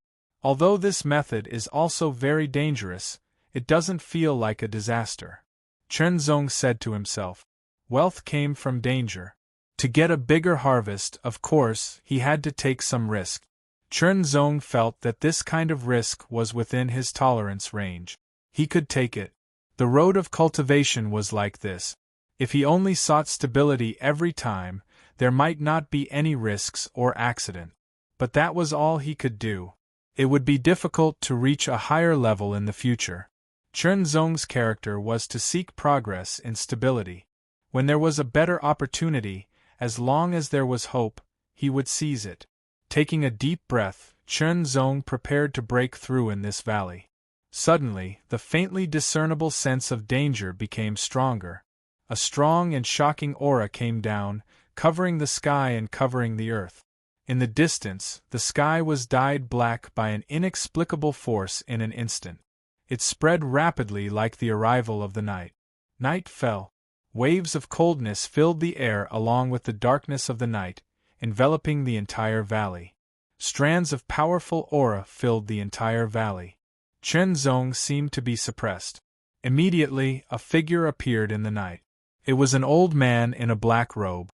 Although this method is also very dangerous, it doesn't feel like a disaster. Chen Zong said to himself. Wealth came from danger. To get a bigger harvest, of course, he had to take some risk. Chen Zong felt that this kind of risk was within his tolerance range. He could take it. The road of cultivation was like this. If he only sought stability every time, there might not be any risks or accident. But that was all he could do. It would be difficult to reach a higher level in the future. Chen Zong's character was to seek progress in stability. When there was a better opportunity, as long as there was hope, he would seize it. Taking a deep breath, Chen Zong prepared to break through in this valley. Suddenly, the faintly discernible sense of danger became stronger. A strong and shocking aura came down, covering the sky and covering the earth. In the distance, the sky was dyed black by an inexplicable force in an instant. It spread rapidly like the arrival of the night. Night fell. Waves of coldness filled the air along with the darkness of the night, enveloping the entire valley. Strands of powerful aura filled the entire valley. Chen Zong seemed to be suppressed. Immediately, a figure appeared in the night. It was an old man in a black robe.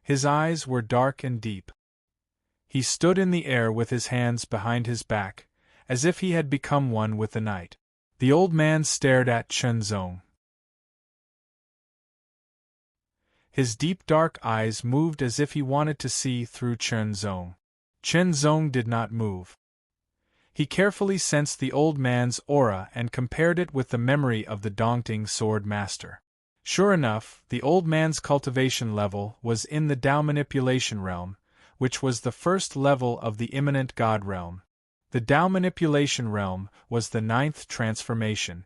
His eyes were dark and deep. He stood in the air with his hands behind his back, as if he had become one with the night. The old man stared at Chen Zong. His deep dark eyes moved as if he wanted to see through Chen Zong. Chen Zong did not move. He carefully sensed the old man's aura and compared it with the memory of the Dongting Sword Master. Sure enough, the old man's cultivation level was in the Tao Manipulation Realm, which was the first level of the Immanent God Realm. The Tao Manipulation Realm was the 9th transformation.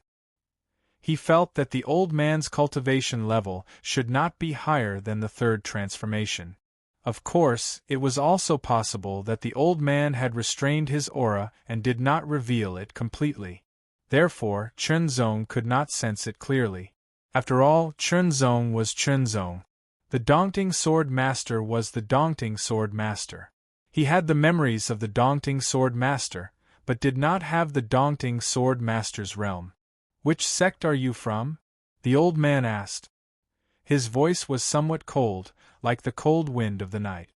He felt that the old man's cultivation level should not be higher than the 3rd transformation. Of course, it was also possible that the old man had restrained his aura and did not reveal it completely. Therefore, Chen Zong could not sense it clearly. After all, Chen Zong was Chen Zong. The Dongting Sword Master was the Dongting Sword Master. He had the memories of the Dongting Sword Master, but did not have the Dongting Sword Master's realm. Which sect are you from? The old man asked. His voice was somewhat cold, like the cold wind of the night.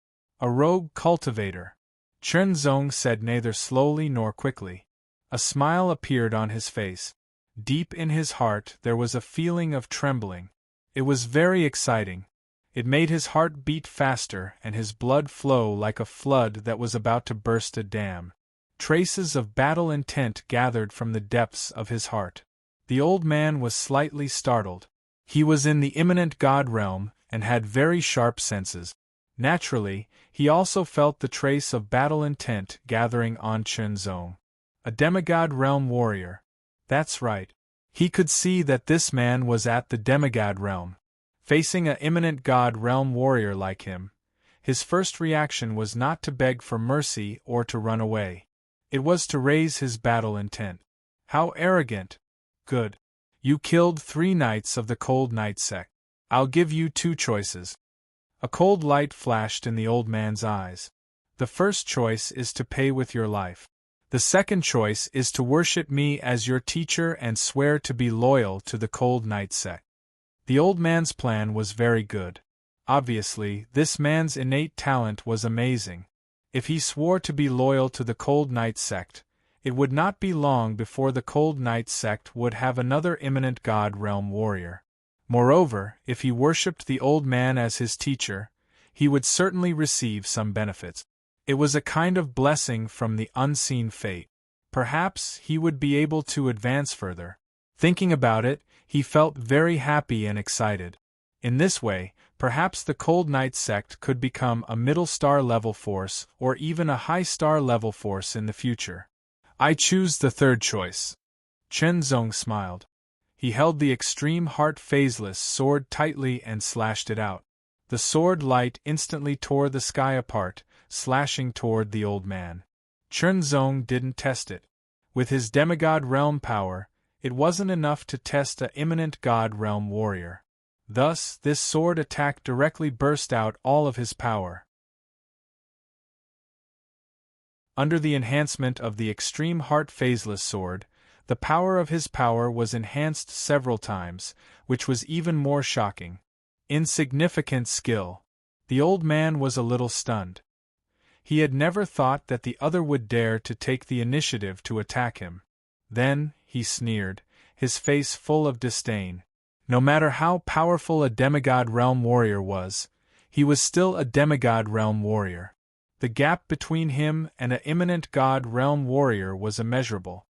A rogue cultivator. Chen Zong said neither slowly nor quickly. A smile appeared on his face. Deep in his heart there was a feeling of trembling. It was very exciting. It made his heart beat faster and his blood flow like a flood that was about to burst a dam. Traces of battle intent gathered from the depths of his heart. The old man was slightly startled. He was in the immanent God realm and had very sharp senses. Naturally, he also felt the trace of battle intent gathering on Chen Zong. A demigod realm warrior. That's right. He could see that this man was at the demigod realm. Facing an immanent God realm warrior like him, his first reaction was not to beg for mercy or to run away. It was to raise his battle intent. How arrogant! Good. You killed 3 knights of the Cold Knight sect. I'll give you 2 choices. A cold light flashed in the old man's eyes. The first choice is to pay with your life. The second choice is to worship me as your teacher and swear to be loyal to the Cold Knight sect. The old man's plan was very good. Obviously, this man's innate talent was amazing. If he swore to be loyal to the Cold Knight sect, it would not be long before the Cold Knight sect would have another immanent God realm warrior. Moreover, if he worshipped the old man as his teacher, he would certainly receive some benefits. It was a kind of blessing from the unseen fate. Perhaps he would be able to advance further. Thinking about it, he felt very happy and excited. In this way, perhaps the Cold Knight sect could become a middle star level force or even a high star level force in the future. I choose the third choice. Chen Zong smiled. He held the extreme heart phaseless sword tightly and slashed it out. The sword light instantly tore the sky apart, slashing toward the old man. Chen Zong didn't test it. With his demigod realm power, it wasn't enough to test an immanent God realm warrior. Thus, this sword attack directly burst out all of his power. Under the enhancement of the extreme heart phaseless sword, the power of his power was enhanced several times, which was even more shocking. Insignificant skill. The old man was a little stunned. He had never thought that the other would dare to take the initiative to attack him. Then, he sneered, his face full of disdain. No matter how powerful a demigod realm warrior was, he was still a demigod realm warrior. The gap between him and an imminent god realm warrior was immeasurable.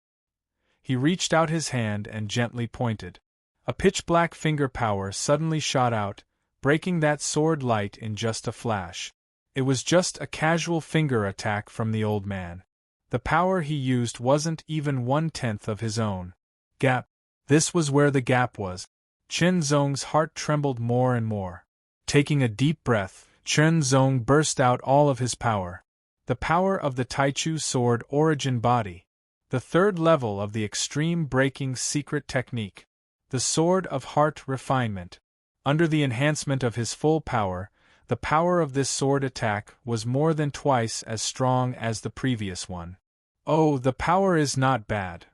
He reached out his hand and gently pointed. A pitch-black finger power suddenly shot out, breaking that sword light in just a flash. It was just a casual finger attack from the old man. The power he used wasn't even 1/10 of his own. Gap. This was where the gap was. Chen Zong's heart trembled more and more. Taking a deep breath, Chen Zong burst out all of his power. The power of the Taichu sword origin body. The third level of the extreme breaking secret technique. The sword of heart refinement. Under the enhancement of his full power, the power of this sword attack was more than twice as strong as the previous one. Oh, the power is not bad.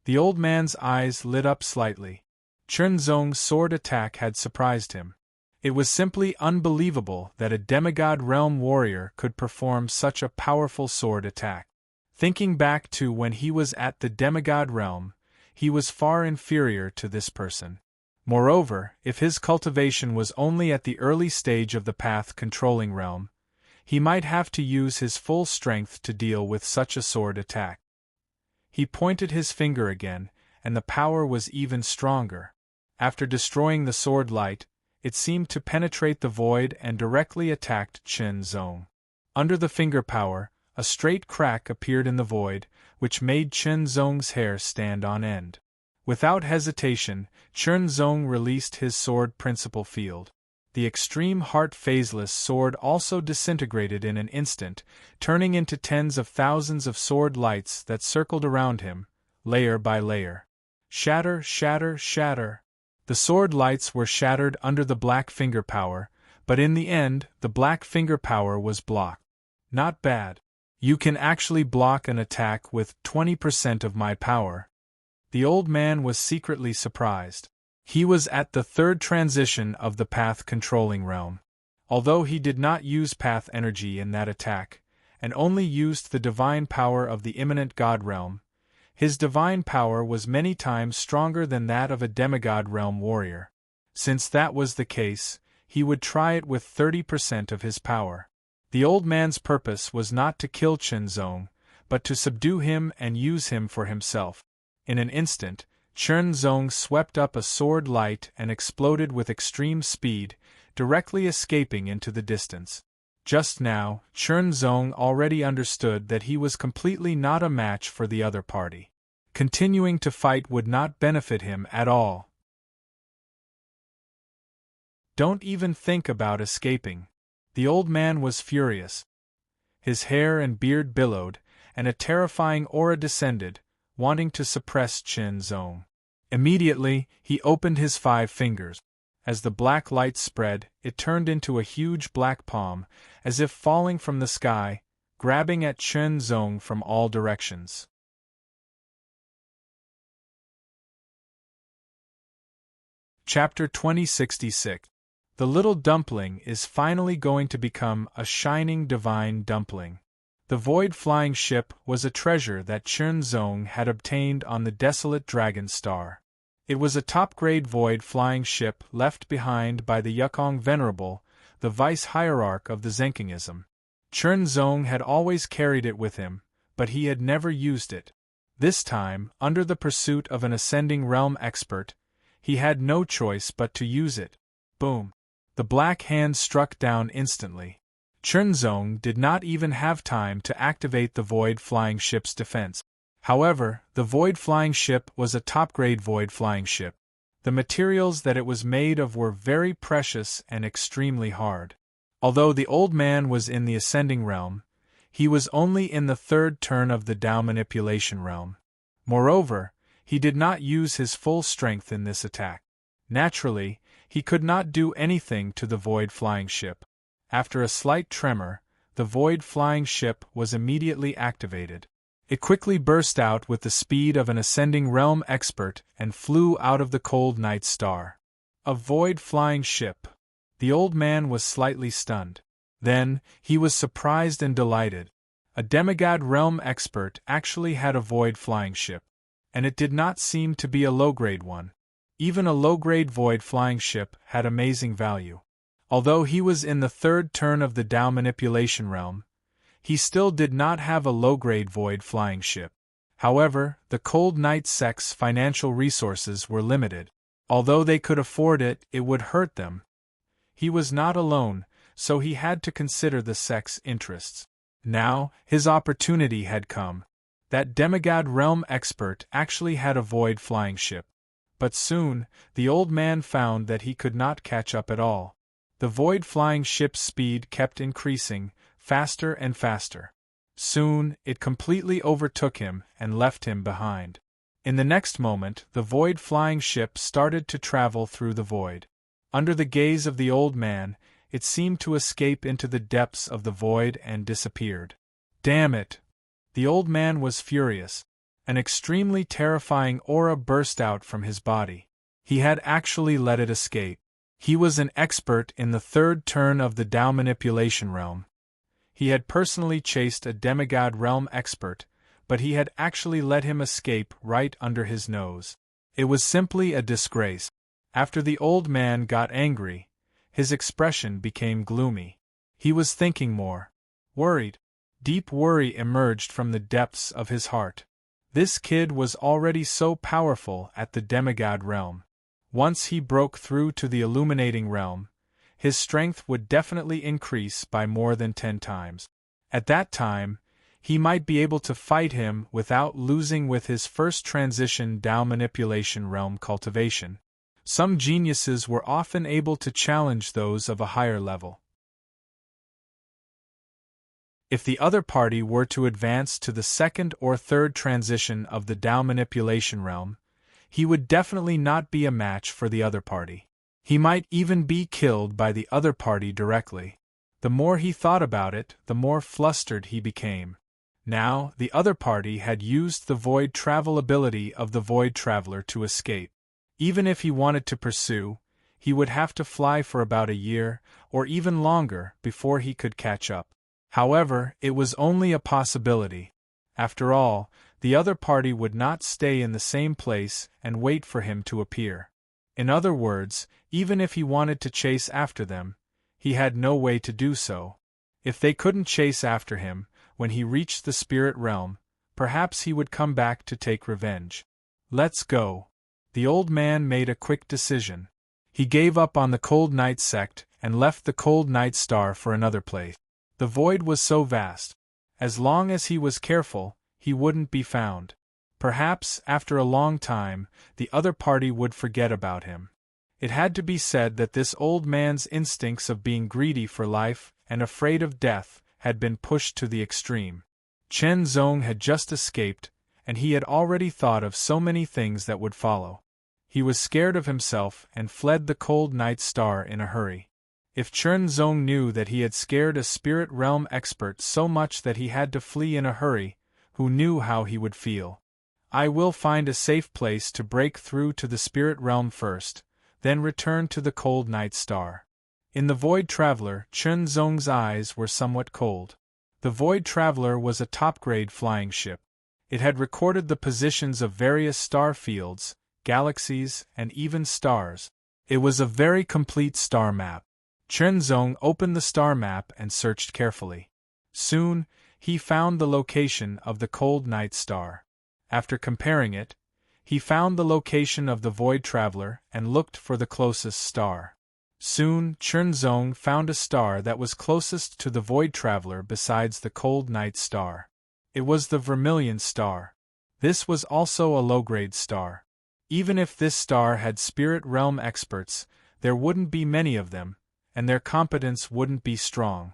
The old man's eyes lit up slightly. Chen Zong's sword attack had surprised him. It was simply unbelievable that a demigod realm warrior could perform such a powerful sword attack. Thinking back to when he was at the demigod realm, he was far inferior to this person. Moreover, if his cultivation was only at the early stage of the path-controlling realm, he might have to use his full strength to deal with such a sword attack. He pointed his finger again, and the power was even stronger. After destroying the sword light, it seemed to penetrate the void and directly attacked Chen Zong. Under the finger power, a straight crack appeared in the void, which made Chen Zong's hair stand on end. Without hesitation, Chen Zong released his sword principal field. The extreme heart phaseless sword also disintegrated in an instant, turning into tens of thousands of sword lights that circled around him, layer by layer. Shatter, shatter, shatter. The sword lights were shattered under the black finger power, but in the end, the black finger power was blocked. Not bad. You can actually block an attack with 20% of my power. The old man was secretly surprised. He was at the third transition of the path-controlling realm. Although he did not use path energy in that attack, and only used the divine power of the imminent god realm, his divine power was many times stronger than that of a demigod realm warrior. Since that was the case, he would try it with 30% of his power. The old man's purpose was not to kill Chen Zong, but to subdue him and use him for himself. In an instant, Chen Zong swept up a sword light and exploded with extreme speed, directly escaping into the distance. Just now, Chen Zong already understood that he was completely not a match for the other party. Continuing to fight would not benefit him at all. Don't even think about escaping. The old man was furious. His hair and beard billowed, and a terrifying aura descended, wanting to suppress Chen Zong. Immediately, he opened his 5 fingers. As the black light spread, it turned into a huge black palm, as if falling from the sky, grabbing at Chen Zong from all directions. Chapter 2066. The little dumpling is finally going to become a shining divine dumpling. The void flying ship was a treasure that Chen Zong had obtained on the desolate Dragon Star. It was a top-grade void flying ship left behind by the Yukong Venerable, the vice-hierarch of the Zenkingism. Chen Zong had always carried it with him, but he had never used it. This time, under the pursuit of an ascending realm expert, he had no choice but to use it. Boom! The black hand struck down instantly. Chen Zong did not even have time to activate the void flying ship's defense. However, the void flying ship was a top-grade void flying ship. The materials that it was made of were very precious and extremely hard. Although the old man was in the ascending realm, he was only in the 3rd turn of the Dao manipulation realm. Moreover, he did not use his full strength in this attack. Naturally, he could not do anything to the void flying ship. After a slight tremor, the void flying ship was immediately activated. It quickly burst out with the speed of an ascending realm expert and flew out of the cold night star. A void flying ship. The old man was slightly stunned. Then, he was surprised and delighted. A demigod realm expert actually had a void flying ship. And it did not seem to be a low-grade one. Even a low-grade void flying ship had amazing value. Although he was in the third turn of the Tao manipulation realm, he still did not have a low-grade void flying ship. However, the Cold Night sect's financial resources were limited. Although they could afford it, it would hurt them. He was not alone, so he had to consider the sect's interests. Now, his opportunity had come. That demigod realm expert actually had a void flying ship. But soon, the old man found that he could not catch up at all. The void flying ship's speed kept increasing, faster and faster. Soon, it completely overtook him and left him behind. In the next moment, the void flying ship started to travel through the void. Under the gaze of the old man, it seemed to escape into the depths of the void and disappeared. Damn it! The old man was furious. An extremely terrifying aura burst out from his body. He had actually let it escape. He was an expert in the third turn of the Tao manipulation realm. He had personally chased a demigod realm expert, but he had actually let him escape right under his nose. It was simply a disgrace. After the old man got angry, his expression became gloomy. He was thinking more. Worried. Deep worry emerged from the depths of his heart. This kid was already so powerful at the demigod realm. Once he broke through to the illuminating realm, his strength would definitely increase by more than 10 times. At that time, he might be able to fight him without losing with his first transition Tao manipulation realm cultivation. Some geniuses were often able to challenge those of a higher level. If the other party were to advance to the second or third transition of the Tao manipulation realm, he would definitely not be a match for the other party. He might even be killed by the other party directly. The more he thought about it, the more flustered he became. Now, the other party had used the void travel ability of the void traveler to escape. Even if he wanted to pursue, he would have to fly for about a year, or even longer, before he could catch up. However, it was only a possibility. After all, the other party would not stay in the same place and wait for him to appear. In other words, even if he wanted to chase after them, he had no way to do so. If they couldn't chase after him, when he reached the spirit realm, perhaps he would come back to take revenge. Let's go. The old man made a quick decision. He gave up on the Cold Night sect and left the Cold Night star for another place. The void was so vast. As long as he was careful, he wouldn't be found. Perhaps, after a long time, the other party would forget about him. It had to be said that this old man's instincts of being greedy for life and afraid of death had been pushed to the extreme. Chen Zong had just escaped, and he had already thought of so many things that would follow. He was scared of himself and fled the Cold Night star in a hurry. If Chen Zong knew that he had scared a spirit realm expert so much that he had to flee in a hurry, who knew how he would feel? I will find a safe place to break through to the spirit realm first, then return to the Cold Night star. In the Void Traveler, Chen Zong's eyes were somewhat cold. The Void Traveler was a top-grade flying ship. It had recorded the positions of various star fields, galaxies, and even stars. It was a very complete star map. Chen Zong opened the star map and searched carefully. Soon, he found the location of the Cold Night star. After comparing it, he found the location of the Void Traveler and looked for the closest star. Soon, Chen Zong found a star that was closest to the Void Traveler besides the Cold Night star. It was the Vermilion star. This was also a low-grade star. Even if this star had spirit realm experts, there wouldn't be many of them, and their competence wouldn't be strong.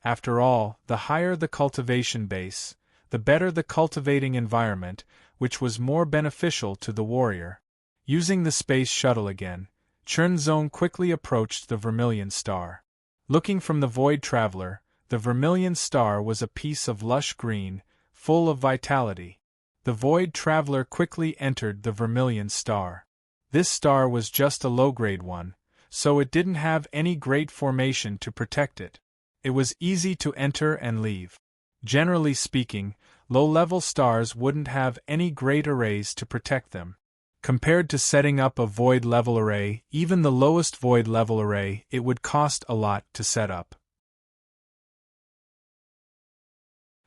After all, the higher the cultivation base, the better the cultivating environment, which was more beneficial to the warrior. Using the space shuttle again, Chen Zong quickly approached the Vermilion star. Looking from the Void Traveler, The vermilion star was a piece of lush green, full of vitality. The void traveler quickly entered the vermilion star. This star was just a low-grade one, so it didn't have any great formation to protect it. It was easy to enter and leave. Generally speaking, low-level stars wouldn't have any great arrays to protect them. Compared to setting up a void-level array, even the lowest void-level array, it would cost a lot to set up.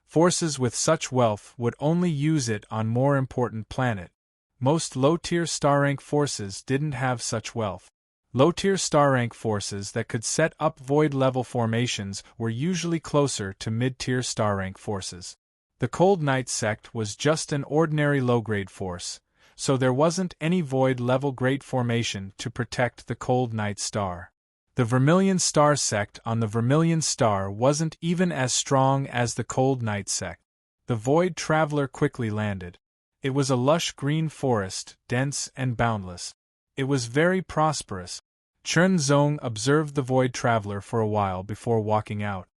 Forces with such wealth would only use it on more important planet. Most low-tier star-rank forces didn't have such wealth. Low-tier star-rank forces that could set up void-level formations were usually closer to mid-tier star-rank forces. The Cold Knight sect was just an ordinary low-grade force, so there wasn't any void-level great formation to protect the Cold Knight star. The Vermilion Star sect on the Vermilion Star wasn't even as strong as the Cold Knight sect. The Void Traveler quickly landed. It was a lush green forest, dense and boundless. It was very prosperous. Chen Zong observed the Void Traveler for a while before walking out.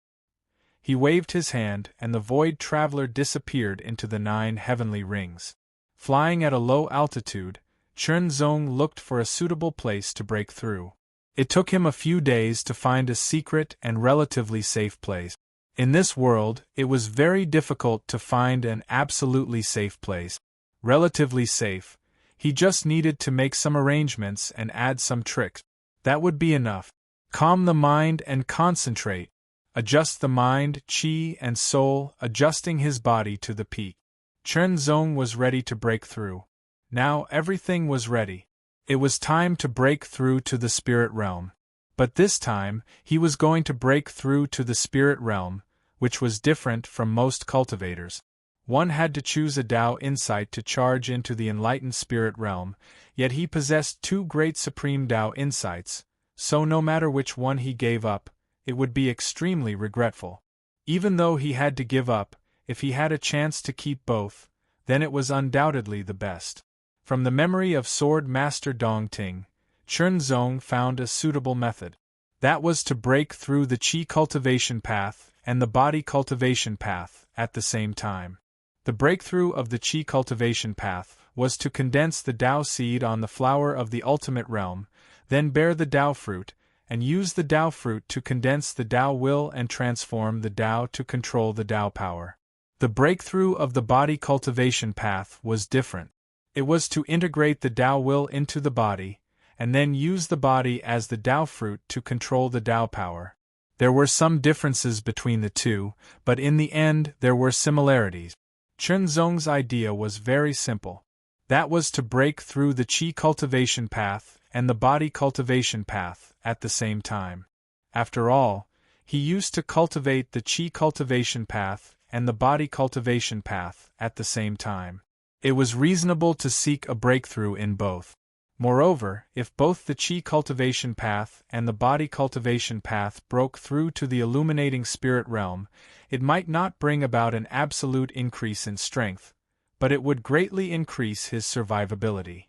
He waved his hand and the Void Traveler disappeared into the 9 heavenly rings. Flying at a low altitude, Chen Zong looked for a suitable place to break through. It took him a few days to find a secret and relatively safe place. In this world, it was very difficult to find an absolutely safe place. Relatively safe, he just needed to make some arrangements and add some tricks. That would be enough. Calm the mind and concentrate. Adjust the mind, qi and soul, adjusting his body to the peak. Chen Zong was ready to break through. Now everything was ready. It was time to break through to the spirit realm. But this time, he was going to break through to the spirit realm, which was different from most cultivators. One had to choose a Tao insight to charge into the enlightened spirit realm, yet he possessed 2 great supreme Tao insights, so no matter which one he gave up, it would be extremely regretful. Even though he had to give up, if he had a chance to keep both, then it was undoubtedly the best. From the memory of Sword Master Dongting, Chen Zong found a suitable method. That was to break through the Qi cultivation path and the body cultivation path at the same time. The breakthrough of the Qi cultivation path was to condense the Tao seed on the flower of the ultimate realm, then bear the Tao fruit, and use the Tao fruit to condense the Tao will and transform the Tao to control the Tao power. The breakthrough of the body cultivation path was different. It was to integrate the Tao will into the body, and then use the body as the Tao fruit to control the Tao power. There were some differences between the two, but in the end there were similarities. Chen Zong's idea was very simple. That was to break through the Qi cultivation path and the body cultivation path at the same time. After all, he used to cultivate the Qi cultivation path and the body cultivation path at the same time. It was reasonable to seek a breakthrough in both. Moreover, if both the Qi cultivation path and the body cultivation path broke through to the illuminating spirit realm, it might not bring about an absolute increase in strength, but it would greatly increase his survivability.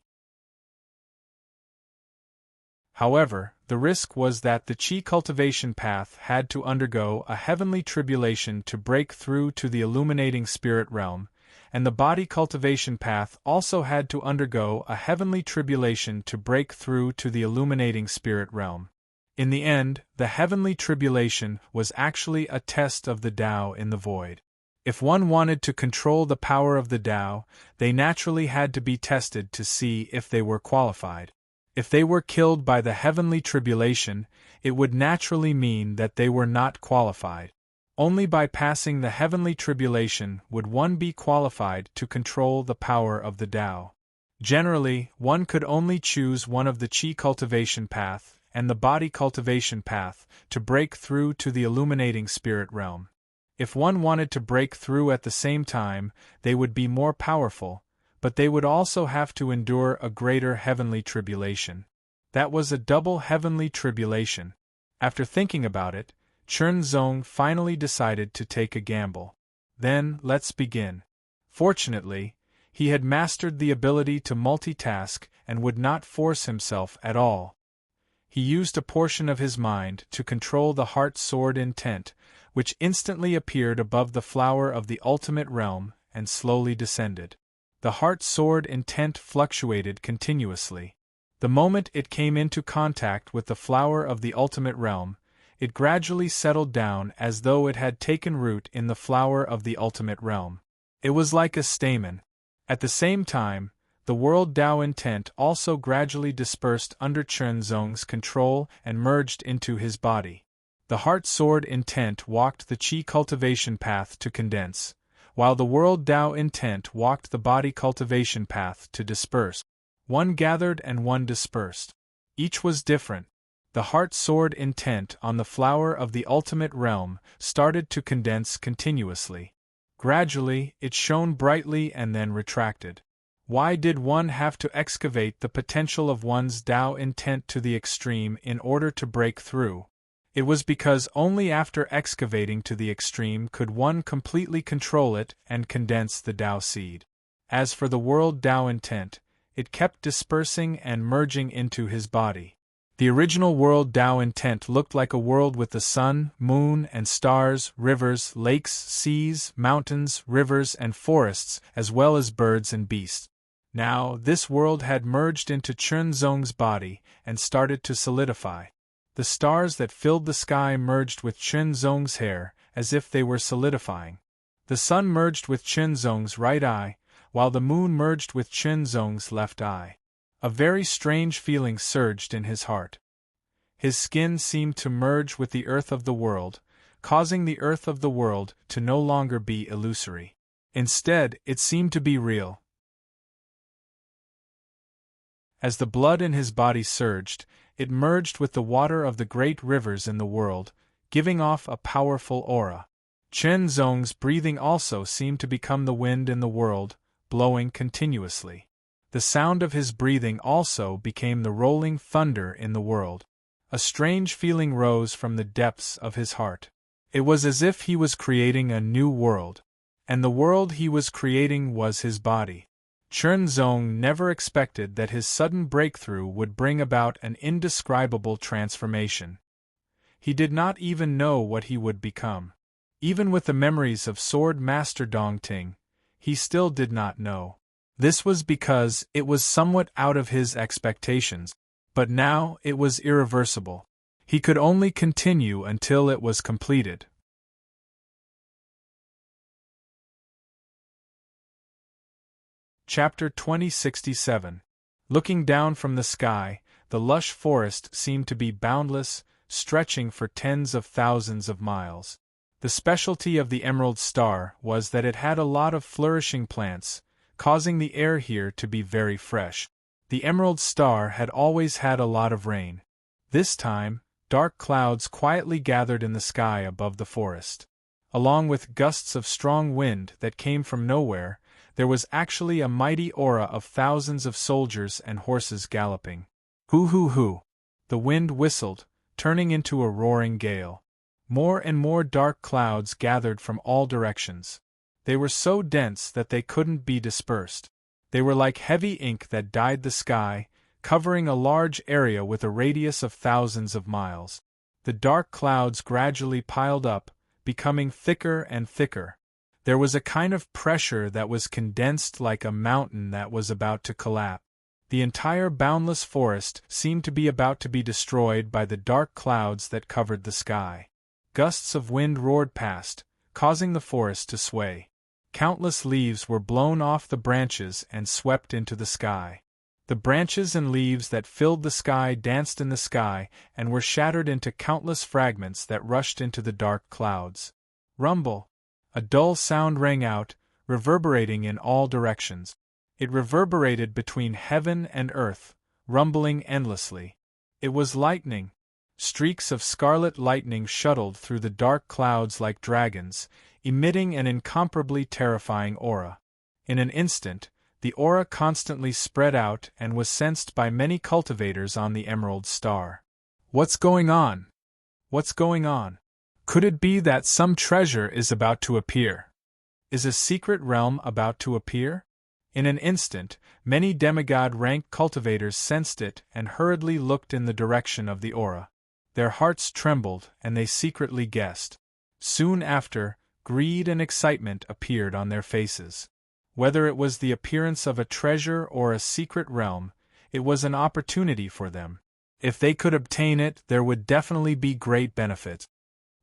However, the risk was that the Qi cultivation path had to undergo a heavenly tribulation to break through to the illuminating spirit realm, and the body cultivation path also had to undergo a heavenly tribulation to break through to the illuminating spirit realm. In the end, the heavenly tribulation was actually a test of the Tao in the void. If one wanted to control the power of the Tao, they naturally had to be tested to see if they were qualified. If they were killed by the heavenly tribulation, it would naturally mean that they were not qualified. Only by passing the heavenly tribulation would one be qualified to control the power of the Tao. Generally, one could only choose one of the Qi cultivation path and the body cultivation path to break through to the illuminating spirit realm. If one wanted to break through at the same time, they would be more powerful, but they would also have to endure a greater heavenly tribulation. That was a double heavenly tribulation. After thinking about it, Chen Zong finally decided to take a gamble. Then, let's begin. Fortunately, he had mastered the ability to multitask and would not force himself at all. He used a portion of his mind to control the heart sword intent, which instantly appeared above the flower of the ultimate realm and slowly descended. The heart sword intent fluctuated continuously. The moment it came into contact with the flower of the ultimate realm, it gradually settled down as though it had taken root in the flower of the ultimate realm. It was like a stamen. At the same time, the world Tao intent also gradually dispersed under Chunzong's control and merged into his body. The heart sword intent walked the qi cultivation path to condense, while the world Tao intent walked the body cultivation path to disperse. One gathered and one dispersed. Each was different. The heart sword intent on the flower of the ultimate realm started to condense continuously. Gradually, it shone brightly and then retracted. Why did one have to excavate the potential of one's Tao intent to the extreme in order to break through? It was because only after excavating to the extreme could one completely control it and condense the Tao seed. As for the world Tao intent, it kept dispersing and merging into his body. The original world Tao intent looked like a world with the sun, moon, and stars, rivers, lakes, seas, mountains, rivers, and forests, as well as birds and beasts. Now, this world had merged into Chunzong's body and started to solidify. The stars that filled the sky merged with Chunzong's hair, as if they were solidifying. The sun merged with Chunzong's right eye, while the moon merged with Chunzong's left eye. A very strange feeling surged in his heart. His skin seemed to merge with the earth of the world, causing the earth of the world to no longer be illusory. Instead, it seemed to be real. As the blood in his body surged, it merged with the water of the great rivers in the world, giving off a powerful aura. Chunzong's breathing also seemed to become the wind in the world, blowing continuously. The sound of his breathing also became the rolling thunder in the world. A strange feeling rose from the depths of his heart. It was as if he was creating a new world. And the world he was creating was his body. Chunzong never expected that his sudden breakthrough would bring about an indescribable transformation. He did not even know what he would become. Even with the memories of Sword Master Dongting, he still did not know. This was because it was somewhat out of his expectations, but now it was irreversible. He could only continue until it was completed. Chapter 2067. Looking down from the sky, the lush forest seemed to be boundless, stretching for tens of thousands of miles. The specialty of the Emerald Star was that it had a lot of flourishing plants, causing the air here to be very fresh. The Emerald Star had always had a lot of rain. This time, dark clouds quietly gathered in the sky above the forest. Along with gusts of strong wind that came from nowhere, there was actually a mighty aura of thousands of soldiers and horses galloping. Hoo hoo hoo! The wind whistled, turning into a roaring gale. More and more dark clouds gathered from all directions. They were so dense that they couldn't be dispersed. They were like heavy ink that dyed the sky, covering a large area with a radius of thousands of miles. The dark clouds gradually piled up, becoming thicker and thicker. There was a kind of pressure that was condensed like a mountain that was about to collapse. The entire boundless forest seemed to be about to be destroyed by the dark clouds that covered the sky. Gusts of wind roared past, causing the forest to sway. Countless leaves were blown off the branches and swept into the sky. The branches and leaves that filled the sky danced in the sky and were shattered into countless fragments that rushed into the dark clouds. Rumble! A dull sound rang out, reverberating in all directions. It reverberated between heaven and earth, rumbling endlessly. It was lightning. Streaks of scarlet lightning shuttled through the dark clouds like dragons, emitting an incomparably terrifying aura. In an instant, the aura constantly spread out and was sensed by many cultivators on the Emerald Star. What's going on? What's going on? Could it be that some treasure is about to appear? Is a secret realm about to appear? In an instant, many demigod-rank cultivators sensed it and hurriedly looked in the direction of the aura. Their hearts trembled, and they secretly guessed. Soon after, greed and excitement appeared on their faces. Whether it was the appearance of a treasure or a secret realm, it was an opportunity for them. If they could obtain it, there would definitely be great benefit.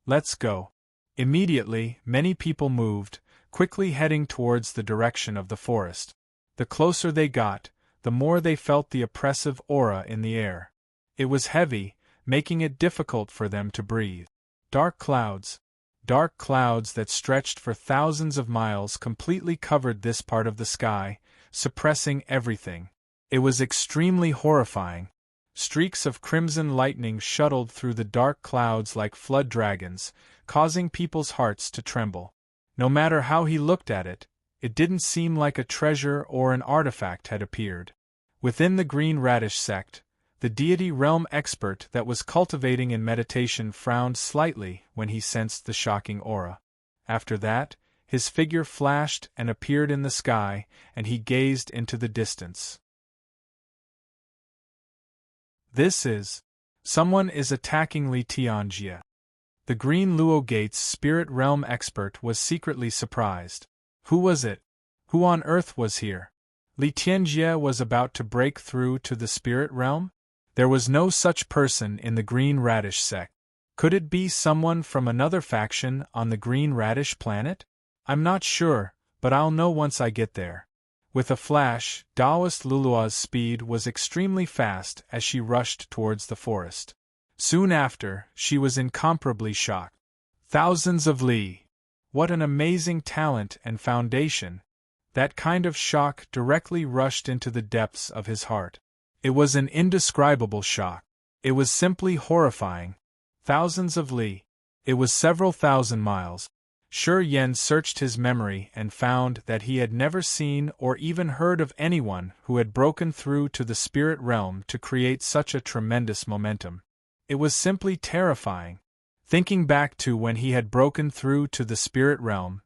Let's go. Immediately, many people moved, quickly heading towards the direction of the forest. The closer they got, the more they felt the oppressive aura in the air. It was heavy, making it difficult for them to breathe. Dark clouds that stretched for thousands of miles completely covered this part of the sky, suppressing everything. It was extremely horrifying. Streaks of crimson lightning shuttled through the dark clouds like flood dragons, causing people's hearts to tremble. No matter how he looked at it, it didn't seem like a treasure or an artifact had appeared. Within the Green Radish sect, the deity realm expert that was cultivating in meditation frowned slightly when he sensed the shocking aura. After that, his figure flashed and appeared in the sky, and he gazed into the distance. Someone is attacking Li Tianjie. The Green Luo Gate's spirit realm expert was secretly surprised. Who was it? Who on earth was here? Li Tianjie was about to break through to the spirit realm? There was no such person in the Green Radish sect. Could it be someone from another faction on the Green Radish planet? I'm not sure, but I'll know once I get there. With a flash, Taoist Lulua's speed was extremely fast as she rushed towards the forest. Soon after, she was incomparably shocked. Thousands of li! What an amazing talent and foundation! That kind of shock directly rushed into the depths of his heart. It was an indescribable shock. It was simply horrifying. Thousands of li. It was several thousand miles. Shi Yan searched his memory and found that he had never seen or even heard of anyone who had broken through to the spirit realm to create such a tremendous momentum. It was simply terrifying. Thinking back to when he had broken through to the spirit realm,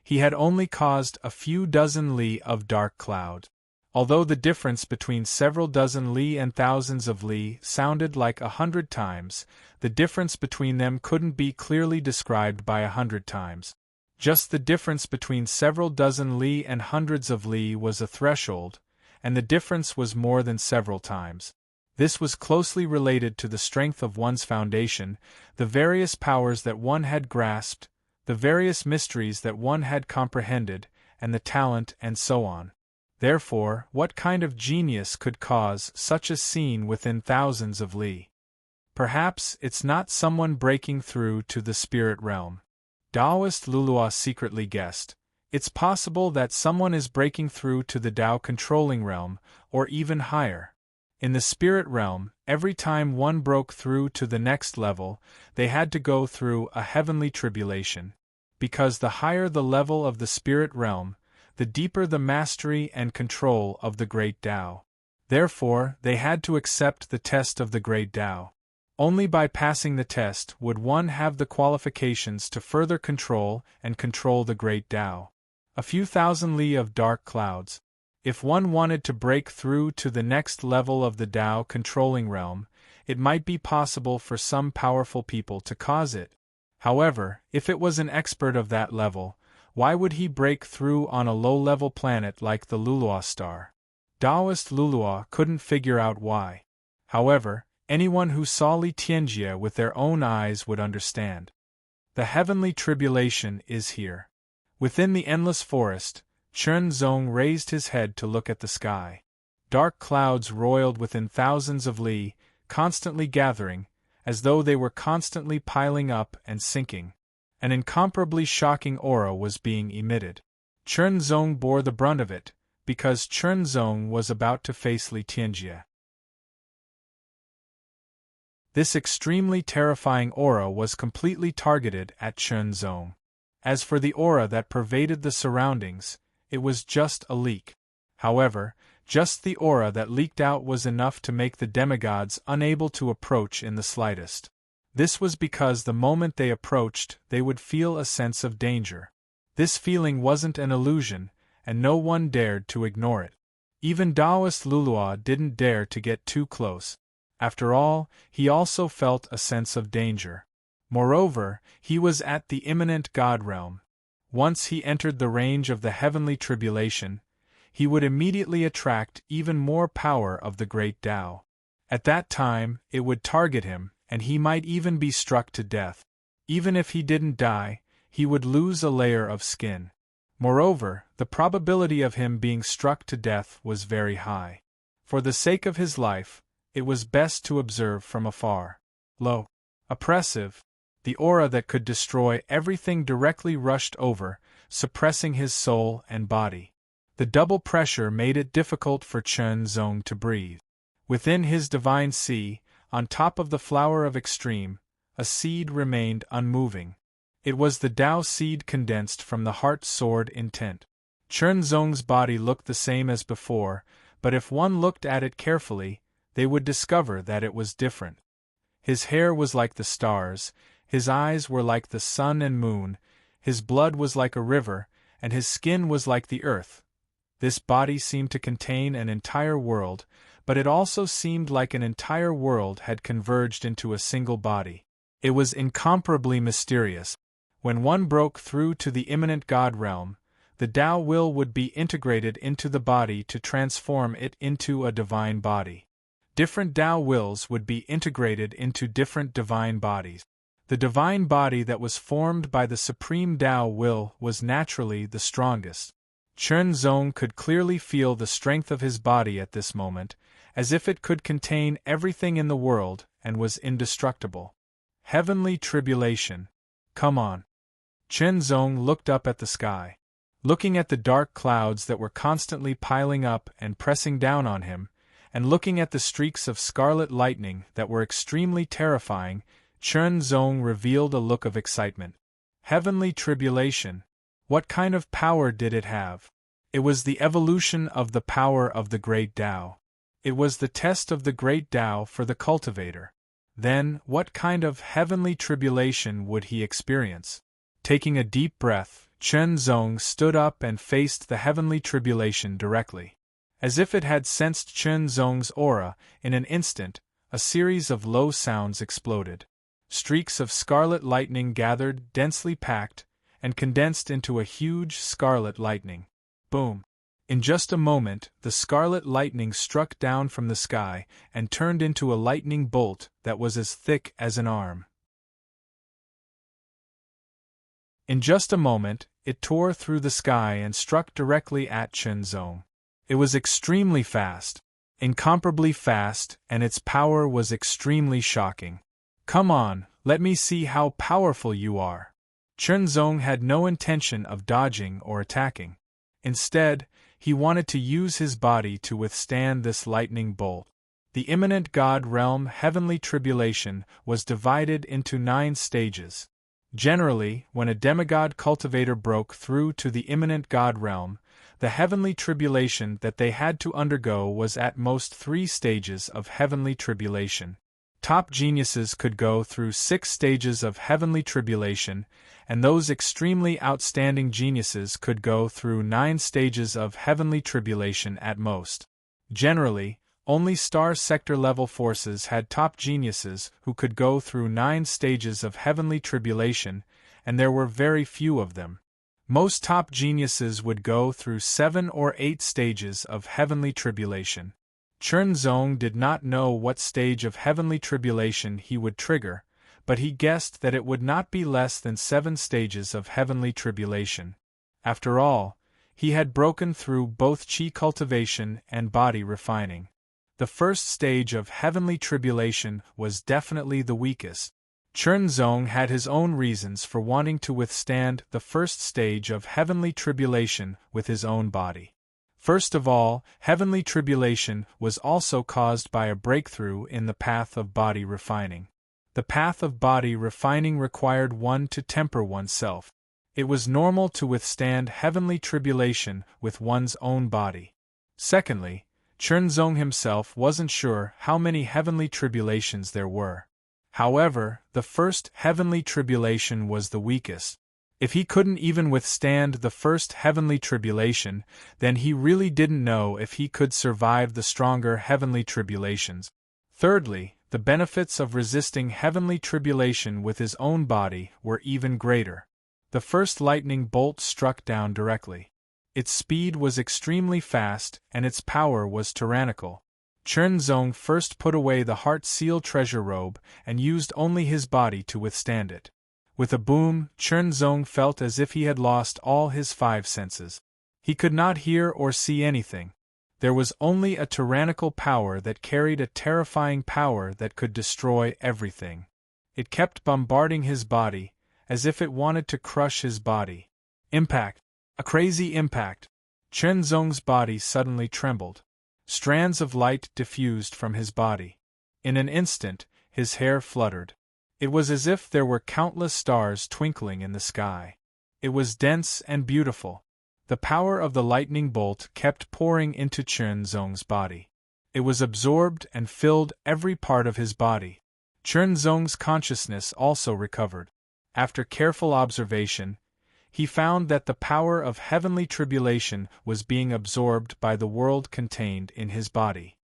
he had only caused a few dozen li of dark cloud. Although the difference between several dozen li and thousands of li sounded like 100 times, the difference between them couldn't be clearly described by 100 times. Just the difference between several dozen li and hundreds of li was a threshold, and the difference was more than several times. This was closely related to the strength of one's foundation, the various powers that one had grasped, the various mysteries that one had comprehended, and the talent and so on. Therefore, what kind of genius could cause such a scene within thousands of li? Perhaps it's not someone breaking through to the spirit realm. Taoist Lulua secretly guessed. It's possible that someone is breaking through to the Tao controlling realm, or even higher. In the spirit realm, every time one broke through to the next level, they had to go through a heavenly tribulation. Because the higher the level of the spirit realm, the deeper the mastery and control of the Great Tao. Therefore, they had to accept the test of the Great Tao. Only by passing the test would one have the qualifications to further control the Great Tao. A few thousand li of dark clouds. If one wanted to break through to the next level of the Tao controlling realm, it might be possible for some powerful people to cause it. However, if it was an expert of that level, why would he break through on a low-level planet like the Lulua star? Taoist Lulua couldn't figure out why. However, anyone who saw Li Tianjie with their own eyes would understand. The heavenly tribulation is here. Within the endless forest, Chen Zong raised his head to look at the sky. Dark clouds roiled within thousands of li, constantly gathering, as though they were constantly piling up and sinking. An incomparably shocking aura was being emitted. Chen Zong bore the brunt of it, because Chen Zong was about to face Li Tianjie. This extremely terrifying aura was completely targeted at Chen Zong. As for the aura that pervaded the surroundings, it was just a leak. However, just the aura that leaked out was enough to make the demigods unable to approach in the slightest. This was because the moment they approached, they would feel a sense of danger. This feeling wasn't an illusion, and no one dared to ignore it. Even Taoist Lulua didn't dare to get too close. After all, he also felt a sense of danger. Moreover, he was at the imminent God realm. Once he entered the range of the heavenly tribulation, he would immediately attract even more power of the great Tao. At that time, it would target him, and he might even be struck to death. Even if he didn't die, he would lose a layer of skin. Moreover, the probability of him being struck to death was very high. For the sake of his life, it was best to observe from afar. Lo! Oppressive! The aura that could destroy everything directly rushed over, suppressing his soul and body. The double pressure made it difficult for Chen Zong to breathe. Within his divine sea, on top of the flower of extreme, a seed remained unmoving. It was the Tao seed condensed from the heart sword intent. Chen Zong's body looked the same as before, but if one looked at it carefully, they would discover that it was different. His hair was like the stars, his eyes were like the sun and moon, his blood was like a river, and his skin was like the earth. This body seemed to contain an entire world, but it also seemed like an entire world had converged into a single body. It was incomparably mysterious. When one broke through to the imminent God realm, the Tao will would be integrated into the body to transform it into a divine body. Different Tao wills would be integrated into different divine bodies. The divine body that was formed by the supreme Tao will was naturally the strongest. Chen Zong could clearly feel the strength of his body at this moment, as if it could contain everything in the world and was indestructible. Heavenly tribulation. Come on. Chen Zong looked up at the sky. Looking at the dark clouds that were constantly piling up and pressing down on him, and looking at the streaks of scarlet lightning that were extremely terrifying, Chen Zong revealed a look of excitement. Heavenly tribulation. What kind of power did it have? It was the evolution of the power of the great Tao. It was the test of the great Tao for the cultivator. Then, what kind of heavenly tribulation would he experience? Taking a deep breath, Chen Zong stood up and faced the heavenly tribulation directly. As if it had sensed Chen Zong's aura, in an instant, a series of low sounds exploded. Streaks of scarlet lightning gathered, densely packed, and condensed into a huge scarlet lightning. Boom! In just a moment, the scarlet lightning struck down from the sky and turned into a lightning bolt that was as thick as an arm. In just a moment, it tore through the sky and struck directly at Chen Zong. It was extremely fast, incomparably fast, and its power was extremely shocking. Come on, let me see how powerful you are. Chen Zong had no intention of dodging or attacking. Instead, he wanted to use his body to withstand this lightning bolt. The imminent God realm heavenly tribulation was divided into 9 stages. Generally, when a demigod cultivator broke through to the imminent God realm, the heavenly tribulation that they had to undergo was at most 3 stages of heavenly tribulation. Top geniuses could go through 6 stages of heavenly tribulation, and those extremely outstanding geniuses could go through 9 stages of heavenly tribulation at most. Generally, only star sector level forces had top geniuses who could go through 9 stages of heavenly tribulation, and there were very few of them. Most top geniuses would go through 7 or 8 stages of heavenly tribulation. Chen Zong did not know what stage of heavenly tribulation he would trigger, but he guessed that it would not be less than 7 stages of heavenly tribulation. After all, he had broken through both chi cultivation and body refining. The first stage of heavenly tribulation was definitely the weakest. Chen Zong had his own reasons for wanting to withstand the first stage of heavenly tribulation with his own body. First of all, heavenly tribulation was also caused by a breakthrough in the path of body refining. The path of body refining required one to temper oneself. It was normal to withstand heavenly tribulation with one's own body. Secondly, Chen Zong himself wasn't sure how many heavenly tribulations there were. However, the first heavenly tribulation was the weakest. If he couldn't even withstand the first heavenly tribulation, then he really didn't know if he could survive the stronger heavenly tribulations. Thirdly, The benefits of resisting heavenly tribulation with his own body were even greater. The first lightning bolt struck down directly. Its speed was extremely fast and its power was tyrannical. Chernzong first put away the heart seal treasure robe and used only his body to withstand it. With a boom, Chernzong felt as if he had lost all his five senses. He could not hear or see anything. There was only a tyrannical power that carried a terrifying power that could destroy everything. It kept bombarding his body, as if it wanted to crush his body. Impact! A crazy impact! Chernzong's body suddenly trembled. Strands of light diffused from his body. In an instant, his hair fluttered. It was as if there were countless stars twinkling in the sky. It was dense and beautiful. The power of the lightning bolt kept pouring into Chernzong's body. It was absorbed and filled every part of his body. Chernzong's consciousness also recovered. After careful observation, he found that the power of heavenly tribulation was being absorbed by the world contained in his body.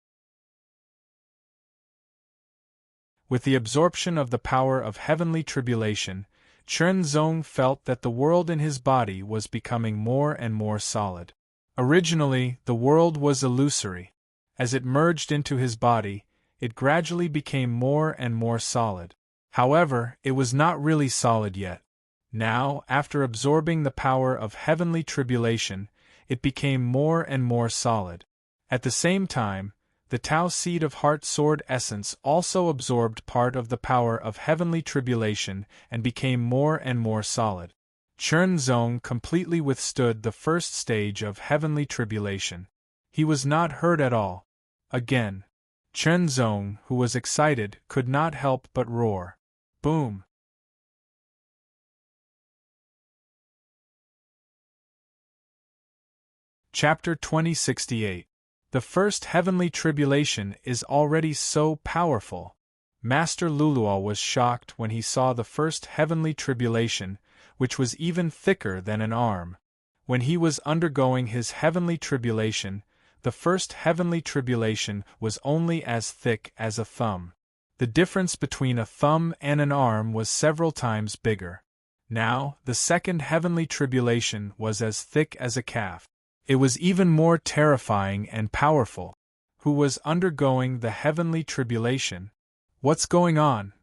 With the absorption of the power of heavenly tribulation, Chernzong felt that the world in his body was becoming more and more solid. Originally, the world was illusory. As it merged into his body, it gradually became more and more solid. However, it was not really solid yet. Now, after absorbing the power of heavenly tribulation, it became more and more solid. At the same time, the Tao seed of heart sword essence also absorbed part of the power of heavenly tribulation and became more and more solid. Chernzong completely withstood the first stage of heavenly tribulation. He was not hurt at all. Again, Chernzong, who was excited, could not help but roar. Boom! Chapter 2068. The first heavenly tribulation is already so powerful. Master Luluo was shocked when he saw the first heavenly tribulation, which was even thicker than an arm. When he was undergoing his heavenly tribulation, the first heavenly tribulation was only as thick as a thumb. The difference between a thumb and an arm was several times bigger. Now, the second heavenly tribulation was as thick as a calf. It was even more terrifying and powerful. Who was undergoing the heavenly tribulation? What's going on?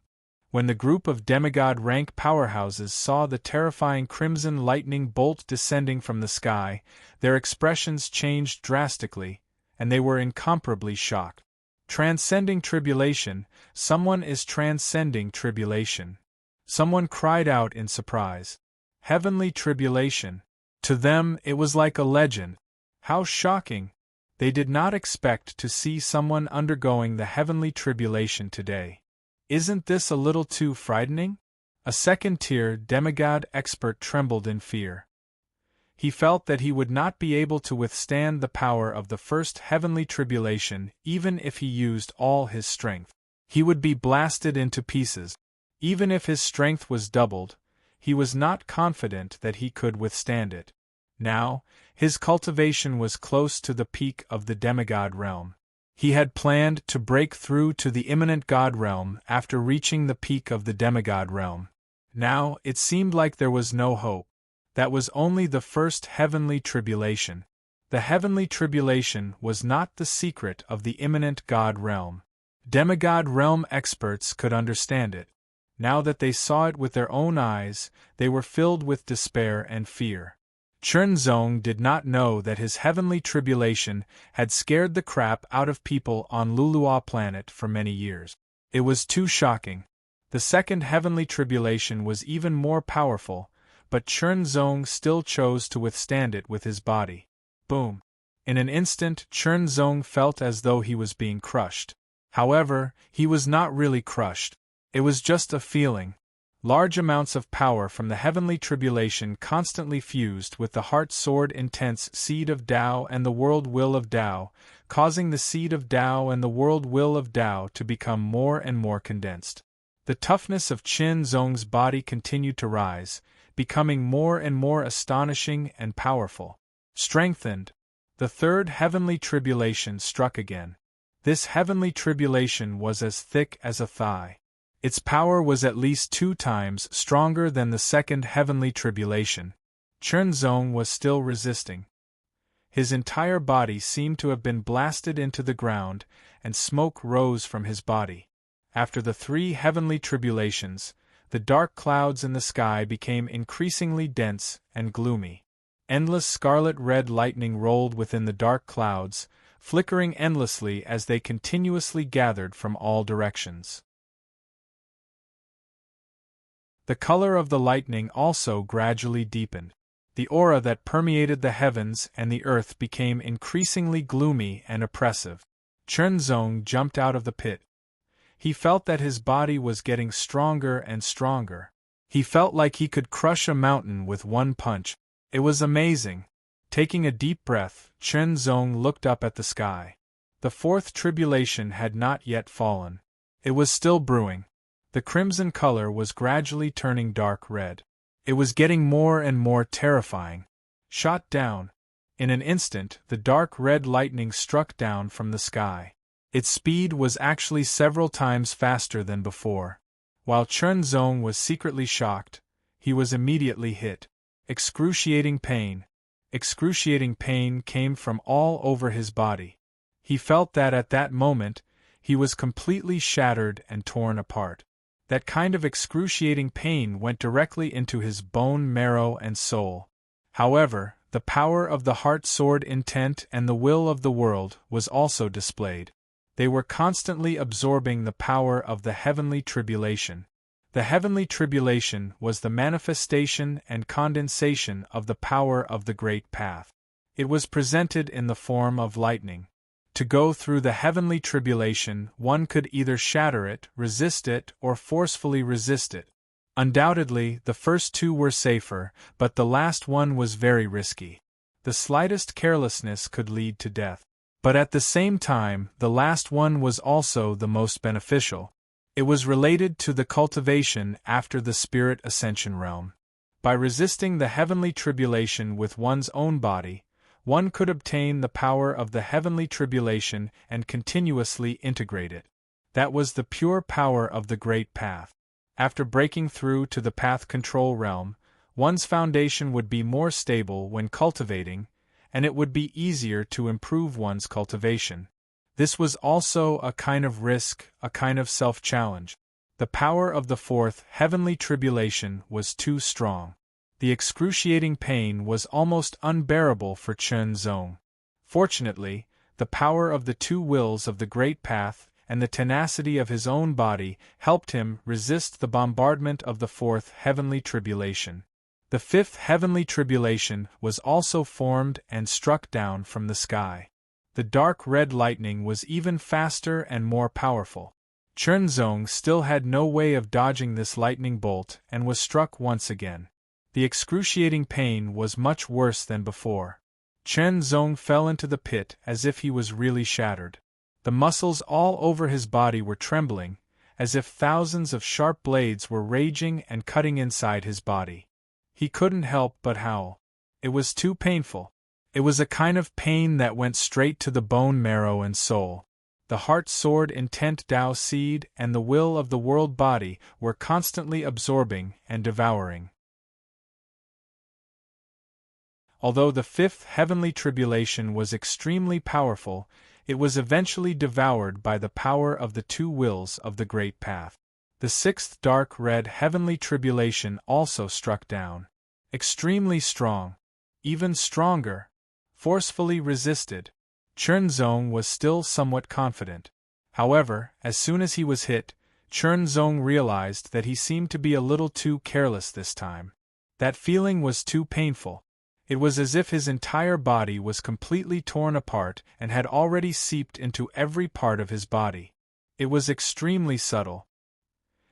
When the group of demigod rank powerhouses saw the terrifying crimson lightning bolt descending from the sky, their expressions changed drastically, and they were incomparably shocked. Transcending tribulation, someone is transcending tribulation. Someone cried out in surprise. Heavenly tribulation. To them, it was like a legend. How shocking! They did not expect to see someone undergoing the heavenly tribulation today. Isn't this a little too frightening? A second-tier demigod expert trembled in fear. He felt that he would not be able to withstand the power of the first heavenly tribulation even if he used all his strength. He would be blasted into pieces. Even if his strength was doubled, he was not confident that he could withstand it. Now, his cultivation was close to the peak of the demigod realm. He had planned to break through to the imminent god realm after reaching the peak of the demigod realm. Now, it seemed like there was no hope. That was only the first heavenly tribulation. The heavenly tribulation was not the secret of the imminent god realm. Demigod realm experts could understand it. Now that they saw it with their own eyes, they were filled with despair and fear. Chernzong did not know that his heavenly tribulation had scared the crap out of people on Luluo planet for many years. It was too shocking. The second heavenly tribulation was even more powerful, but Chernzong still chose to withstand it with his body. Boom! In an instant, Chernzong felt as though he was being crushed. However, he was not really crushed. It was just a feeling. Large amounts of power from the heavenly tribulation constantly fused with the heart sword intense seed of Tao and the world will of Tao, causing the seed of Tao and the world will of Tao to become more and more condensed. The toughness of Chernzong's body continued to rise, becoming more and more astonishing and powerful. Strengthened, the third heavenly tribulation struck again. This heavenly tribulation was as thick as a thigh. Its power was at least 2 times stronger than the second heavenly tribulation. Chernzong was still resisting. His entire body seemed to have been blasted into the ground, and smoke rose from his body. After the 3 heavenly tribulations, the dark clouds in the sky became increasingly dense and gloomy. Endless scarlet-red lightning rolled within the dark clouds, flickering endlessly as they continuously gathered from all directions. The color of the lightning also gradually deepened. The aura that permeated the heavens and the earth became increasingly gloomy and oppressive. Chernzong jumped out of the pit. He felt that his body was getting stronger and stronger. He felt like he could crush a mountain with one punch. It was amazing. Taking a deep breath, Chernzong looked up at the sky. The 4th tribulation had not yet fallen. It was still brewing. The crimson color was gradually turning dark red. It was getting more and more terrifying. Shot down. In an instant, the dark red lightning struck down from the sky. Its speed was actually several times faster than before. While Chernzong was secretly shocked, he was immediately hit. Excruciating pain. Excruciating pain came from all over his body. He felt that at that moment, he was completely shattered and torn apart. That kind of excruciating pain went directly into his bone marrow and soul. However, the power of the heart sword intent and the will of the world was also displayed. They were constantly absorbing the power of the heavenly tribulation. The heavenly tribulation was the manifestation and condensation of the power of the great path. It was presented in the form of lightning. To go through the heavenly tribulation, one could either shatter it, resist it, or forcefully resist it. Undoubtedly, the first 2 were safer, but the last one was very risky. The slightest carelessness could lead to death. But at the same time, the last one was also the most beneficial. It was related to the cultivation after the spirit ascension realm. By resisting the heavenly tribulation with one's own body, one could obtain the power of the heavenly tribulation and continuously integrate it. That was the pure power of the great path. After breaking through to the path control realm, one's foundation would be more stable when cultivating, and it would be easier to improve one's cultivation. This was also a kind of risk, a kind of self-challenge. The power of the 4th heavenly tribulation was too strong. The excruciating pain was almost unbearable for Chernzong. Fortunately, the power of the 2 wills of the great path and the tenacity of his own body helped him resist the bombardment of the 4th heavenly tribulation. The 5th heavenly tribulation was also formed and struck down from the sky. The dark red lightning was even faster and more powerful. Chernzong still had no way of dodging this lightning bolt and was struck once again. The excruciating pain was much worse than before. Chernzong fell into the pit as if he was really shattered. The muscles all over his body were trembling, as if thousands of sharp blades were raging and cutting inside his body. He couldn't help but howl. It was too painful. It was a kind of pain that went straight to the bone marrow and soul. The heart sword intent Tao seed and the will of the world body were constantly absorbing and devouring. Although the 5th heavenly tribulation was extremely powerful, it was eventually devoured by the power of the 2 wills of the great path. The 6th dark red heavenly tribulation also struck down. Extremely strong. Even stronger. Forcefully resisted. Chernzong was still somewhat confident. However, as soon as he was hit, Chernzong realized that he seemed to be a little too careless this time. That feeling was too painful. It was as if his entire body was completely torn apart and had already seeped into every part of his body. It was extremely subtle.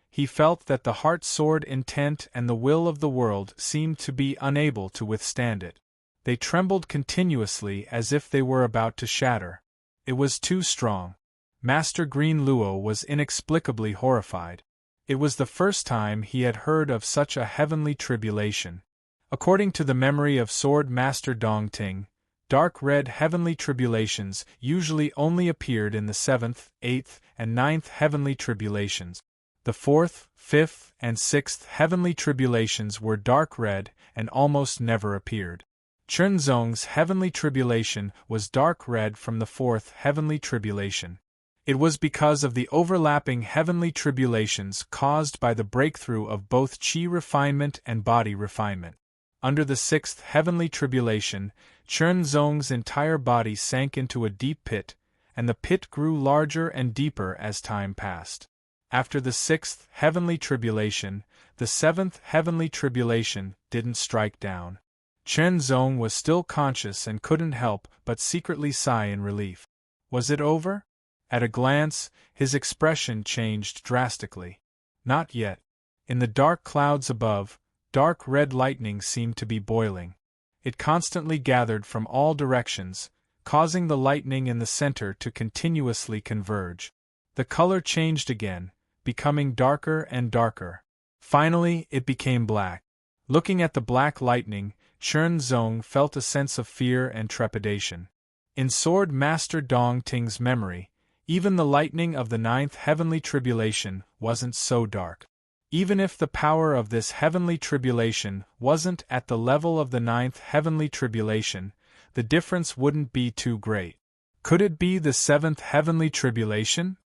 He felt that the heart sword intent and the will of the world seemed to be unable to withstand it. They trembled continuously as if they were about to shatter. It was too strong. Master Green Luo was inexplicably horrified. It was the first time he had heard of such a heavenly tribulation. According to the memory of Sword Master Dongting, dark red heavenly tribulations usually only appeared in the 7th, 8th, and 9th heavenly tribulations. The 4th, 5th, and 6th heavenly tribulations were dark red and almost never appeared. Chunzong's heavenly tribulation was dark red from the 4th heavenly tribulation. It was because of the overlapping heavenly tribulations caused by the breakthrough of both chi refinement and body refinement. Under the 6th heavenly tribulation, Chunzong's entire body sank into a deep pit, and the pit grew larger and deeper as time passed. After the 6th heavenly tribulation, the 7th heavenly tribulation didn't strike down. Chunzong was still conscious and couldn't help but secretly sigh in relief. Was it over? At a glance, his expression changed drastically. Not yet. In the dark clouds above, dark red lightning seemed to be boiling. It constantly gathered from all directions, causing the lightning in the center to continuously converge. The color changed again, becoming darker and darker. Finally, it became black. Looking at the black lightning, Chunzong felt a sense of fear and trepidation. In Sword Master Dong Ting's memory, even the lightning of the 9th heavenly tribulation wasn't so dark. Even if the power of this heavenly tribulation wasn't at the level of the 9th heavenly tribulation, the difference wouldn't be too great. Could it be the 7th heavenly tribulation?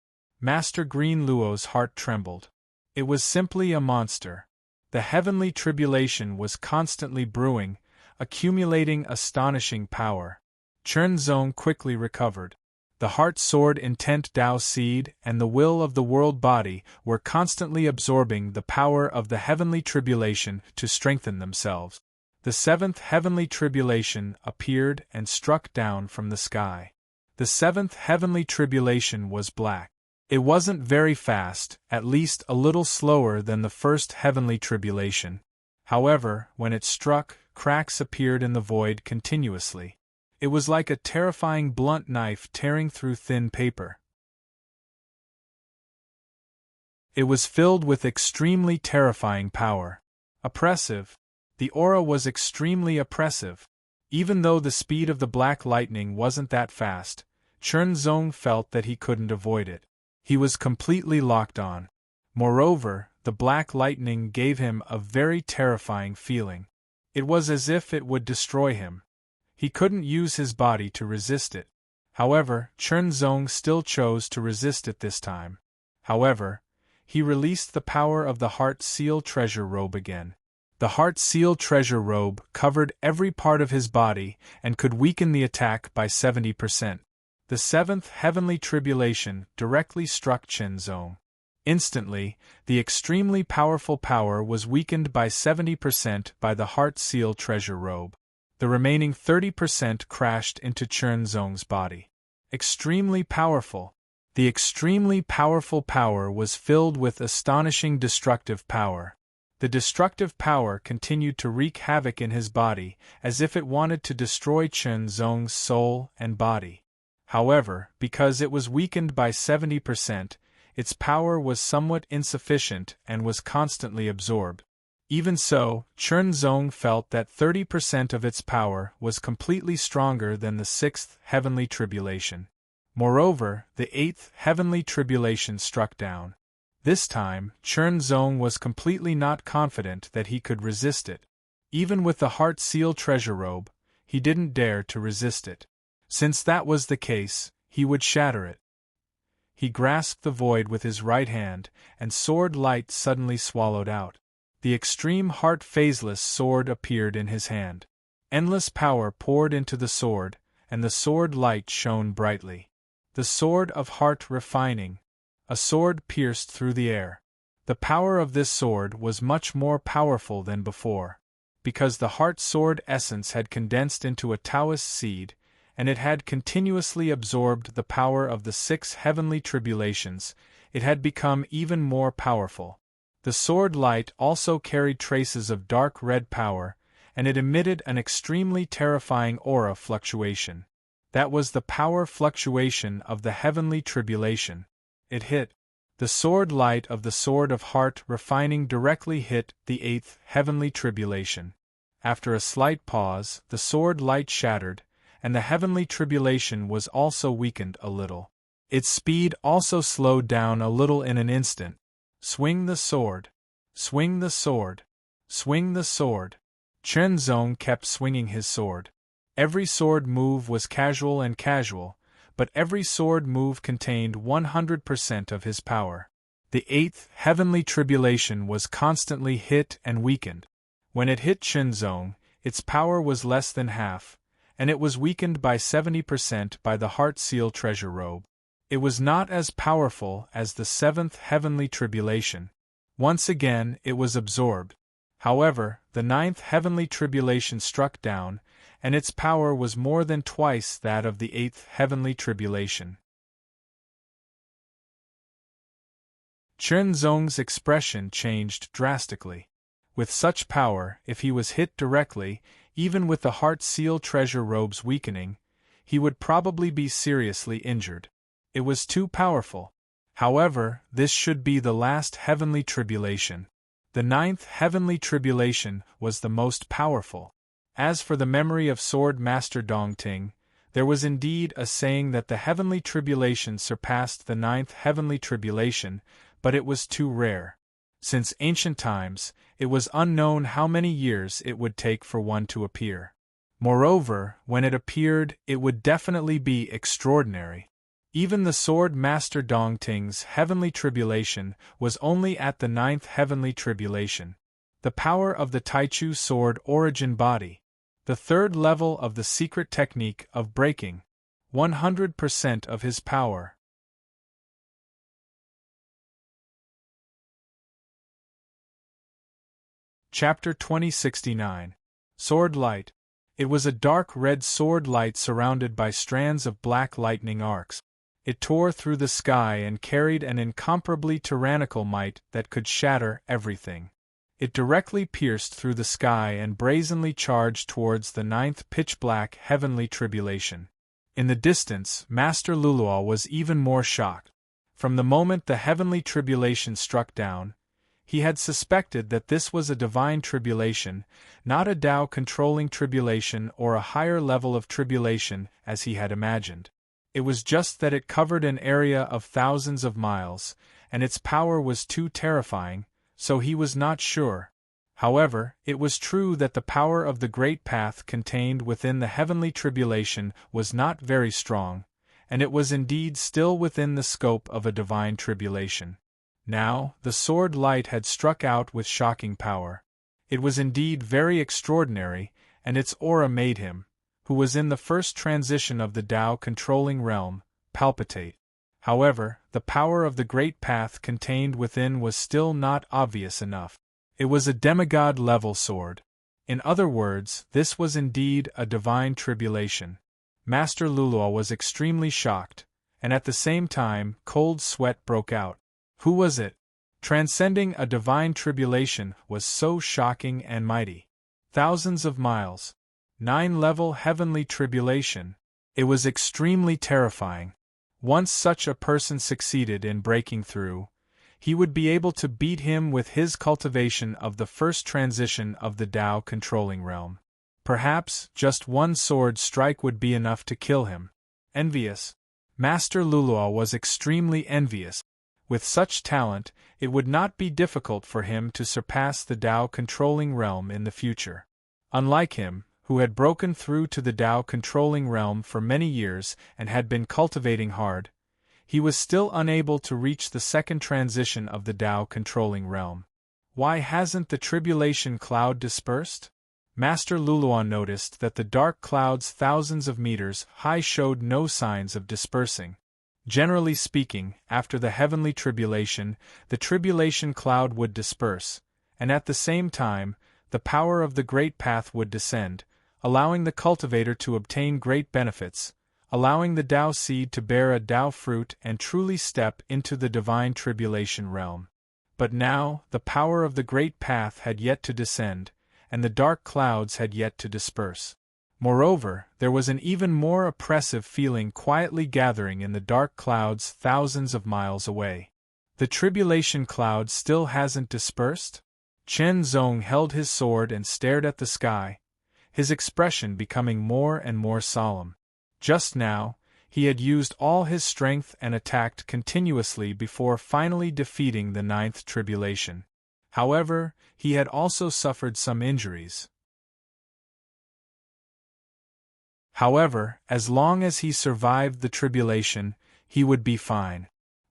Master Green Luo's heart trembled. It was simply a monster. The heavenly tribulation was constantly brewing, accumulating astonishing power. Chunzong quickly recovered. The heart sword intent Tao seed and the will of the world body were constantly absorbing the power of the heavenly tribulation to strengthen themselves. The 7th heavenly tribulation appeared and struck down from the sky. The 7th heavenly tribulation was black. It wasn't very fast, at least a little slower than the 1st heavenly tribulation. However, when it struck, cracks appeared in the void continuously. It was like a terrifying blunt knife tearing through thin paper. It was filled with extremely terrifying power. Oppressive. The aura was extremely oppressive. Even though the speed of the black lightning wasn't that fast, Chunzong felt that he couldn't avoid it. He was completely locked on. Moreover, the black lightning gave him a very terrifying feeling. It was as if it would destroy him. He couldn't use his body to resist it. However, Chunzong still chose to resist it this time. However, he released the power of the Heart Seal Treasure Robe again. The Heart Seal Treasure Robe covered every part of his body and could weaken the attack by 70%. The 7th heavenly tribulation directly struck Chunzong. Instantly, the extremely powerful power was weakened by 70% by the Heart Seal Treasure Robe. The remaining 30% crashed into Chunzong's body. Extremely powerful. The extremely powerful power was filled with astonishing destructive power. The destructive power continued to wreak havoc in his body, as if it wanted to destroy Chunzong's soul and body. However, because it was weakened by 70%, its power was somewhat insufficient and was constantly absorbed. Even so, Chunzong felt that 30% of its power was completely stronger than the 6th heavenly tribulation. Moreover, the 8th heavenly tribulation struck down. This time, Chunzong was completely not confident that he could resist it. Even with the Heart Seal Treasure Robe, he didn't dare to resist it. Since that was the case, he would shatter it. He grasped the void with his right hand, and sword light suddenly swallowed out. The extreme heart phaseless sword appeared in his hand. Endless power poured into the sword, and the sword light shone brightly. The sword of heart refining. A sword pierced through the air. The power of this sword was much more powerful than before. Because the heart sword essence had condensed into a Taoist seed, and it had continuously absorbed the power of the 6 heavenly tribulations, it had become even more powerful. The sword light also carried traces of dark red power, and it emitted an extremely terrifying aura fluctuation. That was the power fluctuation of the heavenly tribulation. It hit. The sword light of the sword of heart refining directly hit the 8th heavenly tribulation. After a slight pause, the sword light shattered, and the heavenly tribulation was also weakened a little. Its speed also slowed down a little in an instant. Swing the sword. Swing the sword. Swing the sword. Chenzong kept swinging his sword. Every sword move was casual, but every sword move contained 100% of his power. The eighth heavenly tribulation was constantly hit and weakened. When it hit Chenzong, its power was less than half, and it was weakened by 70% by the Heart Seal treasure robe. It was not as powerful as the seventh heavenly tribulation. Once again it was absorbed. However, the ninth heavenly tribulation struck down, and its power was more than twice that of the eighth heavenly tribulation. Chenzong's expression changed drastically. With such power, if he was hit directly, even with the Heart Seal treasure robe's weakening, he would probably be seriously injured. It was too powerful. However, this should be the last heavenly tribulation. The ninth heavenly tribulation was the most powerful. As for the memory of Sword Master Dongting, there was indeed a saying that the heavenly tribulation surpassed the ninth heavenly tribulation, but it was too rare. Since ancient times, it was unknown how many years it would take for one to appear. Moreover, when it appeared, it would definitely be extraordinary. Even the Sword Master Dongting's heavenly tribulation was only at the ninth heavenly tribulation. The power of the Taichu sword origin body. The third level of the secret technique of breaking. 100% of his power. Chapter 2069. Sword Light. It was a dark red sword light surrounded by strands of black lightning arcs. It tore through the sky and carried an incomparably tyrannical might that could shatter everything. It directly pierced through the sky and brazenly charged towards the ninth pitch-black heavenly tribulation. In the distance, Master Luluo was even more shocked. From the moment the heavenly tribulation struck down, he had suspected that this was a divine tribulation, not a Tao-controlling tribulation or a higher level of tribulation as he had imagined. It was just that it covered an area of thousands of miles, and its power was too terrifying, so he was not sure. However, it was true that the power of the Great Path contained within the heavenly tribulation was not very strong, and it was indeed still within the scope of a divine tribulation. Now, the sword light had struck out with shocking power. It was indeed very extraordinary, and its aura made him, who was in the first transition of the Tao-controlling realm, palpitate. However, the power of the Great Path contained within was still not obvious enough. It was a demigod-level sword. In other words, this was indeed a divine tribulation. Master Luluo was extremely shocked, and at the same time, cold sweat broke out. Who was it? Transcending a divine tribulation was so shocking and mighty. Thousands of miles. 9-level heavenly tribulation. It was extremely terrifying. Once such a person succeeded in breaking through, he would be able to beat him with his cultivation of the first transition of the Tao-controlling realm. Perhaps just one sword strike would be enough to kill him. Envious. Master Luluo was extremely envious. With such talent, it would not be difficult for him to surpass the Tao-controlling realm in the future. Unlike him, who had broken through to the Tao-controlling realm for many years and had been cultivating hard, he was still unable to reach the second transition of the Tao-controlling realm. Why hasn't the tribulation cloud dispersed? Master Luluo noticed that the dark clouds thousands of meters high showed no signs of dispersing. Generally speaking, after the heavenly tribulation, the tribulation cloud would disperse, and at the same time, the power of the Great Path would descend, allowing the cultivator to obtain great benefits, allowing the Tao seed to bear a Tao fruit and truly step into the divine tribulation realm. But now, the power of the Great Path had yet to descend, and the dark clouds had yet to disperse. Moreover, there was an even more oppressive feeling quietly gathering in the dark clouds thousands of miles away. The tribulation cloud still hasn't dispersed? Chen Zong held his sword and stared at the sky. his expression becoming more and more solemn. Just now, he had used all his strength and attacked continuously before finally defeating the ninth tribulation. However, he had also suffered some injuries. However, as long as he survived the tribulation, he would be fine.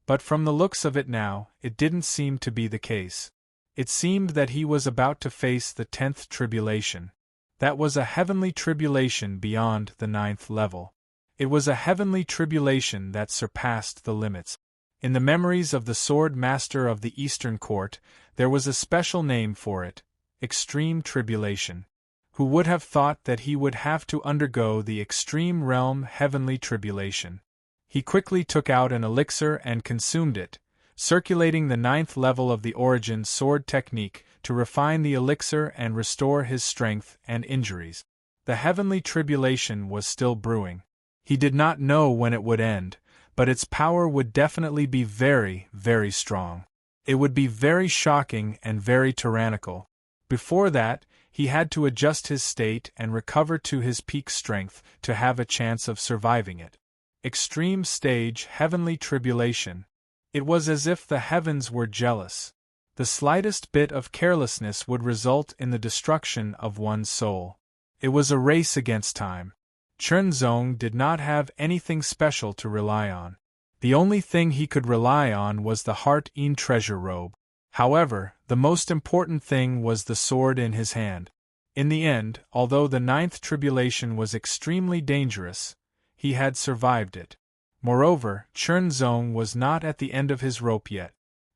But from the looks of it now, it didn't seem to be the case. It seemed that he was about to face the 10th tribulation. That was a heavenly tribulation beyond the 9th level. It was a heavenly tribulation that surpassed the limits. In the memories of the Sword Master of the Eastern Court, there was a special name for it, extreme tribulation. Who would have thought that he would have to undergo the extreme realm heavenly tribulation? He quickly took out an elixir and consumed it, circulating the 9th level of the origin sword technique to refine the elixir and restore his strength and injuries. The heavenly tribulation was still brewing. He did not know when it would end, but its power would definitely be very, very strong. It would be very shocking and very tyrannical. Before that, he had to adjust his state and recover to his peak strength to have a chance of surviving it. Extreme stage heavenly tribulation. It was as if the heavens were jealous. The slightest bit of carelessness would result in the destruction of one's soul. It was a race against time. Chunzong did not have anything special to rely on. The only thing he could rely on was the heart-in treasure robe. However, the most important thing was the sword in his hand. In the end, although the 9th tribulation was extremely dangerous, he had survived it. Moreover, Chunzong was not at the end of his rope yet.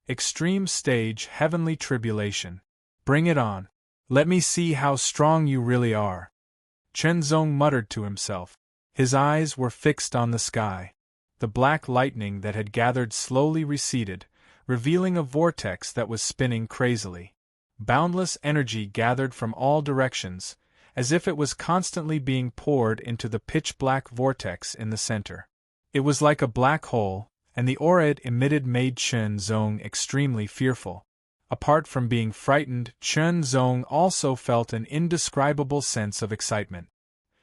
Extreme stage heavenly tribulation. Bring it on. Let me see how strong you really are. Chunzong muttered to himself. His eyes were fixed on the sky. The black lightning that had gathered slowly receded, revealing a vortex that was spinning crazily. Boundless energy gathered from all directions, as if it was constantly being poured into the pitch-black vortex in the center. It was like a black hole, and the aura it emitted made Chunzong extremely fearful. Apart from being frightened, Chunzong also felt an indescribable sense of excitement.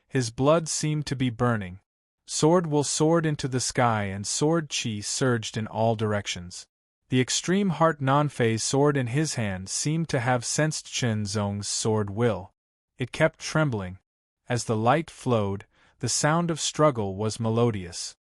His blood seemed to be burning. Sword will soared into the sky and sword chi surged in all directions. The extreme heart non-phase sword in his hand seemed to have sensed Chunzong's sword will. It kept trembling. As the light flowed, the sound of struggle was melodious.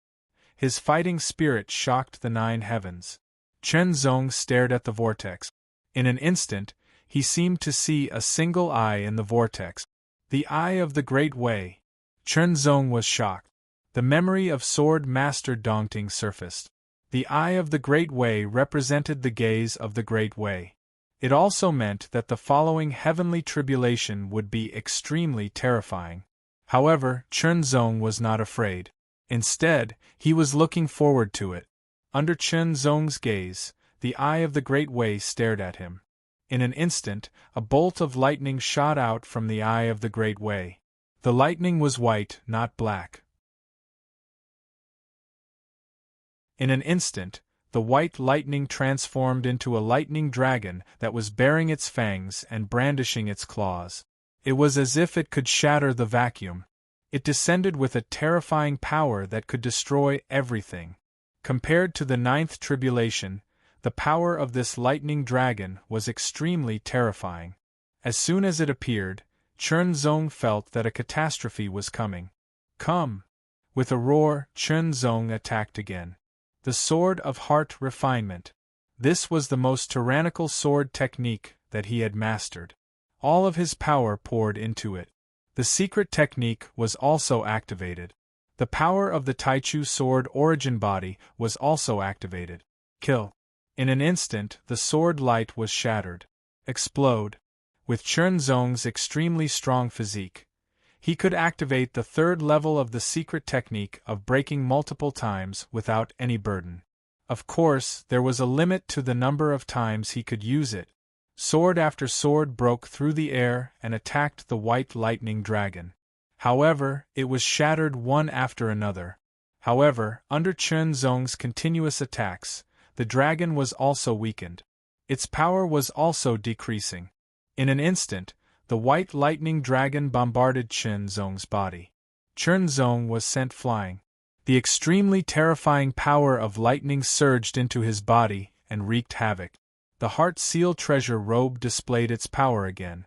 His fighting spirit shocked the 9 heavens. Chunzong stared at the vortex. In an instant, he seemed to see a single eye in the vortex. The eye of the Great Way. Chunzong was shocked. The memory of Sword Master Dongting surfaced. The eye of the Great Way represented the gaze of the Great Way. It also meant that the following heavenly tribulation would be extremely terrifying. However, Chunzong was not afraid. Instead, he was looking forward to it. Under Chunzong's gaze, the eye of the Great Way stared at him. In an instant, a bolt of lightning shot out from the eye of the Great Way. The lightning was white, not black. In an instant, the white lightning transformed into a lightning dragon that was baring its fangs and brandishing its claws. It was as if it could shatter the vacuum. It descended with a terrifying power that could destroy everything. Compared to the 9th tribulation, the power of this lightning dragon was extremely terrifying. As soon as it appeared, Chunzong felt that a catastrophe was coming. Come! With a roar, Chunzong attacked again. The Sword of Heart Refinement. This was the most tyrannical sword technique that he had mastered. All of his power poured into it. The secret technique was also activated. The power of the Taichu sword origin body was also activated. Kill. In an instant, the sword light was shattered. Explode. With Chunzong's extremely strong physique, he could activate the 3rd level of the secret technique of breaking multiple times without any burden. Of course, there was a limit to the number of times he could use it. Sword after sword broke through the air and attacked the white lightning dragon. However, it was shattered one after another. However, under Chunzong's continuous attacks, the dragon was also weakened. Its power was also decreasing. In an instant, the white lightning dragon bombarded Chen Zong's body. Chen Zong was sent flying. The extremely terrifying power of lightning surged into his body and wreaked havoc. The Heart Seal treasure robe displayed its power again.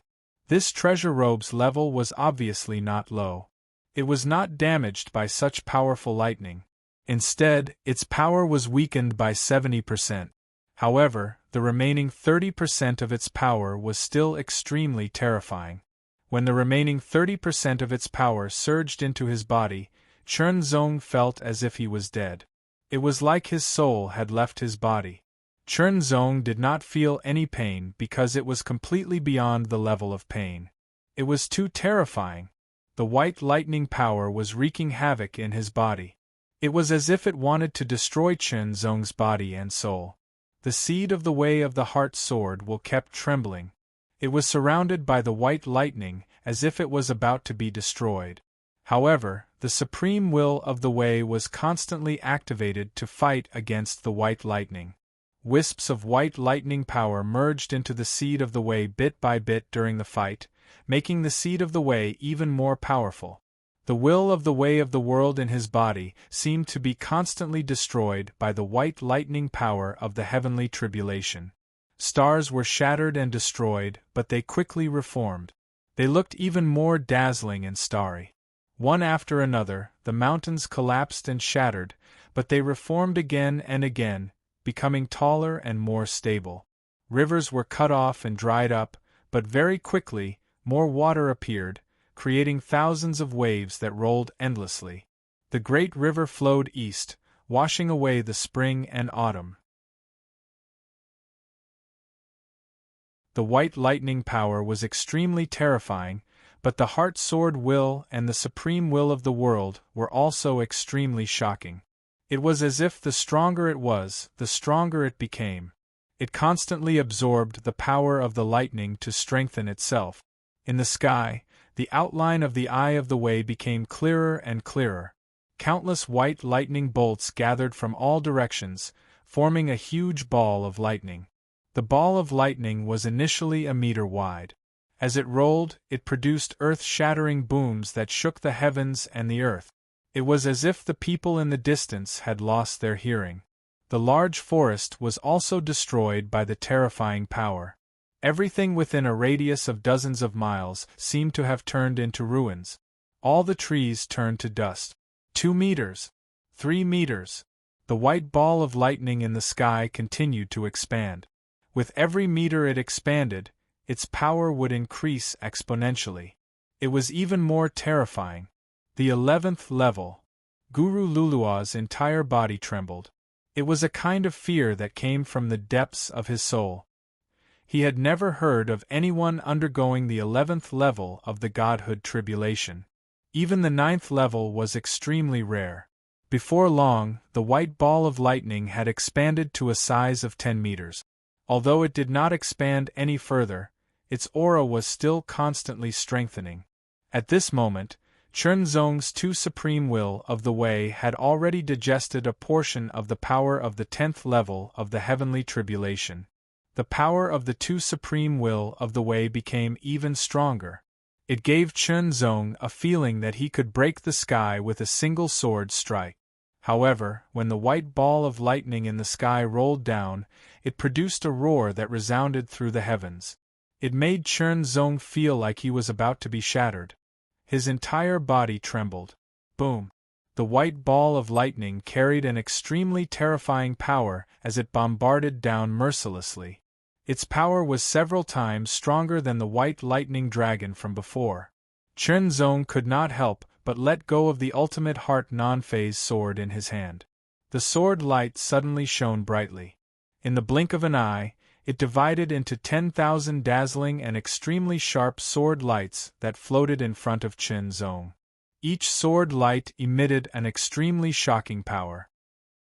This treasure robe's level was obviously not low. It was not damaged by such powerful lightning. Instead, its power was weakened by 70%. However, the remaining 30% of its power was still extremely terrifying. When the remaining 30% of its power surged into his body, Chen Zong felt as if he was dead. It was like his soul had left his body. Chen Zong did not feel any pain because it was completely beyond the level of pain. It was too terrifying. The white lightning power was wreaking havoc in his body. It was as if it wanted to destroy Chen Zong's body and soul. The seed of the way of the heart sword will kept trembling. It was surrounded by the white lightning as if it was about to be destroyed. However, the supreme will of the way was constantly activated to fight against the white lightning. Wisps of white lightning power merged into the seed of the way bit by bit during the fight, making the seed of the way even more powerful. The will of the way of the world in his body seemed to be constantly destroyed by the white lightning power of the heavenly tribulation. Stars were shattered and destroyed, but they quickly reformed. They looked even more dazzling and starry. One after another, the mountains collapsed and shattered, but they reformed again and again, becoming taller and more stable. Rivers were cut off and dried up, but very quickly, more water appeared, creating thousands of waves that rolled endlessly. The great river flowed east, washing away the spring and autumn. The white lightning power was extremely terrifying, but the heart sword will and the supreme will of the world were also extremely shocking. It was as if the stronger it was, the stronger it became. It constantly absorbed the power of the lightning to strengthen itself. In the sky, the outline of the eye of the way became clearer and clearer. Countless white lightning bolts gathered from all directions, forming a huge ball of lightning. The ball of lightning was initially a meter wide. As it rolled, it produced earth-shattering booms that shook the heavens and the earth. It was as if the people in the distance had lost their hearing. The large forest was also destroyed by the terrifying power. Everything within a radius of dozens of miles seemed to have turned into ruins. All the trees turned to dust. 2 meters. 3 meters. The white ball of lightning in the sky continued to expand. With every meter it expanded, its power would increase exponentially. It was even more terrifying. The 11th level. Guru Lulua's entire body trembled. It was a kind of fear that came from the depths of his soul. He had never heard of anyone undergoing the 11th level of the godhood tribulation. Even the 9th level was extremely rare. Before long, the white ball of lightning had expanded to a size of 10 meters. Although it did not expand any further, its aura was still constantly strengthening. At this moment, Chen Zong's two supreme will of the way had already digested a portion of the power of the 10th level of the heavenly tribulation. The power of the two supreme will of the way became even stronger. It gave Chen Zong a feeling that he could break the sky with a single sword strike. However, when the white ball of lightning in the sky rolled down, it produced a roar that resounded through the heavens. It made Chen Zong feel like he was about to be shattered. His entire body trembled. Boom! The white ball of lightning carried an extremely terrifying power as it bombarded down mercilessly. Its power was several times stronger than the white lightning dragon from before. Chen Zong could not help but let go of the ultimate heart non-phase sword in his hand. The sword light suddenly shone brightly. In the blink of an eye, it divided into 10,000 dazzling and extremely sharp sword lights that floated in front of Chen Zong. Each sword light emitted an extremely shocking power.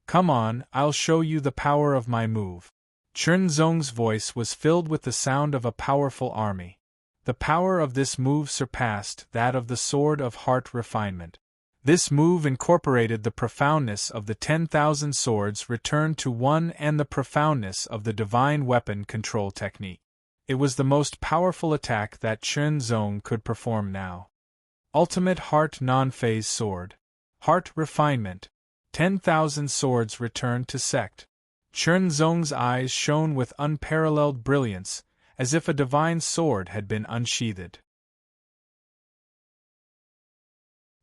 "Come on, I'll show you the power of my move." Chen Zong's voice was filled with the sound of a powerful army. The power of this move surpassed that of the Sword of Heart Refinement. This move incorporated the profoundness of the 10,000 swords returned to one and the profoundness of the divine weapon control technique. It was the most powerful attack that Chen Zong could perform now. Ultimate Heart Non-Phase Sword. Heart Refinement. 10,000 swords returned to sect. Chen Zong's eyes shone with unparalleled brilliance, as if a divine sword had been unsheathed.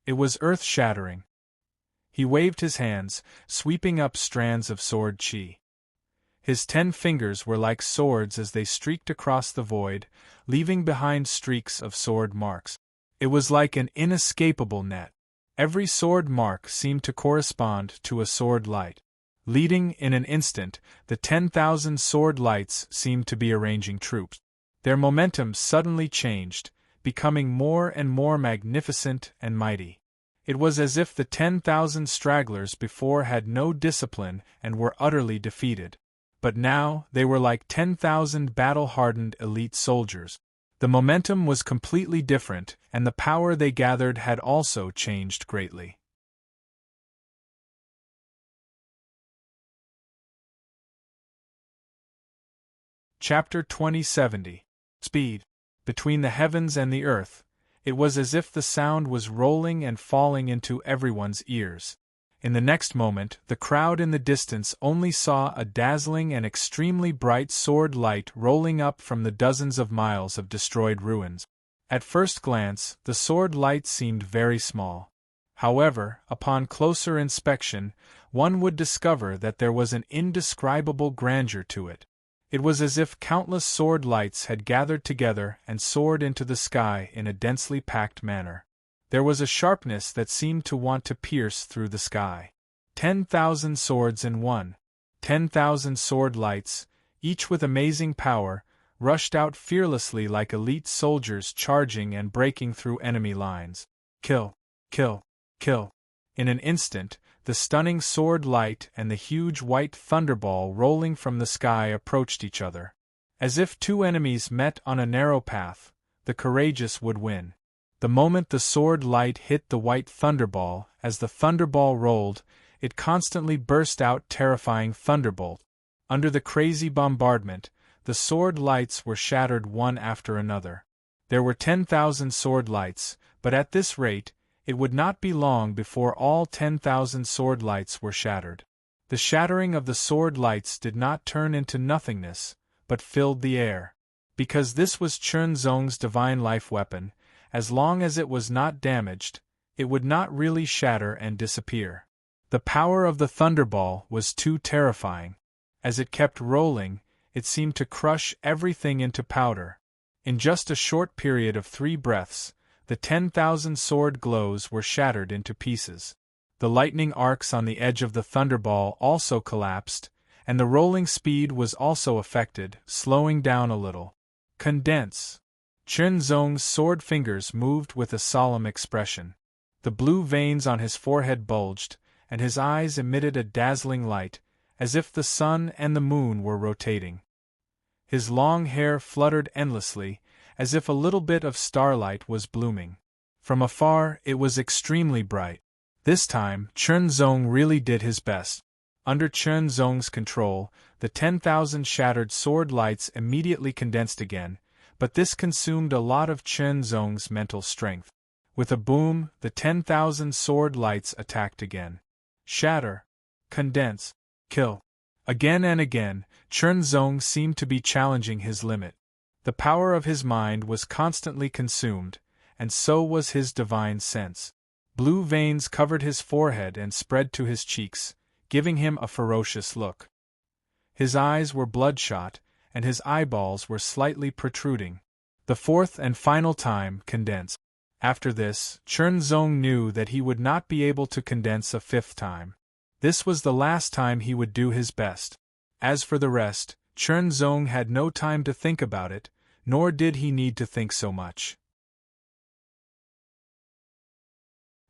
It was earth-shattering. He waved his hands, sweeping up strands of sword qi. His 10 fingers were like swords as they streaked across the void, leaving behind streaks of sword marks. It was like an inescapable net. Every sword mark seemed to correspond to a sword light. Leading in an instant, the 10,000 sword lights seemed to be arranging troops. Their momentum suddenly changed, becoming more and more magnificent and mighty. It was as if the 10,000 stragglers before had no discipline and were utterly defeated. But now they were like 10,000 battle-hardened elite soldiers. The momentum was completely different, and the power they gathered had also changed greatly. Chapter 2070. Speed. Between the heavens and the earth, it was as if the sound was rolling and falling into everyone's ears. In the next moment, the crowd in the distance only saw a dazzling and extremely bright sword light rolling up from the dozens of miles of destroyed ruins. At first glance, the sword light seemed very small. However, upon closer inspection, one would discover that there was an indescribable grandeur to it. It was as if countless sword lights had gathered together and soared into the sky in a densely packed manner. There was a sharpness that seemed to want to pierce through the sky. 10,000 swords in one. 10,000 sword lights, each with amazing power, rushed out fearlessly like elite soldiers charging and breaking through enemy lines. Kill, kill, kill. In an instant, the stunning sword light and the huge white thunderball rolling from the sky approached each other. As if two enemies met on a narrow path, the courageous would win. The moment the sword light hit the white thunderball, as the thunderball rolled, it constantly burst out terrifying thunderbolt. Under the crazy bombardment, the sword lights were shattered one after another. There were 10,000 sword lights, but at this rate, it would not be long before all 10,000 sword lights were shattered. The shattering of the sword lights did not turn into nothingness, but filled the air. Because this was Chen Zong's divine life weapon, as long as it was not damaged, it would not really shatter and disappear. The power of the thunderball was too terrifying. As it kept rolling, it seemed to crush everything into powder. In just a short period of 3 breaths, the 10,000 sword glows were shattered into pieces. The lightning arcs on the edge of the thunderball also collapsed, and the rolling speed was also affected, slowing down a little. Condense. Chen Zong's sword fingers moved with a solemn expression. The blue veins on his forehead bulged, and his eyes emitted a dazzling light, as if the sun and the moon were rotating. His long hair fluttered endlessly, as if a little bit of starlight was blooming. From afar, it was extremely bright. This time, Chen Zong really did his best. Under Chen Zong's control, the 10,000 shattered sword lights immediately condensed again, but this consumed a lot of Chen Zong's mental strength. With a boom, the 10,000 sword lights attacked again. Shatter. Condense. Kill. Again and again, Chen Zong seemed to be challenging his limit. The power of his mind was constantly consumed, and so was his divine sense. Blue veins covered his forehead and spread to his cheeks, giving him a ferocious look. His eyes were bloodshot, and his eyeballs were slightly protruding. The fourth and final time, condense. After this, Chen Zong knew that he would not be able to condense a 5th time. This was the last time he would do his best. As for the rest, Chen Zong had no time to think about it, nor did he need to think so much.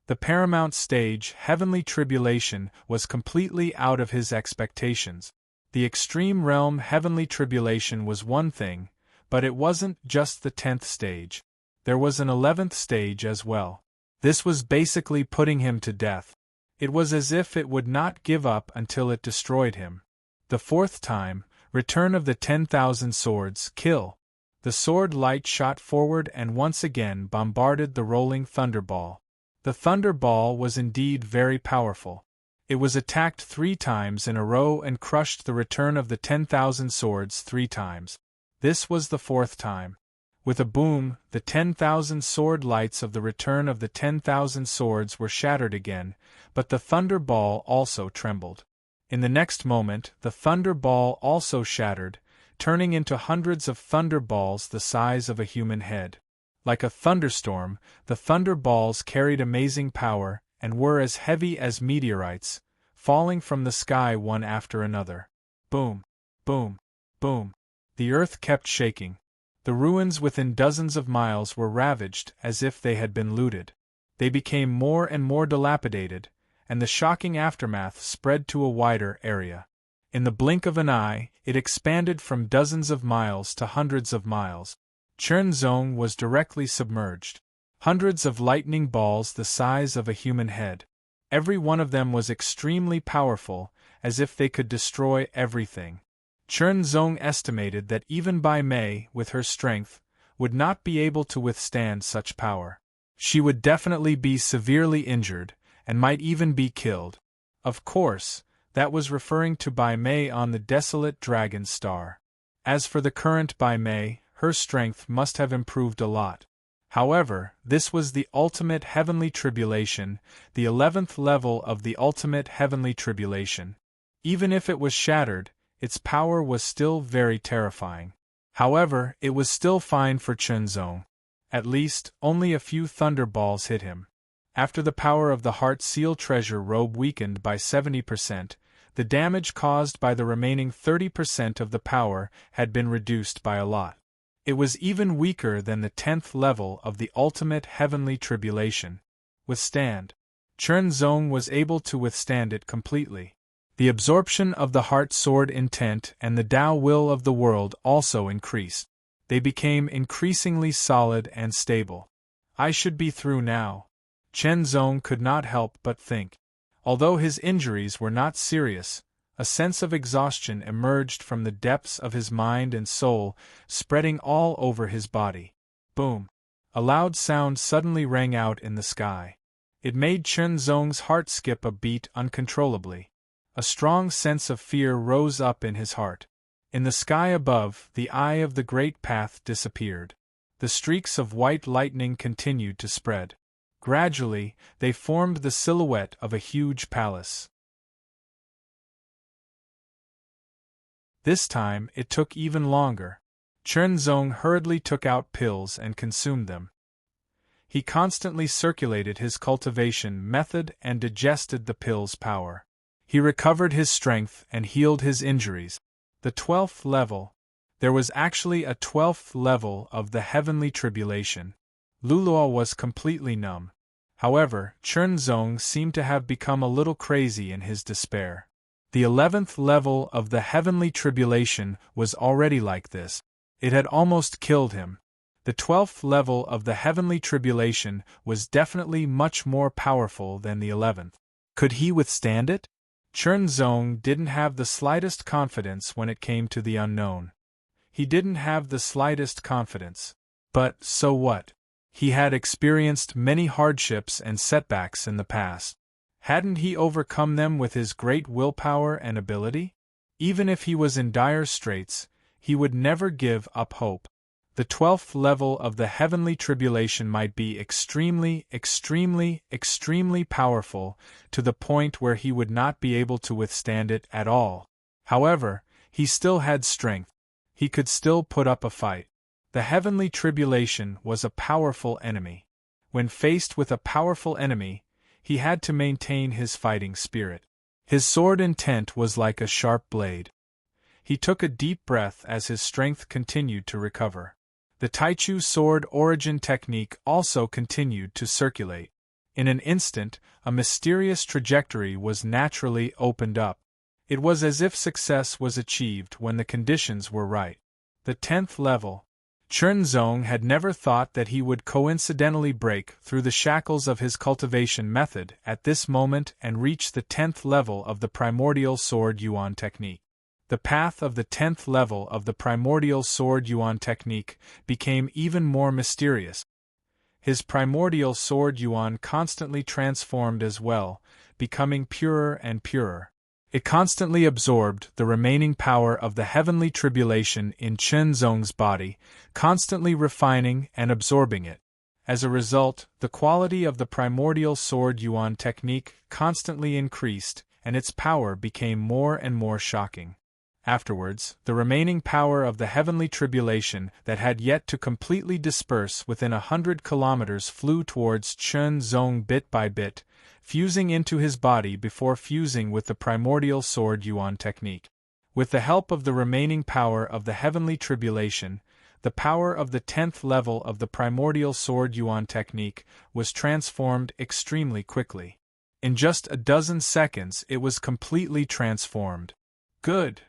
The paramount stage, Heavenly Tribulation, was completely out of his expectations. The extreme realm Heavenly Tribulation was one thing, but it wasn't just the 10th stage. There was an 11th stage as well. This was basically putting him to death. It was as if it would not give up until it destroyed him. The 4th time, Return of the 10,000 Swords, kill. The sword light shot forward and once again bombarded the rolling thunderball. The thunderball was indeed very powerful. It was attacked 3 times in a row and crushed the return of the 10,000 swords 3 times. This was the 4th time. With a boom, the 10,000 sword lights of the return of the 10,000 swords were shattered again, but the thunderball also trembled. In the next moment, the thunderball also shattered, turning into hundreds of thunderballs the size of a human head. Like a thunderstorm, the thunderballs carried amazing power and were as heavy as meteorites, falling from the sky one after another. Boom, boom, boom. The earth kept shaking. The ruins within dozens of miles were ravaged as if they had been looted. They became more and more dilapidated, and the shocking aftermath spread to a wider area. In the blink of an eye, it expanded from dozens of miles to hundreds of miles. Chernzong was directly submerged. Hundreds of lightning balls the size of a human head. Every one of them was extremely powerful, as if they could destroy everything. Chernzong estimated that even Bai Mei, with her strength, would not be able to withstand such power. She would definitely be severely injured, and might even be killed. Of course, that was referring to Bai Mei on the desolate dragon star. As for the current Bai Mei, her strength must have improved a lot. However, this was the ultimate heavenly tribulation, the 11th level of the ultimate heavenly tribulation. Even if it was shattered, its power was still very terrifying. However, it was still fine for Chernzong. At least, only a few thunderballs hit him. After the power of the Heart Seal treasure robe weakened by 70%, the damage caused by the remaining 30% of the power had been reduced by a lot. It was even weaker than the 10th level of the ultimate heavenly tribulation. Withstand. Chernzong was able to withstand it completely. The absorption of the heart sword intent and the Tao will of the world also increased. They became increasingly solid and stable. I should be through now. Chernzong could not help but think. Although his injuries were not serious, a sense of exhaustion emerged from the depths of his mind and soul, spreading all over his body. Boom! A loud sound suddenly rang out in the sky. It made Chernzong's heart skip a beat uncontrollably. A strong sense of fear rose up in his heart. In the sky above, the eye of the great path disappeared. The streaks of white lightning continued to spread. Gradually, they formed the silhouette of a huge palace. This time, it took even longer. Chernzong hurriedly took out pills and consumed them. He constantly circulated his cultivation method and digested the pill's power. He recovered his strength and healed his injuries. The 12th level. There was actually a 12th level of the heavenly tribulation. Luluo was completely numb. However, Chernzong seemed to have become a little crazy in his despair. The 11th level of the heavenly tribulation was already like this. It had almost killed him. The 12th level of the heavenly tribulation was definitely much more powerful than the 11th. Could he withstand it? Chernzong didn't have the slightest confidence when it came to the unknown. He didn't have the slightest confidence. But so what? He had experienced many hardships and setbacks in the past. Hadn't he overcome them with his great willpower and ability? Even if he was in dire straits, he would never give up hope. The 12th level of the heavenly tribulation might be extremely, extremely, extremely powerful, to the point where he would not be able to withstand it at all. However, he still had strength. He could still put up a fight. The heavenly tribulation was a powerful enemy. When faced with a powerful enemy, he had to maintain his fighting spirit. His sword intent was like a sharp blade. He took a deep breath as his strength continued to recover. The Taichu sword origin technique also continued to circulate. In an instant, a mysterious trajectory was naturally opened up. It was as if success was achieved when the conditions were right. The 10th level. Chernzong had never thought that he would coincidentally break through the shackles of his cultivation method at this moment and reach the 10th level of the primordial sword yuan technique. The path of the 10th level of the primordial sword yuan technique became even more mysterious. His primordial sword yuan constantly transformed as well, becoming purer and purer. It constantly absorbed the remaining power of the heavenly tribulation in Chen Zong's body, constantly refining and absorbing it. As a result, the quality of the primordial sword yuan technique constantly increased, and its power became more and more shocking. Afterwards, the remaining power of the heavenly tribulation that had yet to completely disperse within 100 kilometers flew towards Chen Zong bit by bit, fusing into his body before fusing with the primordial sword yuan technique. With the help of the remaining power of the heavenly tribulation, the power of the 10th level of the primordial sword yuan technique was transformed extremely quickly. In just a dozen seconds it was completely transformed. Good!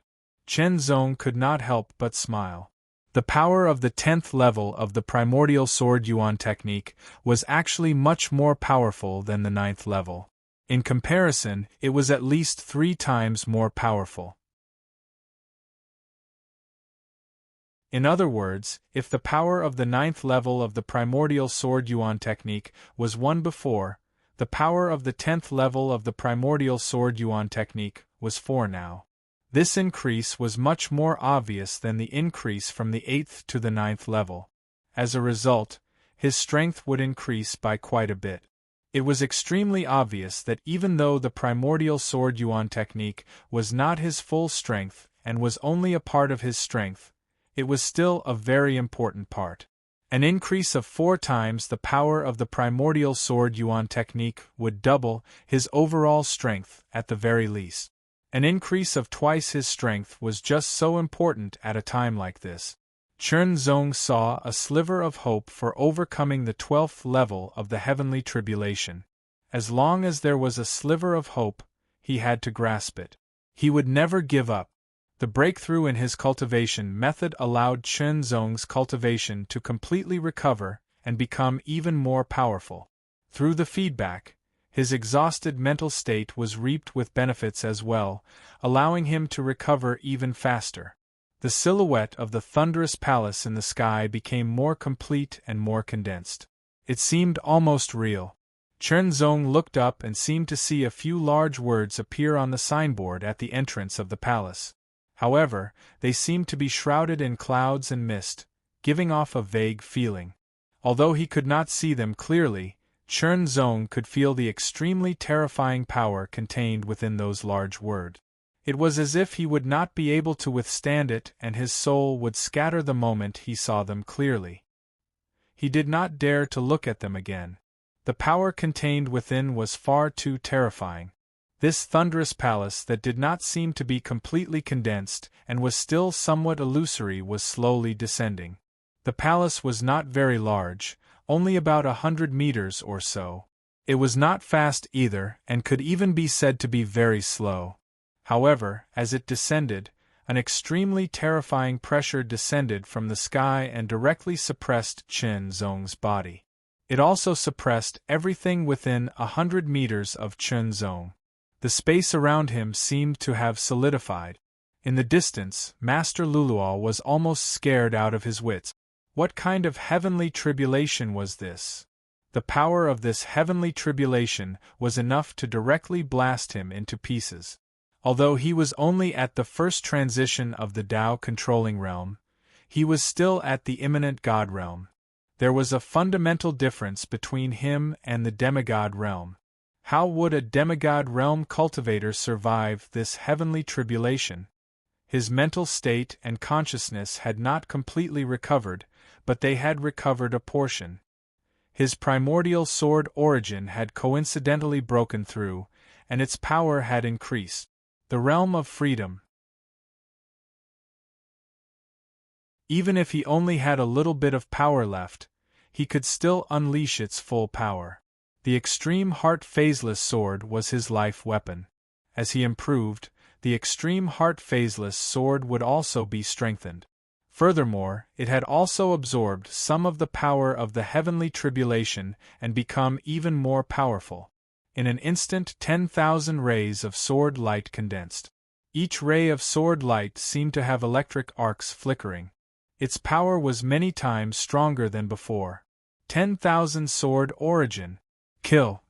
Chen Zong could not help but smile. The power of the 10th level of the primordial sword yuan technique was actually much more powerful than the 9th level. In comparison, it was at least 3 times more powerful. In other words, if the power of the 9th level of the primordial sword yuan technique was 1 before, the power of the 10th level of the primordial sword yuan technique was 4 now. This increase was much more obvious than the increase from the 8th to the 9th level. As a result, his strength would increase by quite a bit. It was extremely obvious that even though the primordial sword yuan technique was not his full strength and was only a part of his strength, it was still a very important part. An increase of 4 times the power of the primordial sword yuan technique would double his overall strength at the very least. An increase of twice his strength was just so important at a time like this. Chen Zong saw a sliver of hope for overcoming the 12th level of the heavenly tribulation. As long as there was a sliver of hope, he had to grasp it. He would never give up. The breakthrough in his cultivation method allowed Chen Zong's cultivation to completely recover and become even more powerful. Through the feedback, his exhausted mental state was reaped with benefits as well, allowing him to recover even faster. The silhouette of the thunderous palace in the sky became more complete and more condensed. It seemed almost real. Chen Zong looked up and seemed to see a few large words appear on the signboard at the entrance of the palace. However, they seemed to be shrouded in clouds and mist, giving off a vague feeling. Although he could not see them clearly, Chen Zong could feel the extremely terrifying power contained within those large words. It was as if he would not be able to withstand it and his soul would scatter the moment he saw them clearly. He did not dare to look at them again. The power contained within was far too terrifying. This thunderous palace that did not seem to be completely condensed and was still somewhat illusory was slowly descending. The palace was not very large, only about 100 meters or so. It was not fast either and could even be said to be very slow. However, as it descended, an extremely terrifying pressure descended from the sky and directly suppressed Chen Zong's body. It also suppressed everything within 100 meters of Chen Zong. The space around him seemed to have solidified. In the distance, Master Lulual was almost scared out of his wits. What kind of heavenly tribulation was this? The power of this heavenly tribulation was enough to directly blast him into pieces. Although he was only at the first transition of the Tao controlling realm, he was still at the immanent God realm. There was a fundamental difference between him and the demigod realm. How would a demigod realm cultivator survive this heavenly tribulation? His mental state and consciousness had not completely recovered, but they had recovered a portion. His primordial sword origin had coincidentally broken through, and its power had increased. The realm of freedom. Even if he only had a little bit of power left, he could still unleash its full power. The extreme heart phaseless sword was his life weapon. As he improved, the extreme heart phaseless sword would also be strengthened. Furthermore, it had also absorbed some of the power of the heavenly tribulation and become even more powerful. In an instant 10,000 rays of sword light condensed. Each ray of sword light seemed to have electric arcs flickering. Its power was many times stronger than before. 10,000 sword origin. Kill.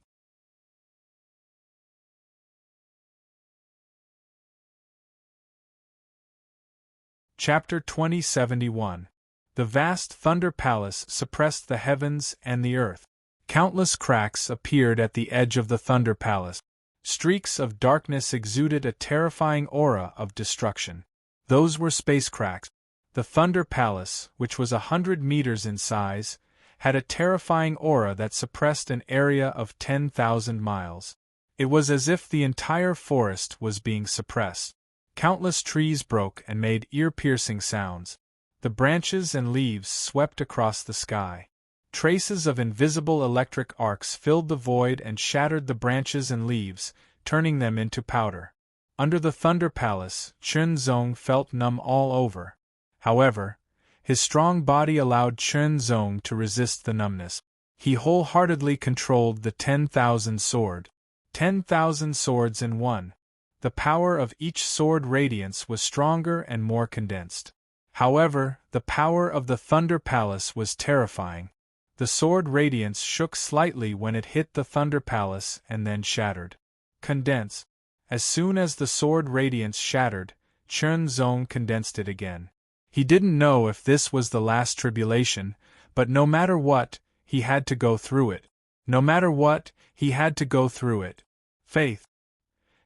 Chapter 2071. The vast Thunder Palace suppressed the heavens and the earth. Countless cracks appeared at the edge of the Thunder Palace. Streaks of darkness exuded a terrifying aura of destruction. Those were space cracks. The Thunder Palace, which was 100 meters in size, had a terrifying aura that suppressed an area of 10,000 miles. It was as if the entire forest was being suppressed. Countless trees broke and made ear-piercing sounds. The branches and leaves swept across the sky. Traces of invisible electric arcs filled the void and shattered the branches and leaves, turning them into powder. Under the Thunder Palace, Chen Zong felt numb all over. However, his strong body allowed Chen Zong to resist the numbness. He wholeheartedly controlled the 10,000 sword. 10,000 swords in one. The power of each sword radiance was stronger and more condensed. However, the power of the Thunder Palace was terrifying. The sword radiance shook slightly when it hit the Thunder Palace and then shattered. Condense. As soon as the sword radiance shattered, Chen Zong condensed it again. He didn't know if this was the last tribulation, but no matter what, he had to go through it. No matter what, he had to go through it. Faith.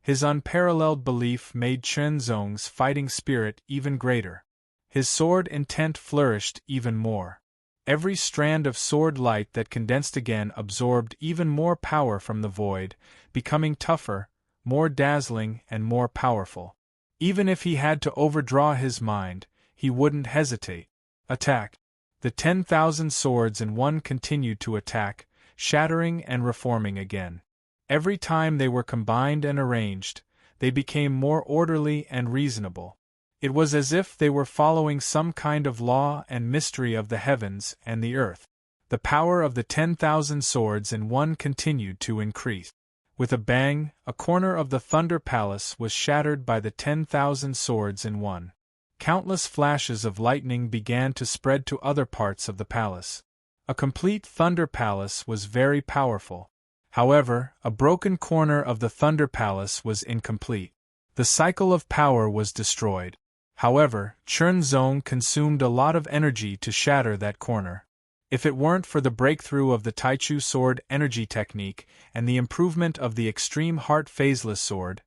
His unparalleled belief made Chen Zong's fighting spirit even greater. His sword intent flourished even more. Every strand of sword light that condensed again absorbed even more power from the void, becoming tougher, more dazzling and more powerful. Even if he had to overdraw his mind, he wouldn't hesitate. Attack. The 10,000 swords in one continued to attack, shattering and reforming again. Every time they were combined and arranged, they became more orderly and reasonable. It was as if they were following some kind of law and mystery of the heavens and the earth. The power of the 10,000 swords in one continued to increase. With a bang, a corner of the Thunder Palace was shattered by the 10,000 swords in one. Countless flashes of lightning began to spread to other parts of the palace. A complete Thunder Palace was very powerful. However, a broken corner of the Thunder Palace was incomplete. The cycle of power was destroyed. However, Chen Zong consumed a lot of energy to shatter that corner. If it weren't for the breakthrough of the Taichu sword energy technique and the improvement of the extreme heart phaseless sword,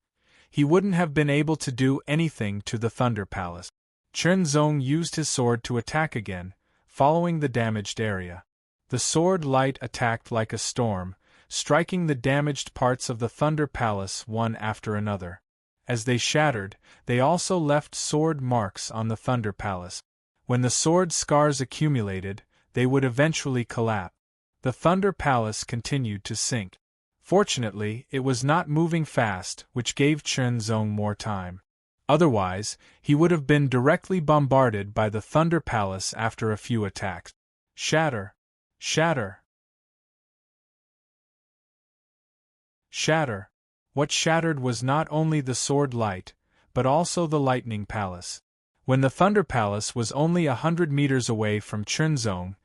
he wouldn't have been able to do anything to the Thunder Palace. Chen Zong used his sword to attack again, following the damaged area. The sword light attacked like a storm, striking the damaged parts of the Thunder Palace one after another. As they shattered, they also left sword marks on the Thunder Palace. When the sword scars accumulated, they would eventually collapse. The Thunder Palace continued to sink. Fortunately, it was not moving fast, which gave Chen Zong more time. Otherwise, he would have been directly bombarded by the Thunder Palace after a few attacks. Shatter! Shatter! Shatter! What shattered was not only the sword light, but also the Lightning Palace. When the Thunder Palace was only 100 meters away from Chen Zong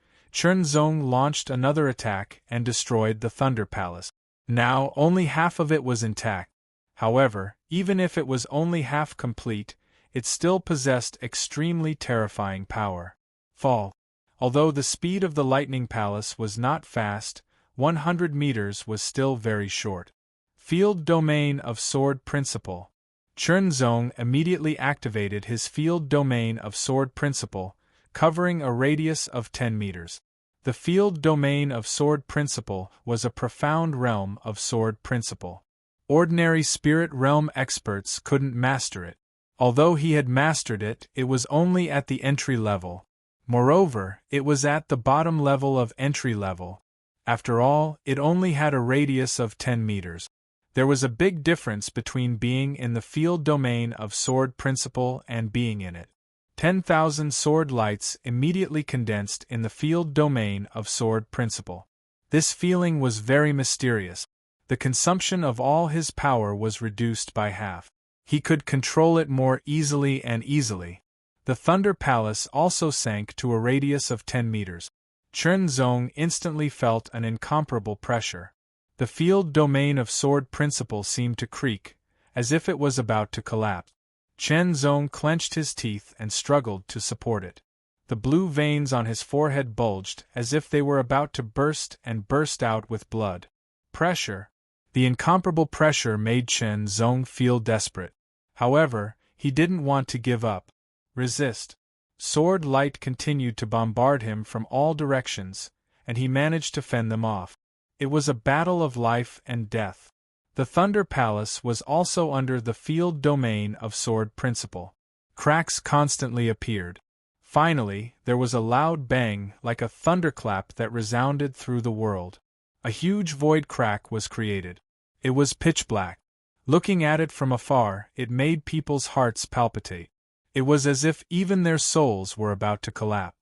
launched another attack and destroyed the Thunder Palace. Now only half of it was intact. However, even if it was only half complete, it still possessed extremely terrifying power. Fall. Although the speed of the Lightning Palace was not fast, 100 meters was still very short. Field Domain of Sword Principle. Chen Zong immediately activated his Field Domain of Sword Principle, covering a radius of 10 meters. The Field Domain of Sword Principle was a profound realm of Sword Principle. Ordinary Spirit Realm experts couldn't master it. Although he had mastered it, it was only at the entry level. Moreover, it was at the bottom level of entry level. After all, it only had a radius of 10 meters. There was a big difference between being in the field domain of Sword Principle and being in it. 10,000 sword lights immediately condensed in the field domain of Sword Principle. This feeling was very mysterious. The consumption of all his power was reduced by half. He could control it more easily and easily. The Thunder Palace also sank to a radius of 10 meters. Chen Zong instantly felt an incomparable pressure. The field domain of Sword Principle seemed to creak, as if it was about to collapse. Chen Zong clenched his teeth and struggled to support it. The blue veins on his forehead bulged as if they were about to burst and burst out with blood. Pressure. The incomparable pressure made Chen Zong feel desperate. However, he didn't want to give up. Resist. Sword light continued to bombard him from all directions, and he managed to fend them off. It was a battle of life and death. The Thunder Palace was also under the field domain of Sword Principle. Cracks constantly appeared. Finally, there was a loud bang like a thunderclap that resounded through the world. A huge void crack was created. It was pitch black. Looking at it from afar, it made people's hearts palpitate. It was as if even their souls were about to collapse.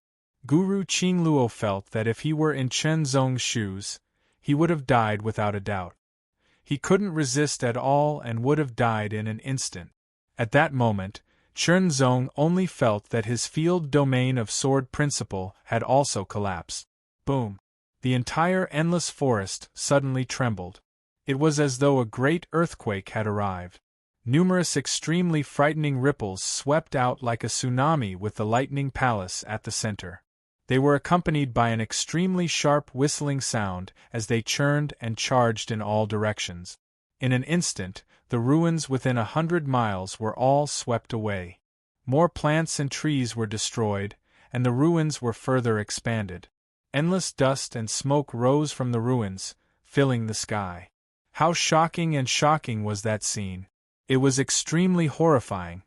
Guru Qingluo felt that if he were in Chen Zong's shoes, he would have died without a doubt. He couldn't resist at all and would have died in an instant. At that moment, Chen Zong only felt that his field domain of Sword Principle had also collapsed. Boom! The entire endless forest suddenly trembled. It was as though a great earthquake had arrived. Numerous extremely frightening ripples swept out like a tsunami with the Lightning Palace at the center. They were accompanied by an extremely sharp whistling sound as they churned and charged in all directions. In an instant, the ruins within 100 miles were all swept away. More plants and trees were destroyed, and the ruins were further expanded. Endless dust and smoke rose from the ruins, filling the sky. How shocking and shocking was that scene! It was extremely horrifying.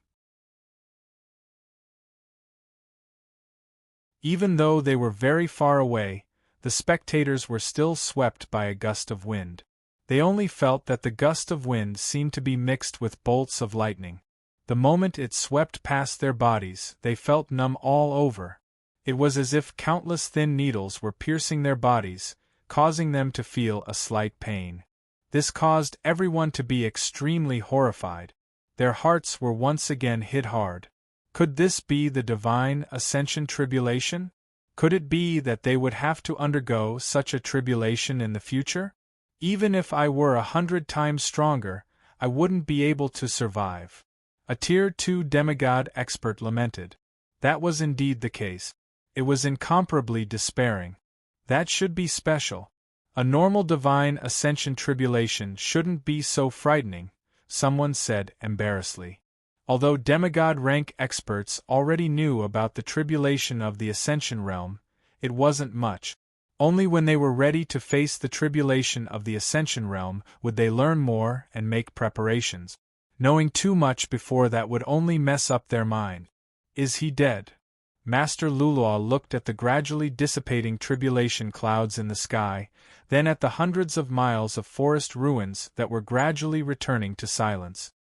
Even though they were very far away, the spectators were still swept by a gust of wind. They only felt that the gust of wind seemed to be mixed with bolts of lightning. The moment it swept past their bodies, they felt numb all over. It was as if countless thin needles were piercing their bodies, causing them to feel a slight pain. This caused everyone to be extremely horrified. Their hearts were once again hit hard. Could this be the divine ascension tribulation? Could it be that they would have to undergo such a tribulation in the future? Even if I were 100 times stronger, I wouldn't be able to survive. A Tier 2 demigod expert lamented. That was indeed the case. It was incomparably despairing. That should be special. A normal divine ascension tribulation shouldn't be so frightening, someone said embarrassedly. Although demigod rank experts already knew about the tribulation of the ascension realm, it wasn't much. Only when they were ready to face the tribulation of the ascension realm would they learn more and make preparations. Knowing too much before that would only mess up their mind. Is he dead? Master Lulua looked at the gradually dissipating tribulation clouds in the sky, then at the hundreds of miles of forest ruins that were gradually returning to silence.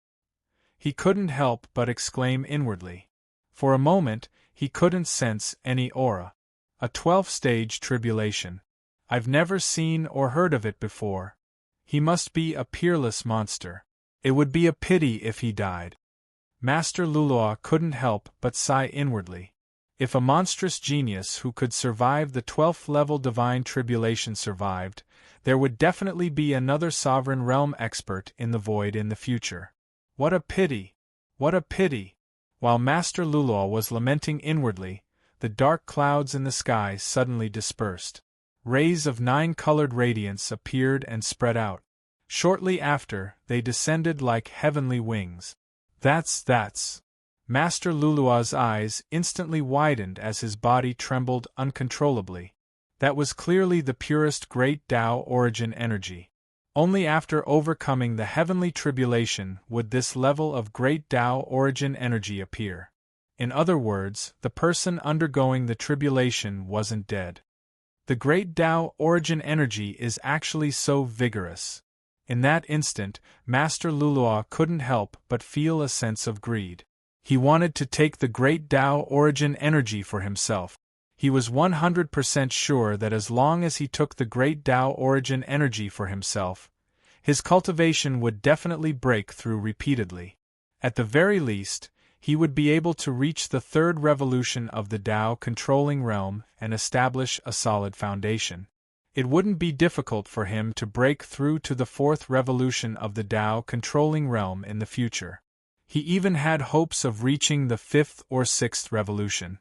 He couldn't help but exclaim inwardly. For a moment, he couldn't sense any aura. A 12-stage tribulation. I've never seen or heard of it before. He must be a peerless monster. It would be a pity if he died. Master Lulua couldn't help but sigh inwardly. If a monstrous genius who could survive the 12th level divine tribulation survived, there would definitely be another sovereign realm expert in the void in the future. What a pity! What a pity! While Master Lulua was lamenting inwardly, the dark clouds in the sky suddenly dispersed. Rays of 9-colored radiance appeared and spread out. Shortly after, they descended like heavenly wings. That's. Master Lulua's eyes instantly widened as his body trembled uncontrollably. That was clearly the purest Great Tao origin energy. Only after overcoming the heavenly tribulation would this level of Great Tao origin energy appear. In other words, the person undergoing the tribulation wasn't dead. The Great Tao origin energy is actually so vigorous. In that instant, Master Lulua couldn't help but feel a sense of greed. He wanted to take the Great Tao origin energy for himself. He was 100% sure that as long as he took the Great Tao origin energy for himself, his cultivation would definitely break through repeatedly. At the very least, he would be able to reach the third revolution of the Tao controlling realm and establish a solid foundation. It wouldn't be difficult for him to break through to the fourth revolution of the Tao controlling realm in the future. He even had hopes of reaching the fifth or sixth revolution.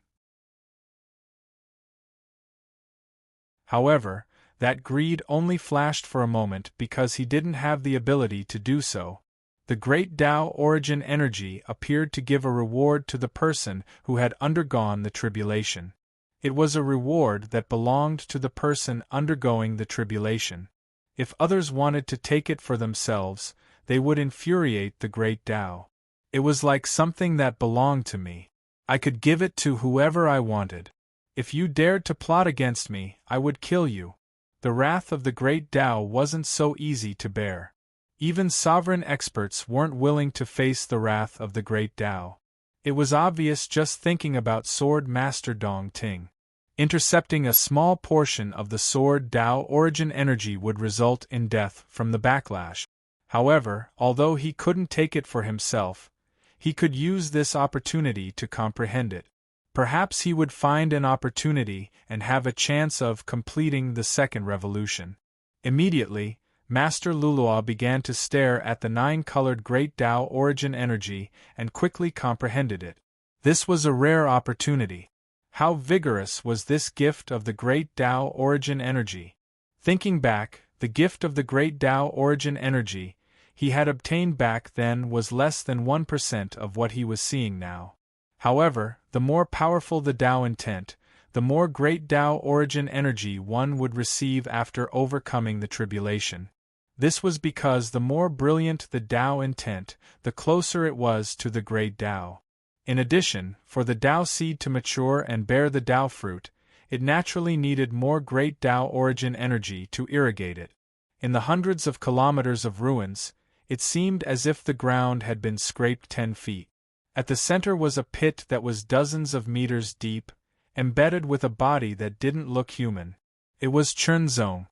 However, that greed only flashed for a moment because he didn't have the ability to do so. The great Tao origin energy appeared to give a reward to the person who had undergone the tribulation. It was a reward that belonged to the person undergoing the tribulation. If others wanted to take it for themselves, they would infuriate the great Tao. It was like something that belonged to me. I could give it to whoever I wanted. If you dared to plot against me, I would kill you. The wrath of the great Tao wasn't so easy to bear. Even sovereign experts weren't willing to face the wrath of the great Tao. It was obvious just thinking about Sword Master Dong Ting. Intercepting a small portion of the Sword Tao origin energy would result in death from the backlash. However, although he couldn't take it for himself, he could use this opportunity to comprehend it. Perhaps he would find an opportunity and have a chance of completing the second revolution. Immediately, Master Luluo began to stare at the nine-colored Great Tao origin energy and quickly comprehended it. This was a rare opportunity. How vigorous was this gift of the Great Tao origin energy? Thinking back, the gift of the Great Tao origin energy he had obtained back then was less than 1% of what he was seeing now. However, the more powerful the Tao intent, the more Great Tao origin energy one would receive after overcoming the tribulation. This was because the more brilliant the Tao intent, the closer it was to the Great Tao. In addition, for the Tao seed to mature and bear the Tao fruit, it naturally needed more Great Tao origin energy to irrigate it. In the hundreds of kilometers of ruins, it seemed as if the ground had been scraped 10 feet. At the center was a pit that was dozens of meters deep, embedded with a body that didn't look human. It was Chunzong.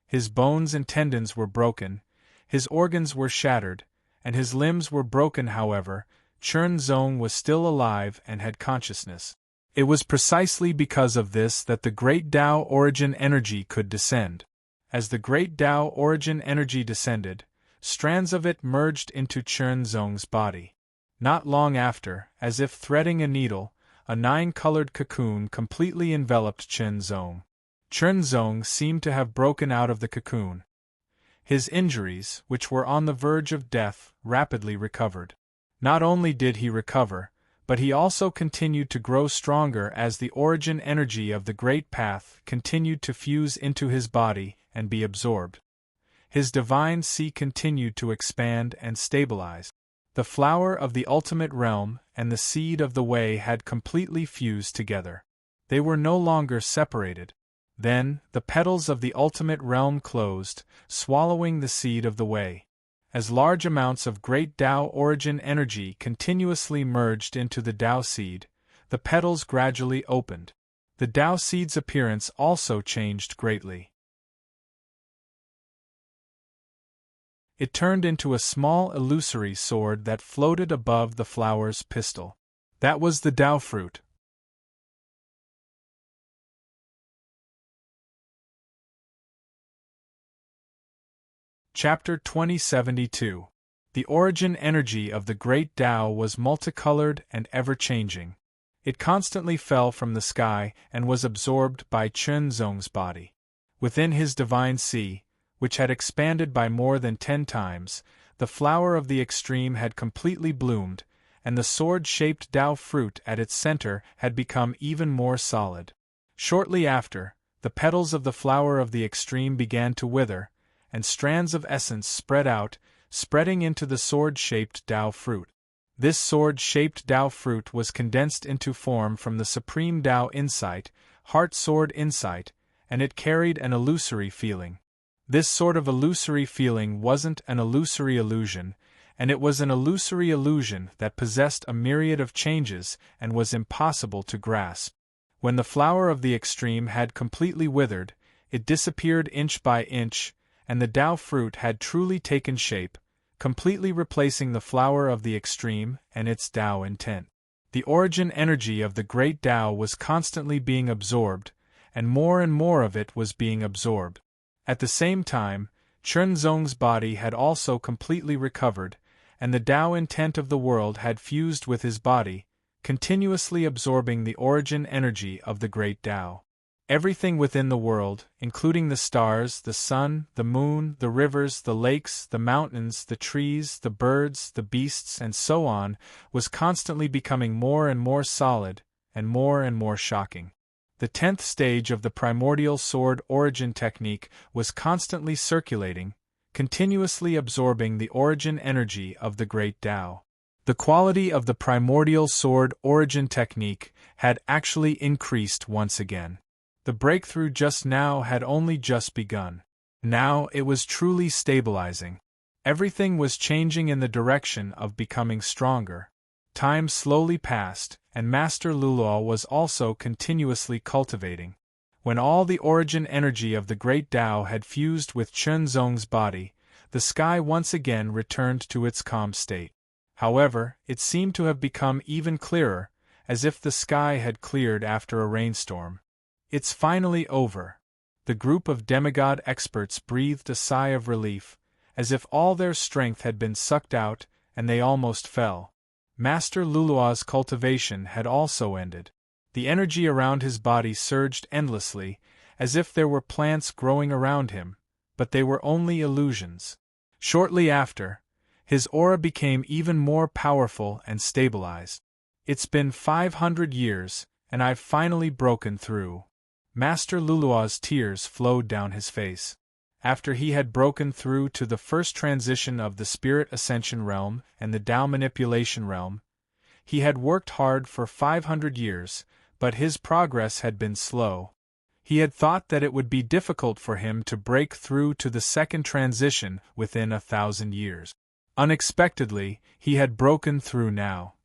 His bones and tendons were broken, his organs were shattered, and his limbs were broken. However, Chunzong was still alive and had consciousness. It was precisely because of this that the Great Tao origin energy could descend. As the Great Tao origin energy descended, strands of it merged into Chunzong's body. Not long after, as if threading a needle, a nine-colored cocoon completely enveloped Chunzong. Chunzong seemed to have broken out of the cocoon. His injuries, which were on the verge of death, rapidly recovered. Not only did he recover, but he also continued to grow stronger as the origin energy of the Great Path continued to fuse into his body and be absorbed. His divine sea continued to expand and stabilize. The flower of the ultimate realm and the seed of the way had completely fused together. They were no longer separated. Then, the petals of the ultimate realm closed, swallowing the seed of the way. As large amounts of Great Tao origin energy continuously merged into the Tao seed, the petals gradually opened. The Tao seed's appearance also changed greatly. It turned into a small illusory sword that floated above the flower's pistil. That was the Tao fruit. Chapter 2072. The origin energy of the Great Tao was multicolored and ever-changing. It constantly fell from the sky and was absorbed by Chunzong's body. Within his divine sea, which had expanded by more than 10 times, the flower of the extreme had completely bloomed, and the sword-shaped Tao fruit at its center had become even more solid. Shortly after, the petals of the flower of the extreme began to wither, and strands of essence spread out, spreading into the sword-shaped Tao fruit. This sword-shaped Tao fruit was condensed into form from the supreme Tao insight, heart sword insight, and it carried an illusory feeling. This sort of illusory feeling wasn't an illusory illusion, and it was an illusory illusion that possessed a myriad of changes and was impossible to grasp. When the flower of the extreme had completely withered, it disappeared inch by inch, and the Tao fruit had truly taken shape, completely replacing the flower of the extreme and its Tao intent. The origin energy of the great Tao was constantly being absorbed, and more of it was being absorbed. At the same time, Chunzong's body had also completely recovered, and the Tao intent of the world had fused with his body, continuously absorbing the origin energy of the great Tao. Everything within the world, including the stars, the sun, the moon, the rivers, the lakes, the mountains, the trees, the birds, the beasts, and so on, was constantly becoming more and more solid, and more shocking. The 10th stage of the primordial sword origin technique was constantly circulating, continuously absorbing the origin energy of the great Tao. The quality of the primordial sword origin technique had actually increased once again. The breakthrough just now had only just begun. Now it was truly stabilizing. Everything was changing in the direction of becoming stronger. Time slowly passed, and Master Luo was also continuously cultivating. When all the origin energy of the great Tao had fused with Chunzong's body, the sky once again returned to its calm state. However, it seemed to have become even clearer, as if the sky had cleared after a rainstorm. It's finally over. The group of demigod experts breathed a sigh of relief, as if all their strength had been sucked out, and they almost fell. Master Lulua's cultivation had also ended. The energy around his body surged endlessly, as if there were plants growing around him, but they were only illusions. Shortly after, his aura became even more powerful and stabilized. It's been 500 years, and I've finally broken through. Master Lulua's tears flowed down his face. After he had broken through to the first transition of the Spirit Ascension realm and the Tao Manipulation realm, he had worked hard for 500 years, but his progress had been slow. He had thought that it would be difficult for him to break through to the second transition within 1,000 years. Unexpectedly, he had broken through now.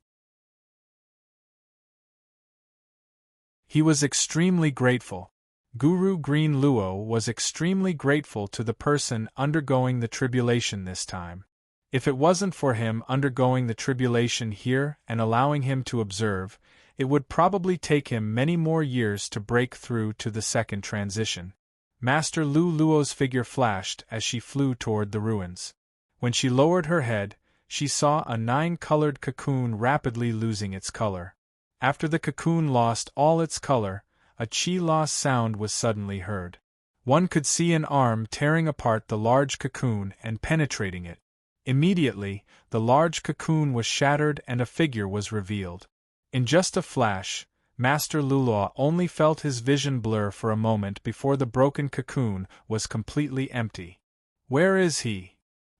He was extremely grateful. Guru Green Luo was extremely grateful to the person undergoing the tribulation this time. If it wasn't for him undergoing the tribulation here and allowing him to observe, it would probably take him many more years to break through to the second transition. Master Lu Luo's figure flashed as she flew toward the ruins. When she lowered her head, she saw a 9-colored cocoon rapidly losing its color. After the cocoon lost all its color, a chi-loss sound was suddenly heard. One could see an arm tearing apart the large cocoon and penetrating it. Immediately, the large cocoon was shattered and a figure was revealed. In just a flash, Master Luo only felt his vision blur for a moment before the broken cocoon was completely empty. Where is he?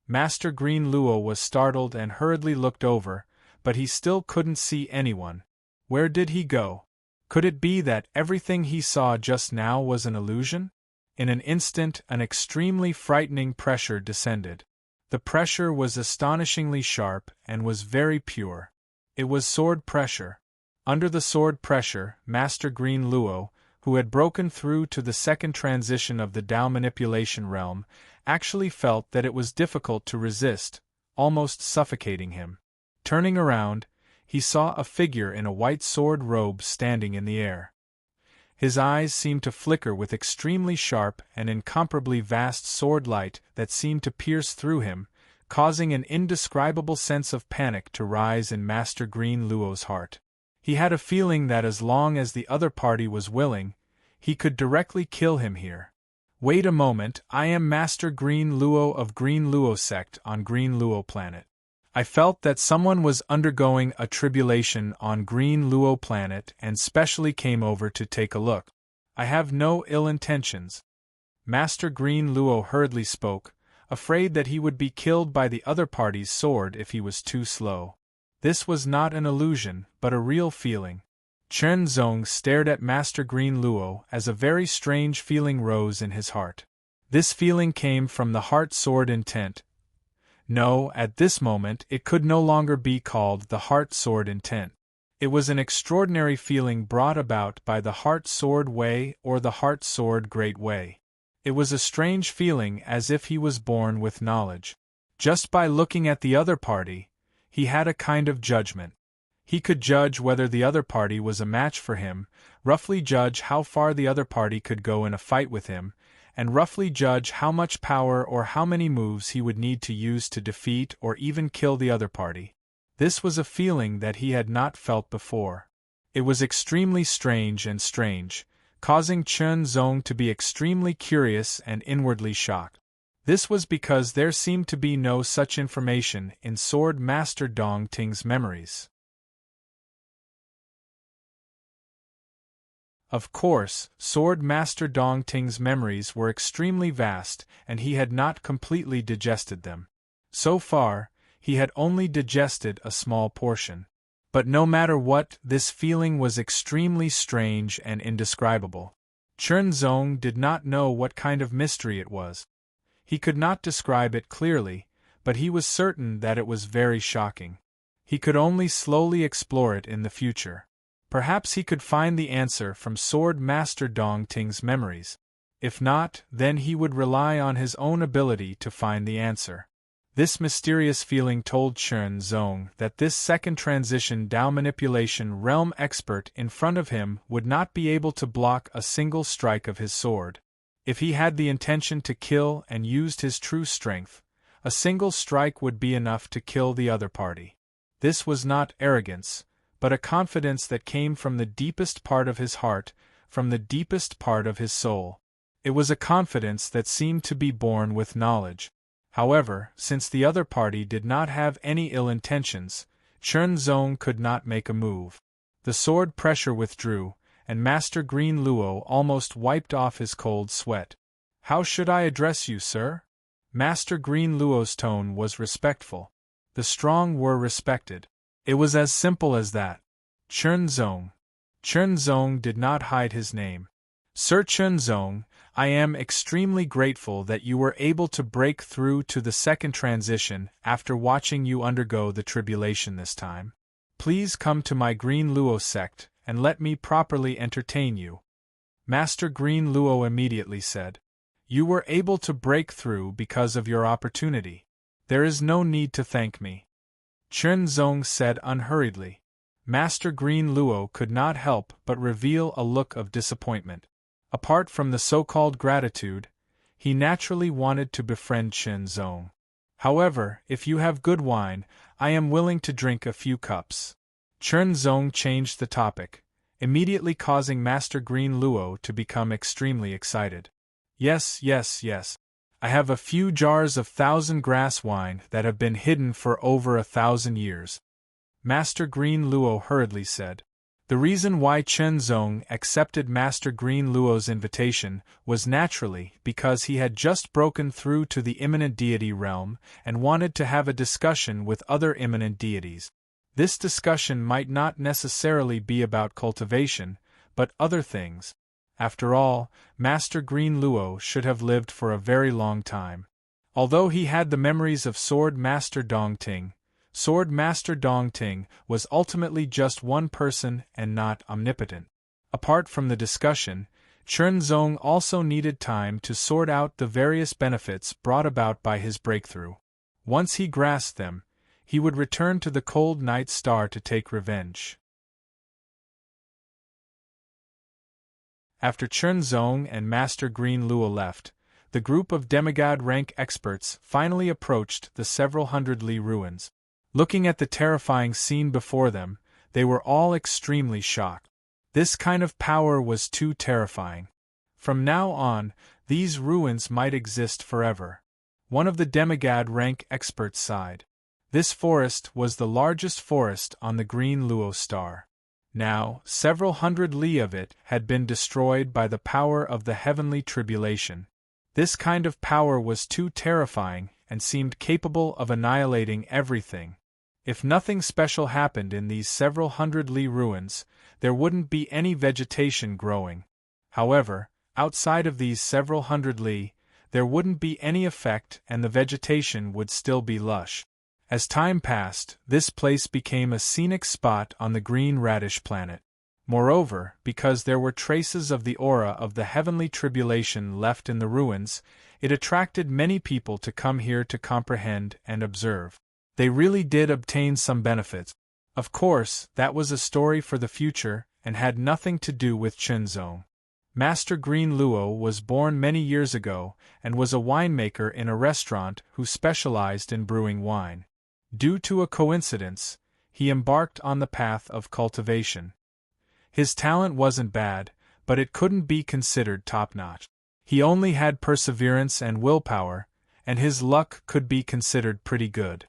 Master Green Luo was startled and hurriedly looked over, but he still couldn't see anyone. Where did he go? Could it be that everything he saw just now was an illusion? In an instant, an extremely frightening pressure descended. The pressure was astonishingly sharp and was very pure. It was sword pressure. Under the sword pressure, Master Green Luo, who had broken through to the second transition of the Tao Manipulation realm, actually felt that it was difficult to resist, almost suffocating him. Turning around, he saw a figure in a white sword robe standing in the air. His eyes seemed to flicker with extremely sharp and incomparably vast sword light that seemed to pierce through him, causing an indescribable sense of panic to rise in Master Green Luo's heart. He had a feeling that as long as the other party was willing, he could directly kill him here. Wait a moment, I am Master Green Luo of Green Luo sect on Green Luo planet. I felt that someone was undergoing a tribulation on Green Luo planet and specially came over to take a look. I have no ill intentions. Master Green Luo hurriedly spoke, afraid that he would be killed by the other party's sword if he was too slow. This was not an illusion, but a real feeling. Chen Zong stared at Master Green Luo as a very strange feeling rose in his heart. This feeling came from the heart sword intent. No, at this moment it could no longer be called the heart sword intent. It was an extraordinary feeling brought about by the heart sword way or the heart sword great way. It was a strange feeling as if he was born with knowledge. Just by looking at the other party, he had a kind of judgment. He could judge whether the other party was a match for him, roughly judge how far the other party could go in a fight with him, and roughly judge how much power or how many moves he would need to use to defeat or even kill the other party. This was a feeling that he had not felt before. It was extremely strange, causing Chen Zong to be extremely curious and inwardly shocked. This was because there seemed to be no such information in Sword Master Dong Ting's memories. Of course, Sword Master Dong Ting's memories were extremely vast, and he had not completely digested them. So far, he had only digested a small portion. But no matter what, this feeling was extremely strange and indescribable. Chen Zong did not know what kind of mystery it was. He could not describe it clearly, but he was certain that it was very shocking. He could only slowly explore it in the future. Perhaps he could find the answer from Sword Master Dong Ting's memories. If not, then he would rely on his own ability to find the answer. This mysterious feeling told Chen Zong that this second transition Dao manipulation realm expert in front of him would not be able to block a single strike of his sword. If he had the intention to kill and used his true strength, a single strike would be enough to kill the other party. This was not arrogance, but a confidence that came from the deepest part of his heart, from the deepest part of his soul. It was a confidence that seemed to be born with knowledge. However, since the other party did not have any ill intentions, Chen Zong could not make a move. The sword pressure withdrew, and Master Green Luo almost wiped off his cold sweat. "How should I address you, sir?" Master Green Luo's tone was respectful. The strong were respected. It was as simple as that. Chen Zong. Chen Zong did not hide his name. "Sir Chen Zong, I am extremely grateful that you were able to break through to the second transition after watching you undergo the tribulation this time. Please come to my Green Luo sect and let me properly entertain you." Master Green Luo immediately said, "You were able to break through because of your opportunity. There is no need to thank me." Chen Zong said unhurriedly. Master Green Luo could not help but reveal a look of disappointment. Apart from the so-called gratitude, he naturally wanted to befriend Chen Zong. "However, if you have good wine, I am willing to drink a few cups." Chen Zong changed the topic, immediately causing Master Green Luo to become extremely excited. Yes. I have a few jars of 1,000-grass wine that have been hidden for over 1,000 years. Master Green Luo hurriedly said. The reason why Chen Zong accepted Master Green Luo's invitation was naturally because he had just broken through to the imminent deity realm and wanted to have a discussion with other imminent deities. This discussion might not necessarily be about cultivation, but other things. After all, Master Green Luo should have lived for a very long time. Although he had the memories of Sword Master Dong Ting, Sword Master Dong Ting was ultimately just one person and not omnipotent. Apart from the discussion, Chen Zong also needed time to sort out the various benefits brought about by his breakthrough. Once he grasped them, he would return to the cold night star to take revenge. After Chen Zong and Master Green Luo left, the group of demigod rank experts finally approached the several hundred li ruins. Looking at the terrifying scene before them, they were all extremely shocked. This kind of power was too terrifying. From now on, these ruins might exist forever. One of the demigod rank experts sighed. This forest was the largest forest on the Green Luo star. Now, several hundred li of it had been destroyed by the power of the heavenly tribulation. This kind of power was too terrifying and seemed capable of annihilating everything. If nothing special happened in these several hundred li ruins, there wouldn't be any vegetation growing. However, outside of these several hundred li, there wouldn't be any effect and the vegetation would still be lush. As time passed, this place became a scenic spot on the green radish planet. Moreover, because there were traces of the aura of the heavenly tribulation left in the ruins, It attracted many people to come here to comprehend and observe. They really did obtain some benefits. Of course, that was a story for the future, and had nothing to do with Chunzong. Master Green Luo was born many years ago, and was a winemaker in a restaurant who specialized in brewing wine. Due to a coincidence, he embarked on the path of cultivation. His talent wasn't bad, but it couldn't be considered top-notch. He only had perseverance and willpower, and his luck could be considered pretty good.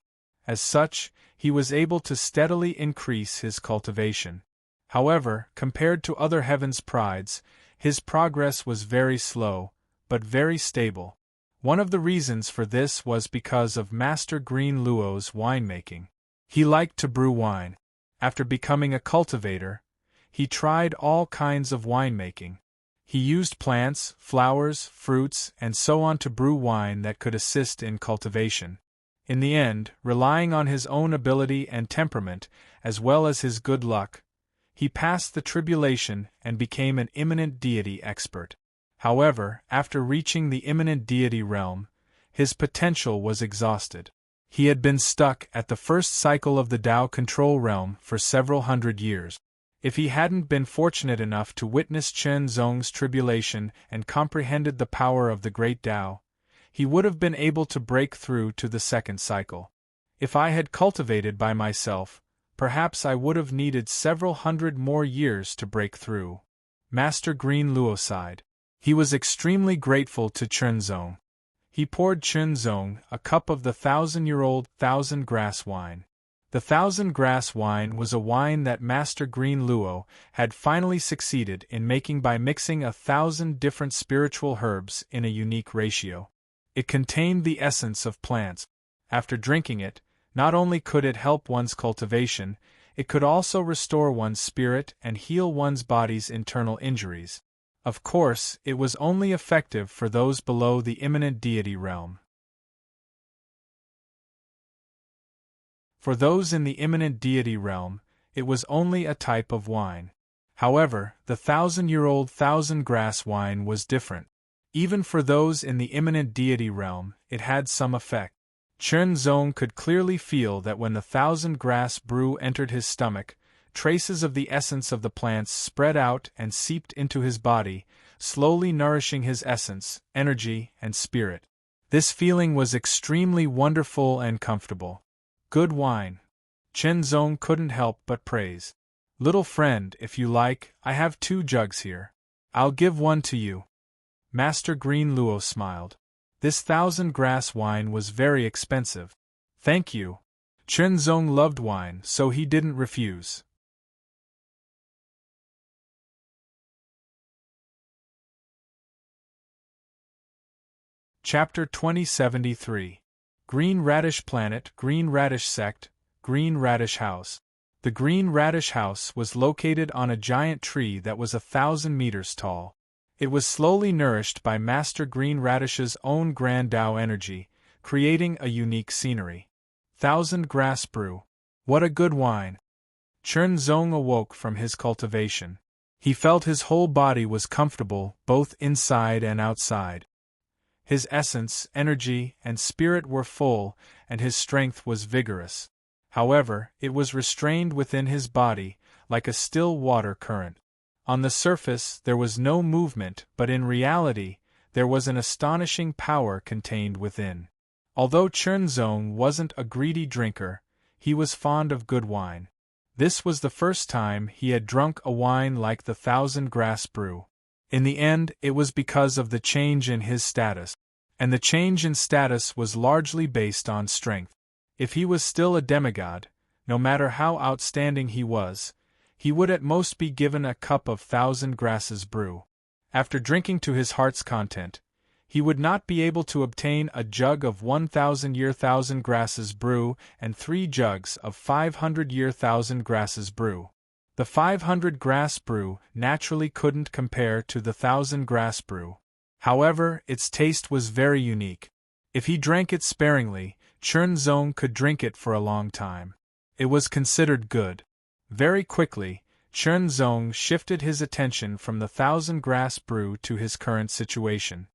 As such, he was able to steadily increase his cultivation. However, compared to other heaven's prides, his progress was very slow, but very stable. One of the reasons for this was because of Master Green Luo's winemaking. He liked to brew wine. After becoming a cultivator, he tried all kinds of winemaking. He used plants, flowers, fruits, and so on to brew wine that could assist in cultivation. In the end, relying on his own ability and temperament, as well as his good luck, he passed the tribulation and became an imminent deity expert. However, after reaching the imminent deity realm, his potential was exhausted. He had been stuck at the first cycle of the Tao control realm for several hundred years. If he hadn't been fortunate enough to witness Chen Zong's tribulation and comprehended the power of the great Tao, he would have been able to break through to the second cycle. If I had cultivated by myself, perhaps I would have needed several hundred more years to break through. Master Green Luo sighed. He was extremely grateful to Chunzong. He poured Chunzong a cup of the 1,000-year-old thousand grass wine. The thousand grass wine was a wine that Master Green Luo had finally succeeded in making by mixing 1,000 different spiritual herbs in a unique ratio. It contained the essence of plants. After drinking it, not only could it help one's cultivation, it could also restore one's spirit and heal one's body's internal injuries. Of course, it was only effective for those below the imminent deity realm. For those in the imminent deity realm, it was only a type of wine. However, the 1,000-year-old thousand grass wine was different. Even for those in the imminent deity realm, it had some effect. Chunzong could clearly feel that when the thousand grass brew entered his stomach, traces of the essence of the plants spread out and seeped into his body, slowly nourishing his essence, energy, and spirit. This feeling was extremely wonderful and comfortable. Good wine. Chunzong couldn't help but praise. Little friend, if you like, I have 2 jugs here. I'll give one to you. Master Green Luo smiled. This thousand grass wine was very expensive. Thank you. Chunzong loved wine, so he didn't refuse. Chapter 2073. Green Radish Planet, Green Radish Sect, Green Radish House. The Green Radish House was located on a giant tree that was 1,000 meters tall. It was slowly nourished by Master Green Radish's own Grand Tao energy, creating a unique scenery. 1,000 grass brew. What a good wine! Chunzong awoke from his cultivation. He felt his whole body was comfortable, both inside and outside. His essence, energy, and spirit were full, and his strength was vigorous. However, it was restrained within his body, like a still water current. On the surface there was no movement, but in reality, there was an astonishing power contained within. Although Chunzong wasn't a greedy drinker, he was fond of good wine. This was the first time he had drunk a wine like the thousand grass brew. In the end, it was because of the change in his status. And the change in status was largely based on strength. If he was still a demigod, no matter how outstanding he was, he would at most be given a cup of thousand grasses brew. After drinking to his heart's content, he would not be able to obtain a jug of 1,000-year thousand grasses brew and 3 jugs of 500-year thousand grasses brew. The 500 grass brew naturally couldn't compare to the 1,000 grass brew. However, its taste was very unique. If he drank it sparingly, Chunzong could drink it for a long time. It was considered good. Very quickly, Chunzong shifted his attention from the thousand grass brew to his current situation.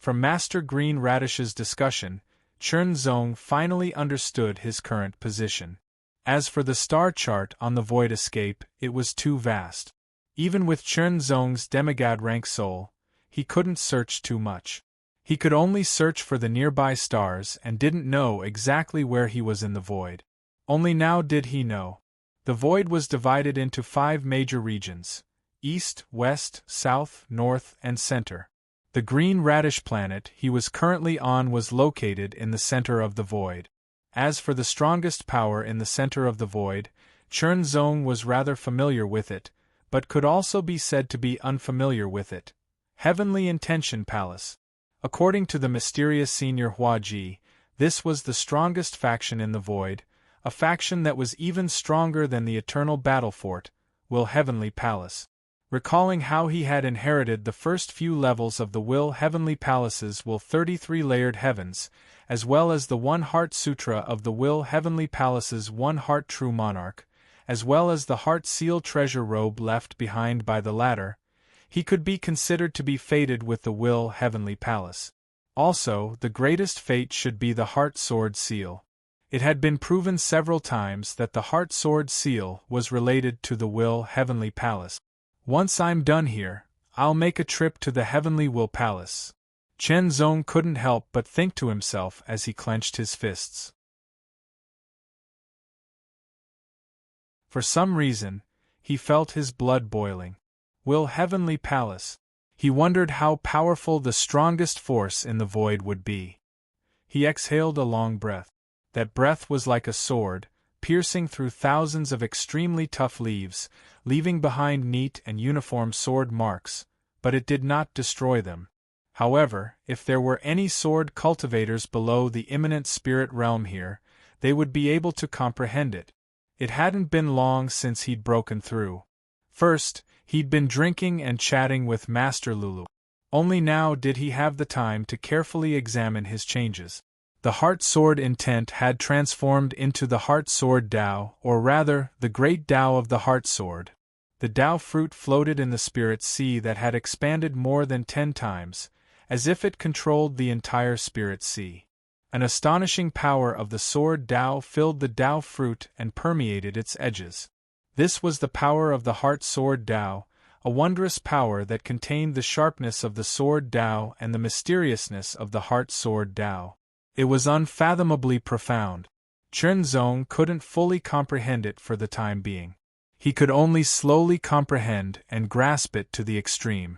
From Master Green Radish's discussion, Chern Zong finally understood his current position. As for the star chart on the void escape, it was too vast. Even with Chern Zong's demigod rank soul, he couldn't search too much. He could only search for the nearby stars and didn't know exactly where he was in the void. Only now did he know. The void was divided into 5 major regions: east, west, south, north, and center. The green radish planet he was currently on was located in the center of the void. As for the strongest power in the center of the void, Chern Zong was rather familiar with it, but could also be said to be unfamiliar with it. Heavenly Intention Palace. According to the mysterious Senior Hua Ji, this was the strongest faction in the void, a faction that was even stronger than the Eternal Battle Fort, Will Heavenly Palace. Recalling how he had inherited the first few levels of the Will Heavenly Palace's Will 33-layered heavens, as well as the One Heart Sutra of the Will Heavenly Palace's One Heart True Monarch, as well as the Heart Seal treasure robe left behind by the latter, he could be considered to be fated with the Will Heavenly Palace. Also, the greatest fate should be the Heart Sword Seal. It had been proven several times that the Heart Sword Seal was related to the Will Heavenly Palace. Once I'm done here, I'll make a trip to the Heavenly Will Palace. Chern Zong couldn't help but think to himself as he clenched his fists. For some reason, he felt his blood boiling. Will Heavenly Palace. He wondered how powerful the strongest force in the void would be. He exhaled a long breath. That breath was like a sword, piercing through thousands of extremely tough leaves, leaving behind neat and uniform sword marks, but it did not destroy them. However, if there were any sword cultivators below the imminent spirit realm here, they would be able to comprehend it. It hadn't been long since he'd broken through. First, he'd been drinking and chatting with Master Lulu. Only now did he have the time to carefully examine his changes. The Heart Sword intent had transformed into the Heart Sword Tao, or rather, the Great Tao of the Heart Sword. The Tao fruit floated in the Spirit Sea that had expanded more than 10 times, as if it controlled the entire Spirit Sea. An astonishing power of the Sword Tao filled the Tao fruit and permeated its edges. This was the power of the Heart Sword Tao, a wondrous power that contained the sharpness of the Sword Tao and the mysteriousness of the Heart Sword Tao. It was unfathomably profound. Chern Zong couldn't fully comprehend it for the time being. He could only slowly comprehend and grasp it to the extreme.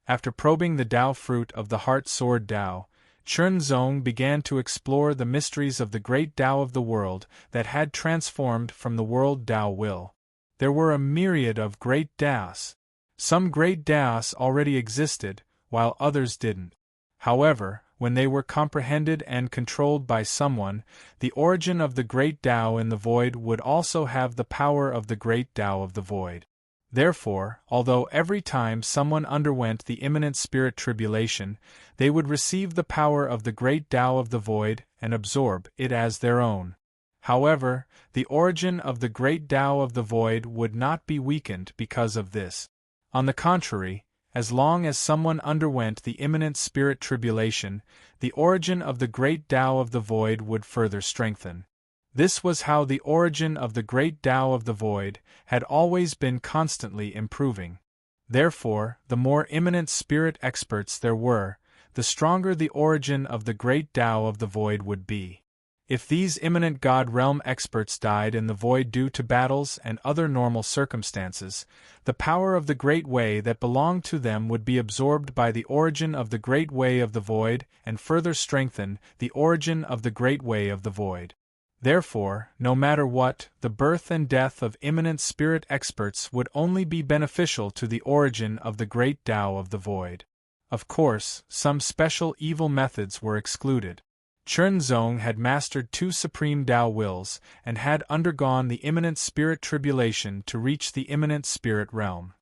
After probing the Tao fruit of the Heart Sword Tao, Chern Zong began to explore the mysteries of the great Tao of the world that had transformed from the world Tao will. There were a myriad of great Taos. Some great Taos already existed, while others didn't. However, when they were comprehended and controlled by someone, the origin of the great Tao in the void would also have the power of the great Tao of the void. Therefore, although every time someone underwent the imminent spirit tribulation, they would receive the power of the great Tao of the void and absorb it as their own. However, the origin of the great Tao of the void would not be weakened because of this. On the contrary, as long as someone underwent the imminent spirit tribulation, the origin of the great Tao of the void would further strengthen. This was how the origin of the great Tao of the void had always been constantly improving. Therefore, the more imminent spirit experts there were, the stronger the origin of the great Tao of the void would be. If these imminent God realm experts died in the void due to battles and other normal circumstances, the power of the Great Way that belonged to them would be absorbed by the origin of the Great Way of the void and further strengthen the origin of the Great Way of the void. Therefore, no matter what, the birth and death of imminent spirit experts would only be beneficial to the origin of the great Tao of the void. Of course, some special evil methods were excluded. Chern Zong had mastered 2 supreme Tao wills and had undergone the imminent spirit tribulation to reach the imminent spirit realm.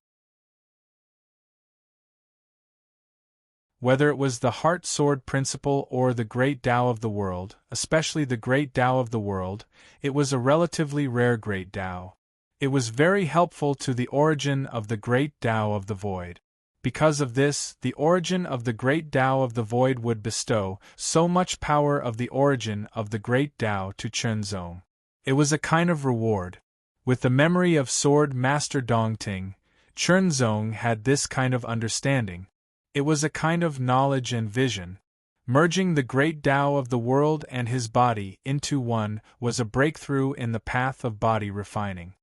Whether it was the Heart Sword Principle or the Great Tao of the world, especially the Great Tao of the world, it was a relatively rare Great Tao. It was very helpful to the origin of the Great Tao of the void. Because of this, the origin of the great Tao of the Void would bestow so much power of the origin of the great Tao to Chenzong. It was a kind of reward. With the memory of Sword Master Dongting, Chenzong had this kind of understanding. It was a kind of knowledge and vision. Merging the great Tao of the world and his body into one was a breakthrough in the path of body refining.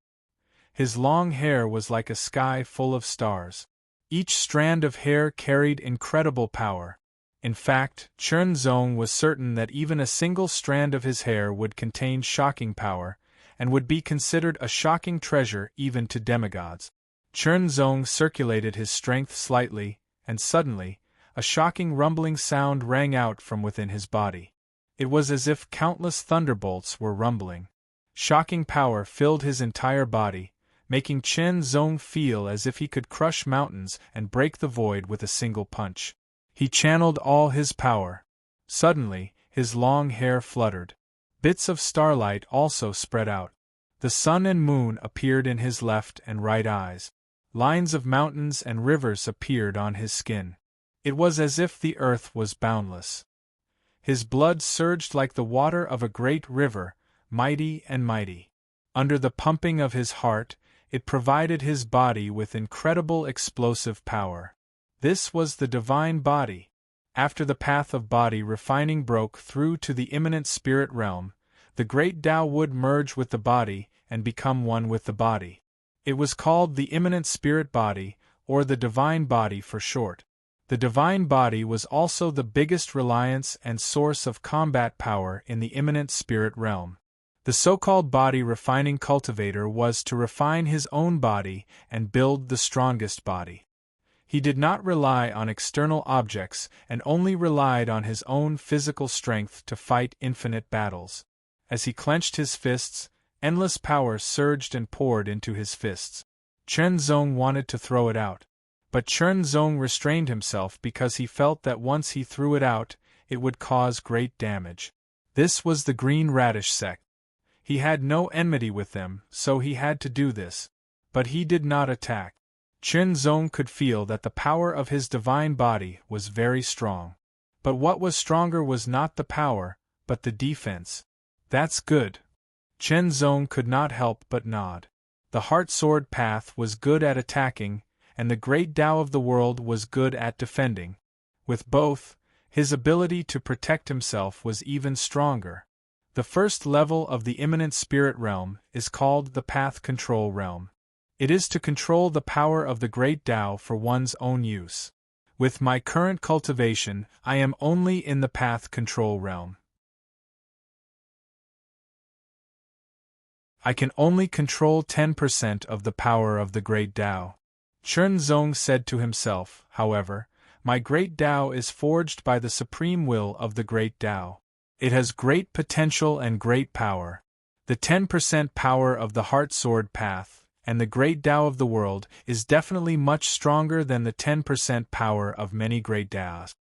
His long hair was like a sky full of stars. Each strand of hair carried incredible power. In fact, Chenzong was certain that even a single strand of his hair would contain shocking power, and would be considered a shocking treasure even to demigods. Chenzong circulated his strength slightly, and suddenly, a shocking rumbling sound rang out from within his body. It was as if countless thunderbolts were rumbling. Shocking power filled his entire body, making Chenzong feel as if he could crush mountains and break the void with a single punch. He channeled all his power. Suddenly, his long hair fluttered. Bits of starlight also spread out. The sun and moon appeared in his left and right eyes. Lines of mountains and rivers appeared on his skin. It was as if the earth was boundless. His blood surged like the water of a great river, mighty and mighty. Under the pumping of his heart, it provided his body with incredible explosive power. This was the divine body. After the path of body refining broke through to the immanent spirit realm, the great Tao would merge with the body and become one with the body. It was called the immanent spirit body, or the divine body for short. The divine body was also the biggest reliance and source of combat power in the immanent spirit realm. The so-called body refining cultivator was to refine his own body and build the strongest body. He did not rely on external objects and only relied on his own physical strength to fight infinite battles. As he clenched his fists, endless power surged and poured into his fists. Chenzong wanted to throw it out. But Chenzong restrained himself because he felt that once he threw it out, it would cause great damage. This was the Green Radish sect. He had no enmity with them, so he had to do this. But he did not attack. Chenzong could feel that the power of his divine body was very strong. But what was stronger was not the power, but the defense. That's good. Chenzong could not help but nod. The heart sword path was good at attacking, and the great Tao of the world was good at defending. With both, his ability to protect himself was even stronger. The first level of the immanent spirit realm is called the path control realm. It is to control the power of the great Tao for one's own use. With my current cultivation, I am only in the path control realm. I can only control 10% of the power of the great Tao. Chenzong said to himself, however, my great Tao is forged by the supreme will of the great Tao. It has great potential and great power. The 10% power of the heart sword path, and the great Tao of the world, is definitely much stronger than the 10% power of many great Taos.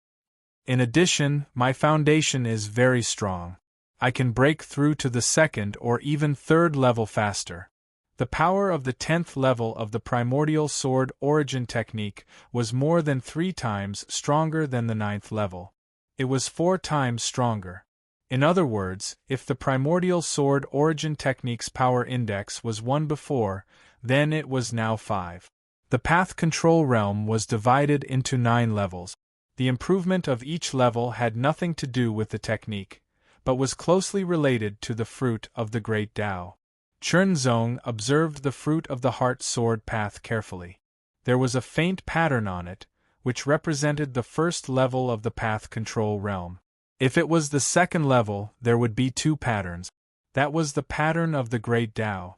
In addition, my foundation is very strong. I can break through to the second or even third level faster. The power of the 10th level of the primordial sword origin technique was more than 3 times stronger than the 9th level. It was 4 times stronger. In other words, if the primordial sword origin technique's power index was 1 before, then it was now 5. The path control realm was divided into 9 levels. The improvement of each level had nothing to do with the technique, but was closely related to the fruit of the great Tao. Chenzong observed the fruit of the heart sword path carefully. There was a faint pattern on it, which represented the first level of the path control realm. If it was the second level, there would be 2 patterns. That was the pattern of the great Tao.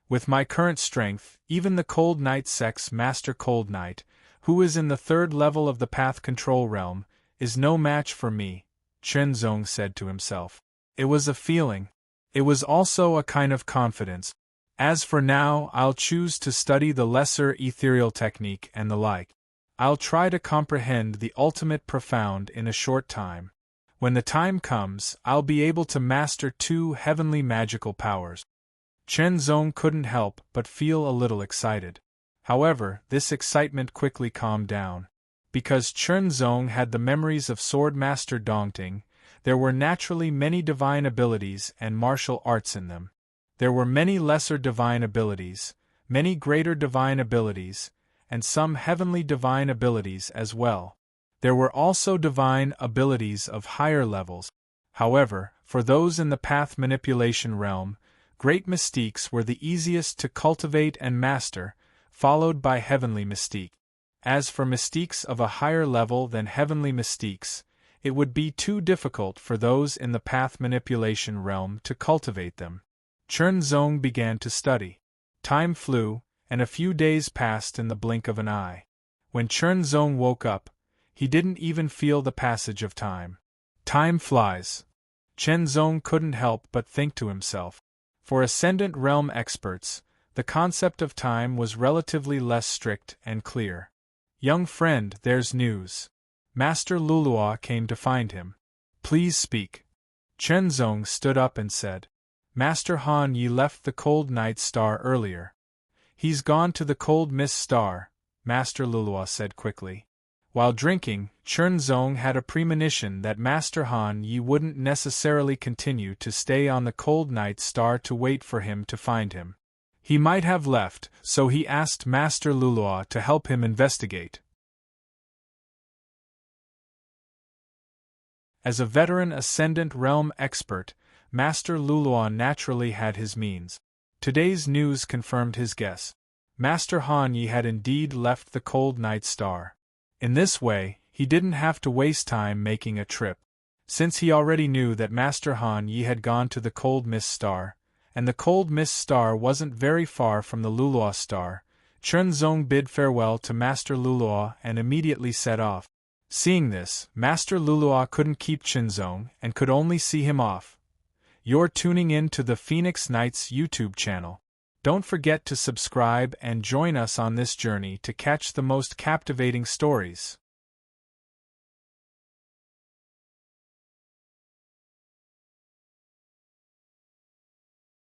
With my current strength, even the Cold Knight sect's Master Cold Knight, who is in the 3rd level of the path control realm, is no match for me, Chenzong said to himself. It was a feeling. It was also a kind of confidence. As for now, I'll choose to study the lesser ethereal technique and the like. I'll try to comprehend the ultimate profound in a short time. When the time comes, I'll be able to master 2 heavenly magical powers. Chenzong couldn't help but feel a little excited. However, this excitement quickly calmed down. Because Chen Zong had the memories of Swordmaster Dongting, there were naturally many divine abilities and martial arts in them. There were many lesser divine abilities, many greater divine abilities, and some heavenly divine abilities as well. There were also divine abilities of higher levels. However, for those in the path manipulation realm, great mystiques were the easiest to cultivate and master, followed by heavenly mystique. As for mystiques of a higher level than heavenly mystiques, it would be too difficult for those in the path manipulation realm to cultivate them. Chen Zong began to study. Time flew, and a few days passed in the blink of an eye. When Chen Zong woke up, he didn't even feel the passage of time. Time flies. Chen Zong couldn't help but think to himself. For Ascendant Realm experts, the concept of time was relatively less strict and clear. Young friend, there's news. Master Lulua came to find him. Please speak. Chen Zong stood up and said, Master Han Yi left the Cold Night Star earlier. He's gone to the Cold Mist Star, Master Lulua said quickly. While drinking, Chen Zong had a premonition that Master Han Yi wouldn't necessarily continue to stay on the Cold Night Star to wait for him to find him. He might have left, so he asked Master Lulua to help him investigate. As a veteran Ascendant Realm expert, Master Lulua naturally had his means. Today's news confirmed his guess. Master Han Yi had indeed left the Cold Night Star. In this way, he didn't have to waste time making a trip. Since he already knew that Master Han Yi had gone to the Cold Mist Star, and the Cold Mist Star wasn't very far from the Lulua Star, Chen Zong bid farewell to Master Lulua and immediately set off. Seeing this, Master Lulua couldn't keep Chen Zong and could only see him off. You're tuning in to the Phoenix Knights YouTube channel. Don't forget to subscribe and join us on this journey to catch the most captivating stories.